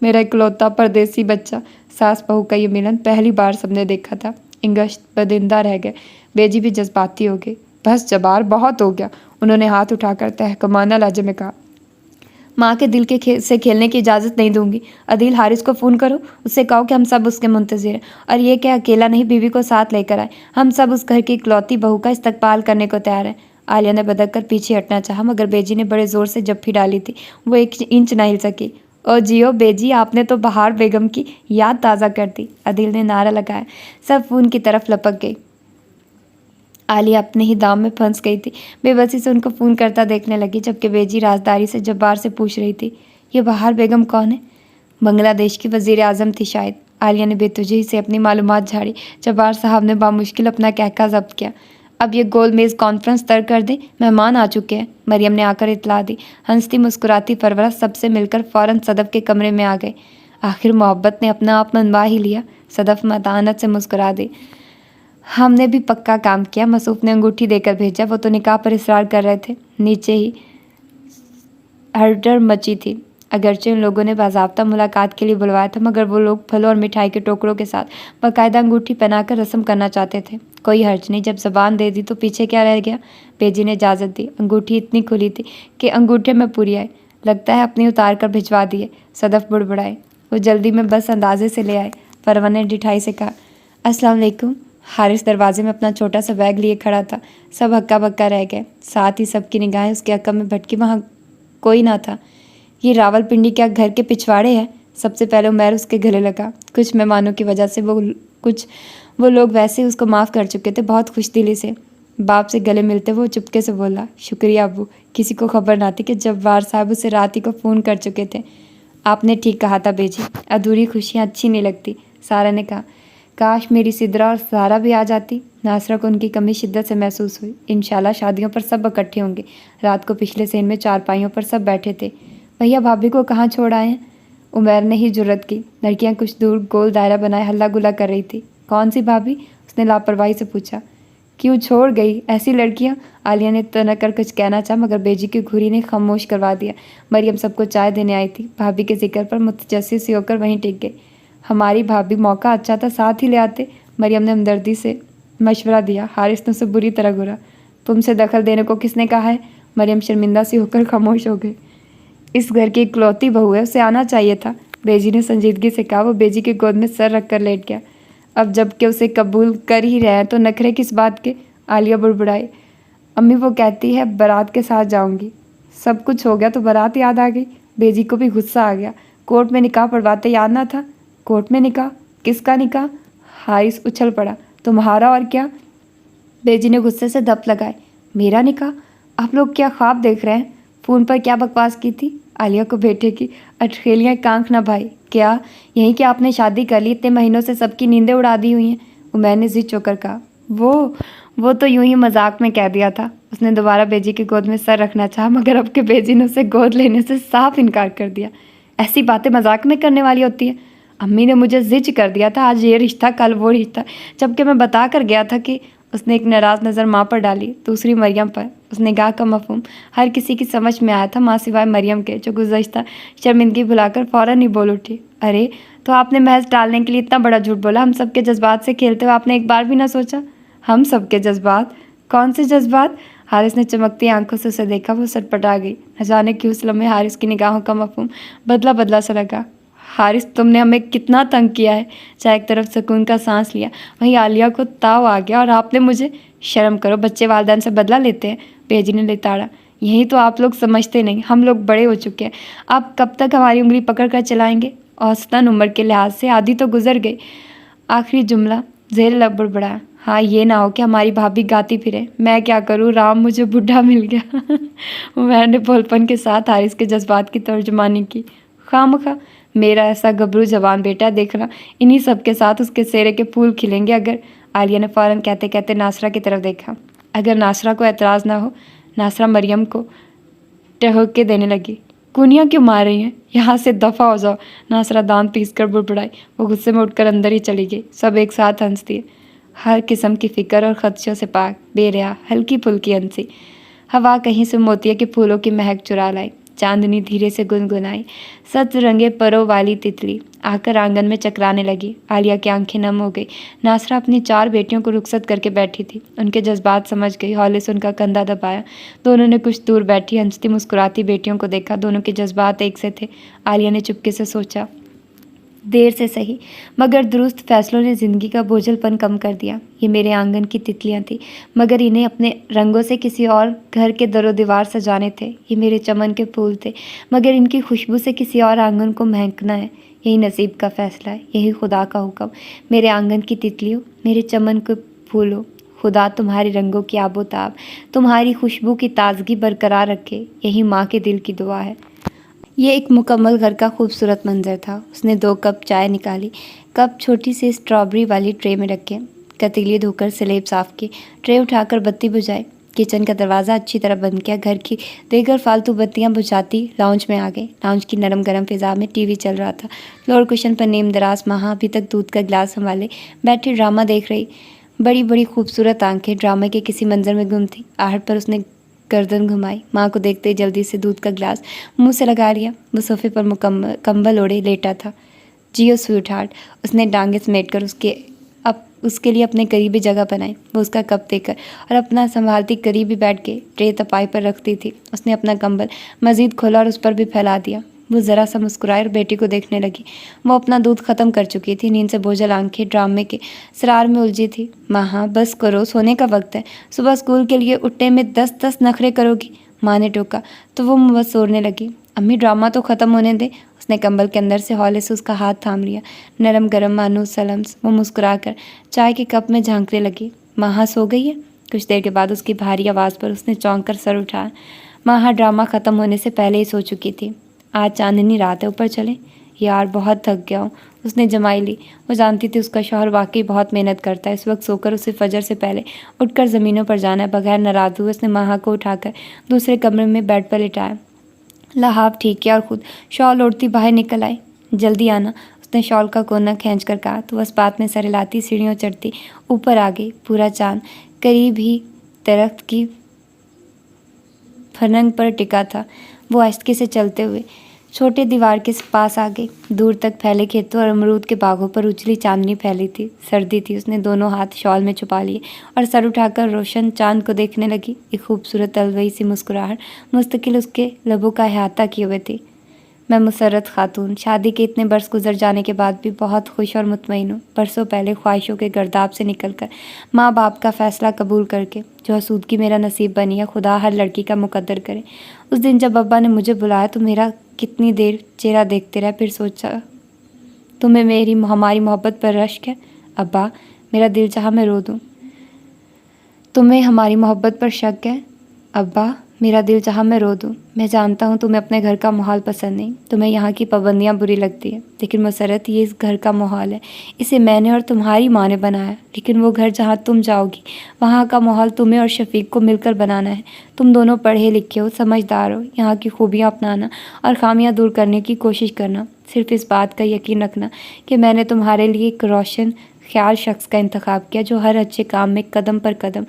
मेरा इकलौता परदेसी बच्चा। सास बहू का ये मिलन पहली बार सबने देखा था। इंगश्त बदिंदा रह गए। बेजी भी जज्बाती हो गई। बस जब्बार, बहुत हो गया। उन्होंने हाथ उठाकर तहकमाना लहजे में कहा, माँ के दिल के से खेलने की इजाज़त नहीं दूंगी। अदील, हारिस को फ़ोन करो, उससे कहो कि हम सब उसके मुंतज़िर हैं, और ये कि अकेला नहीं, बीवी को साथ लेकर आए। हम सब उस घर की इकलौती बहू का इस्तकबाल करने को तैयार हैं। आलिया ने बदक कर पीछे हटना चाहा, मगर बेजी ने बड़े ज़ोर से जप्फी डाली थी। वो 1 इंच ना हिल सकी। ओ जियो बेजी, आपने तो बहार बेगम की याद ताज़ा कर दी। अदील ने नारा लगाया। सब फ़ोन की तरफ लपक गई। आलिया अपने ही दाम में फंस गई थी। बेबसी से उनको फ़ोन करता देखने लगी, जबकि बेजी राजदारी से जब्बार से पूछ रही थी, ये बहार बेगम कौन है? बांग्लादेश की वज़ीर आज़म थी शायद। आलिया ने बेतुजी से अपनी मालूमात झाड़ी। जब्बार साहब ने बामुश्किल अपना कहका जब्त किया। अब ये गोल मेज़ कॉन्फ्रेंस तय कर दें, मेहमान आ चुके हैं। मरियम ने आकर इतला दी। हंसती मुस्कुराती परवरा सबसे मिलकर फ़ौरन सदफ़ के कमरे में आ गए। आखिर मोहब्बत ने अपना आप मनवा ही लिया। सदफ़ मतानत से मुस्कुरा दी। हमने भी पक्का काम किया। मसूफ ने अंगूठी देकर भेजा। वो तो निकाह पर इसरार कर रहे थे। नीचे ही हड़बड़ मची थी। अगरचे उन लोगों ने बाज़ाब्ता मुलाकात के लिए बुलवाया था, मगर वो लोग फलों और मिठाई के टोकरों के साथ बाकायदा अंगूठी पहनाकर रस्म करना चाहते थे। कोई हर्ज नहीं, जब ज़बान दे दी तो पीछे क्या रह गया। बेजी ने इजाज़त दी। अंगूठी इतनी खुली थी कि अंगूठे में पूरी आई। लगता है अपनी उतार कर भिजवा दिए। सदफ़ बुड़बुड़ाए। वो जल्दी में बस अंदाजे से ले आए। परवा ने डिठाई से कहा, अस्सलाम वालेकुम। हारिस दरवाजे में अपना छोटा सा बैग लिए खड़ा था। सब हक्का बक्का रह गए। साथ ही सबकी निगाहें उसके अक्का में भटकी। वहाँ कोई ना था। ये रावलपिंडी क्या घर के पिछवाड़े है? सबसे पहले उमैर उसके गले लगा। कुछ मेहमानों की वजह से वो लोग वैसे ही उसको माफ़ कर चुके थे, बहुत खुशदिली से। बाप से गले मिलते वो चुपके से बोला, शुक्रिया अब्बू। किसी को खबर ना थी कि जब्बार साहब उसे रात ही को फ़ोन कर चुके थे। आपने ठीक कहा था बेजी, अधूरी खुशियाँ अच्छी नहीं लगती। सारा ने कहा, काश मेरी सिद्रा और सारा भी आ जाती। नासरा को उनकी कमी शिद्दत से महसूस हुई। इंशाल्लाह शादियों पर सब इकट्ठे होंगे। रात को पिछले सेन में चारपाइयों पर सब बैठे थे। भैया भाभी को कहाँ छोड़ आए हैं? उमैर ने ही जुर्रत की। लड़कियां कुछ दूर गोल दायरा बनाए हल्ला गुल्ला कर रही थी। कौन सी भाभी? उसने लापरवाही से पूछा। क्यों छोड़ गई ऐसी लड़कियां? आलिया ने तना कर कुछ कहना चाहा मगर बेजी की घुरी ने खामोश करवा दिया। मरियम सबको चाय देने आई थी। भाभी के जिक्र पर मुतजस्सी सी होकर वहीं टिक गई। हमारी भाभी, मौका अच्छा था साथ ही ले आते। मरियम ने हमदर्दी से मशवरा दिया। हारिस ने उसे बुरी तरह घूरा। तुमसे दखल देने को किसने कहा है? मरियम शर्मिंदा सी होकर खामोश हो गई। इस घर की इकलौती बहू है, उसे आना चाहिए था, बेजी ने संजीदगी से कहा। वो बेजी की गोद में सर रखकर लेट गया। अब जबकि उसे कबूल कर ही रहे हैं तो नखरे किस बात के? आलिया बुड़बुड़ाई। अम्मी वो कहती है बारात के साथ जाऊंगी। सब कुछ हो गया तो बारात याद आ गई। बेजी को भी गुस्सा आ गया। कोर्ट में निकाह पढ़वाते याद ना था? कोर्ट में निकाह? किसका निकाह? हारिस उछल पड़ा। तुम्हारा और क्या? बेजी ने गुस्से से दप लगाए। मेरा निकाह? आप लोग क्या ख्वाब देख रहे हैं? फ़ोन पर क्या बकवास की थी? आलिया को बेटे की अटखेलियाँ कांख न भाई। क्या यहीं कि आपने शादी कर ली? इतने महीनों से सबकी नींदें उड़ा दी हुई हैं। उमैर ने जिद चोकर कहा। वो तो यूं ही मजाक में कह दिया था। उसने दोबारा बेजी की गोद में सर रखना चाहा मगर अब के बेजी ने उसे गोद लेने से साफ इनकार कर दिया। ऐसी बातें मजाक में करने वाली होती है। अम्मी ने मुझे जिद कर दिया था, आज ये रिश्ता कल वो रिश्ता, जबकि मैं बता कर गया था कि। उसने एक नाराज़ नज़र माँ पर डाली, दूसरी मरियम पर। उसने निगाह का मफहूम हर किसी की समझ में आया था, माँ सिवाय मरियम के, जो गुज़श्ता शर्मिंदगी भुलाकर फ़ौरन ही बोल उठी। अरे तो आपने महज टालने के लिए इतना बड़ा झूठ बोला? हम सबके जज्बात से खेलते हुए आपने एक बार भी ना सोचा? हम सबके जज्बात? कौन से जज्बात? हारिस ने चमकती आंखों से उसे देखा। वो सटपटा गई। न जाने क्यों उस लम्हे हारिस की निगाहों का मफहूम बदला बदला सा लगा। हारिस, तुमने हमें कितना तंग किया है। चाहे एक तरफ सुकून का सांस लिया, वहीं आलिया को ताव आ गया। और आपने मुझे। शर्म करो, बच्चे वालिदैन से बदला लेते हैं, बेजी ने लिताड़ा। यही तो आप लोग समझते नहीं, हम लोग बड़े हो चुके हैं। आप कब तक हमारी उंगली पकड़ कर चलाएंगे? औसतन उम्र के लिहाज से आधी तो गुजर गई। आखिरी जुमला ज़ेर लब बुड़बुड़ाया। हाँ, ये ना हो कि हमारी भाभी गाती फिरे। मैं क्या करूँ, राम मुझे बुढ़ा मिल गया। मैंने बोलपन के साथ हारिस के जज्बात की तर्जुमानी की। खामखा मेरा ऐसा गबरू जवान बेटा, देखना इन्हीं सब के साथ उसके सेहरे के फूल खिलेंगे अगर। आलिया ने फ़ौरन कहते कहते नासरा की तरफ देखा। अगर नासरा को एतराज़ ना हो। नासरा मरियम को टहके देने लगी। कुनियाँ क्यों मार रही हैं? यहाँ से दफ़ा हो जाओ। नासरा दांत पीस कर बुड़बुड़ाई। वो गुस्से में उठकर अंदर ही चली गई। सब एक साथ हंसती है, हर किस्म की फ़िक्र और खदशों से पाक, बेरिया, हल्की फुल्की हंसी। हवा कहीं से मोतिया के फूलों की महक चुरा लाई। चांदनी धीरे से गुनगुनाई। सतरंगे परों वाली तितली आकर आंगन में चकराने लगी। आलिया की आंखें नम हो गई। नासरा अपनी 4 बेटियों को रुखसत करके बैठी थी। उनके जज्बात समझ गई। हौले से उनका कंधा दबाया। दोनों ने कुछ दूर बैठी हंसती मुस्कुराती बेटियों को देखा। दोनों के जज्बात एक से थे। आलिया ने चुपके से सोचा, देर से सही मगर दुरुस्त फैसलों ने ज़िंदगी का बोझलपन कम कर दिया। ये मेरे आंगन की तितलियां थी मगर इन्हें अपने रंगों से किसी और घर के दरो दीवार सजाने थे। ये मेरे चमन के फूल थे मगर इनकी खुशबू से किसी और आंगन को महकना है। यही नसीब का फैसला है, यही खुदा का हुक्म। मेरे आंगन की तितलियों, मेरे चमन के फूलों, खुदा तुम्हारे रंगों की आबोताब, तुम्हारी खुशबू की ताजगी बरकरार रखे, यही माँ के दिल की दुआ है। ये एक मुकम्मल घर का खूबसूरत मंजर था। उसने 2 कप चाय निकाली। कप छोटी सी स्ट्रॉबेरी वाली ट्रे में रखे। कतीली धोकर स्लेब साफ़ की। ट्रे उठाकर बत्ती बुझाई। किचन का दरवाज़ा अच्छी तरह बंद किया। घर की देगर फालतू बत्तियां बुझाती लाउंज में आ गई। लाउंज की नरम गरम फिजा में टीवी चल रहा था। फ्लोर कुशन पर नीम दराज माँ अभी तक दूध का गिलास संभाले बैठी ड्रामा देख रही। बड़ी बड़ी खूबसूरत आंखें ड्रामे के किसी मंजर में गुम थी। आहट पर उसने गर्दन घुमाई। माँ को देखते ही जल्दी से दूध का गिलास मुंह से लगा लिया। वो सोफे पर कंबल ओढ़े लेटा था। जियो स्वीट हार्ट। उसने डांगे समेट कर उसके लिए अपने करीबी जगह बनाई। वो उसका कप देकर और अपना संभालती करीबी बैठ के ट्रे तपाई पर रखती थी। उसने अपना कंबल मज़ीद खोला और उस पर भी फैला दिया। वो ज़रा सा मुस्कुराई और बेटी को देखने लगी। वो अपना दूध ख़त्म कर चुकी थी। नींद से बोझल आंखें ड्रामे के सरार में उलझी थी। माँ बस करो, सोने का वक्त है। सुबह स्कूल के लिए उठने में 10-10 नखरे करोगी। माँ ने टोका तो वो बस सोने लगी। अम्मी ड्रामा तो ख़त्म होने दे। उसने कंबल के अंदर से हौले से उसका हाथ थाम लिया। नरम गरम मानो सलम्स। वो मुस्कुरा कर चाय के कप में झांकने लगी। माँ सो गई है? कुछ देर के बाद उसकी भारी आवाज़ पर उसने चौंक कर सर उठाया। माँ ड्रामा ख़त्म होने से पहले ही सो चुकी थी। आज चांदनी रात है, ऊपर चलें? यार बहुत थक गया हूँ। उसने जमाई ली। वो जानती थी उसका शौहर वाकई बहुत मेहनत करता है। इस वक्त सोकर उसे फजर से पहले उठकर ज़मीनों पर जाना है। बगैर नाराज़ हुए उसने माँ को उठाकर दूसरे कमरे में बेड पर लिटाया। लहाव ठीक किया और खुद शॉल ओढ़ती बाहर निकल आई। जल्दी आना। उसने शॉल का कोना खींच कर कहा। तो बस बात में सर हिलाती सीढ़ियों चढ़ती ऊपर आ गई। पूरा चांद करीब ही दरख्त की फरंग पर टिका था। वो आहिस्ते से चलते हुए छोटे दीवार के पास आ गई। दूर तक फैले खेतों और अमरूद के बागों पर उजली चांदनी फैली थी। सर्दी थी। उसने दोनों हाथ शॉल में छुपा लिए और सर उठाकर रोशन चांद को देखने लगी। एक खूबसूरत अलवई सी मुस्कुराहट मुस्तकिल उसके लबों का अहाता किए हुए थी। मैं मुसर्रत खातून, शादी के इतने बरस गुजर जाने के बाद भी बहुत खुश और मुतमईन हूँ। बरसों पहले ख्वाहिशों के गर्दाब से निकलकर माँ बाप का फ़ैसला कबूल करके जो आसूदगी मेरा नसीब बनी है, खुदा हर लड़की का मुकद्दर करे। उस दिन जब अब्बा ने मुझे बुलाया तो मेरा कितनी देर चेहरा देखते रहा, फिर सोचा तुम्हें मेरी हमारी मोहब्बत पर रश्क है अब्बा, मेरा दिल चाहा मैं रो दूँ। तुम्हें हमारी मोहब्बत पर शक है अब्बा, मेरा दिल चाहा मैं रो दूँ। मैं जानता हूँ तुम्हें अपने घर का माहौल पसंद नहीं, तुम्हें यहाँ की पाबंदियाँ बुरी लगती हैं, लेकिन मुसर्रत ये इस घर का माहौल है। इसे मैंने और तुम्हारी माँ ने बनाया, लेकिन वो घर जहाँ तुम जाओगी वहाँ का माहौल तुम्हें और शफीक को मिलकर बनाना है। तुम दोनों पढ़े लिखे हो, समझदार हो, यहाँ की खूबियाँ अपनाना और खामियाँ दूर करने की कोशिश करना। सिर्फ इस बात का यकीन रखना कि मैंने तुम्हारे लिए एक रोशन ख्याल शख्स का इंतखाब किया जो हर अच्छे काम में कदम पर कदम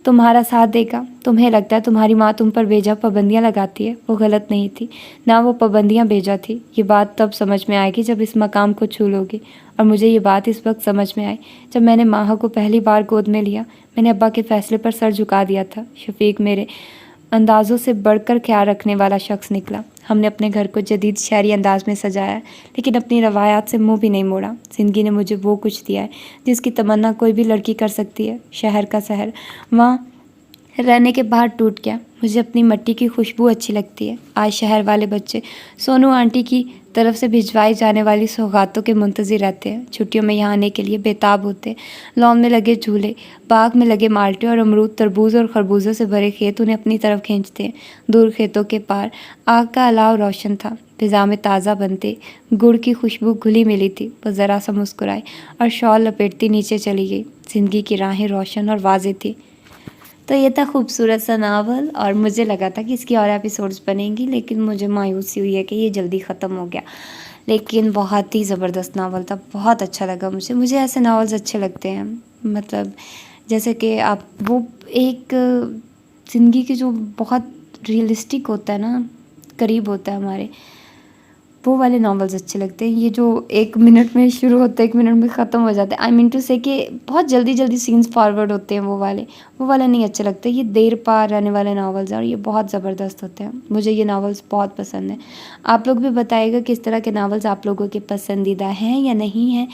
तुम्हारा साथ देगा। तुम्हें लगता है तुम्हारी माँ तुम पर बेजा पाबंदियाँ लगाती है, वो गलत नहीं थी, ना वो पाबंदियाँ बेजा थी। ये बात तब समझ में आएगी जब इस मकाम को छू लोगे। और मुझे ये बात इस वक्त समझ में आई जब मैंने माहा को पहली बार गोद में लिया। मैंने अब्बा के फैसले पर सर झुका दिया था। शफीक मेरे अंदाज़ों से बढ़कर ख्याल रखने वाला शख्स निकला। हमने अपने घर को जदीद शहरी अंदाज में सजाया, लेकिन अपनी रवायात से मुंह भी नहीं मोड़ा। ज़िंदगी ने मुझे वो कुछ दिया है जिसकी तमन्ना कोई भी लड़की कर सकती है। शहर का शहर वहाँ रहने के बाद टूट गया। मुझे अपनी मट्टी की खुशबू अच्छी लगती है। आज शहर वाले बच्चे सोनू आंटी की तरफ से भिजवाई जाने वाली सौगातों के मुंतज़िर रहते हैं। छुट्टियों में यहाँ आने के लिए बेताब होते हैं। लॉन में लगे झूले, बाग में लगे माल्टे और अमरूद, तरबूज और खरबूजों से भरे खेत उन्हें अपनी तरफ खींचते हैं। दूर खेतों के पार आग का अलाव रोशन था। फिज़ा में ताज़ा बनते गुड़ की खुशबू घुली मिली थी। वो ज़रा सा मुस्कुराई और शॉल लपेटती नीचे चली गई। ज़िंदगी की राहें रोशन और वाज़ेह थी। तो ये था खूबसूरत सा नावल, और मुझे लगा था कि इसकी और एपिसोड्स बनेंगी, लेकिन मुझे मायूसी हुई है कि ये जल्दी ख़त्म हो गया। लेकिन बहुत ही ज़बरदस्त नावल था, बहुत अच्छा लगा मुझे ऐसे नावल्स अच्छे लगते हैं। मतलब जैसे कि आप वो एक ज़िंदगी के जो बहुत रियलिस्टिक होता है ना, करीब होता है हमारे, वो वाले नॉवेल्स अच्छे लगते हैं। ये जो 1 मिनट में शुरू होते हैं 1 मिनट में ख़त्म हो जाते हैं, आई मीन टू से कि बहुत जल्दी जल्दी सीन्स फॉरवर्ड होते हैं, वो वाले नहीं अच्छे लगते। ये देर पार रहने वाले नॉवेल्स हैं और ये बहुत ज़बरदस्त होते हैं। मुझे ये नॉवेल्स बहुत पसंद हैं। आप लोग भी बताइएगा किस तरह के नॉवेल्स आप लोगों के पसंदीदा हैं या नहीं हैं।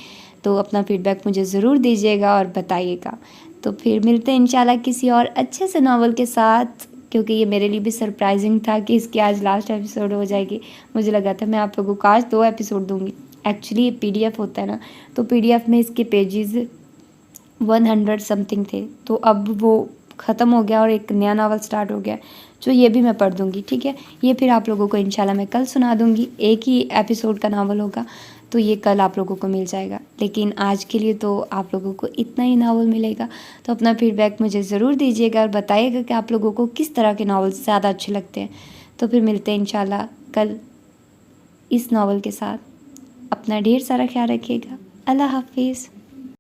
तो अपना फीडबैक मुझे ज़रूर दीजिएगा और बताइएगा। तो फिर मिलते हैं इंशाल्लाह किसी और अच्छे से नॉवल के साथ, क्योंकि ये मेरे लिए भी सरप्राइजिंग था कि इसकी आज लास्ट एपिसोड हो जाएगी। मुझे लगा था मैं आप लोगों को आज 2 एपिसोड दूंगी। एक्चुअली ये PDF होता है ना, तो PDF में इसके पेजेस 100 समथिंग थे, तो अब वो ख़त्म हो गया और एक नया नावल स्टार्ट हो गया, जो ये भी मैं पढ़ दूँगी। ठीक है, ये फिर आप लोगों को इंशाल्लाह मैं कल सुना दूँगी। एक ही एपिसोड का नावल होगा, तो ये कल आप लोगों को मिल जाएगा। लेकिन आज के लिए तो आप लोगों को इतना ही नावल मिलेगा। तो अपना फीडबैक मुझे ज़रूर दीजिएगा और बताइएगा कि आप लोगों को किस तरह के नावल्स ज़्यादा अच्छे लगते हैं। तो फिर मिलते हैं इंशाल्लाह कल इस नावल के साथ। अपना ढेर सारा ख्याल रखिएगा। अल्लाह हाफिज़।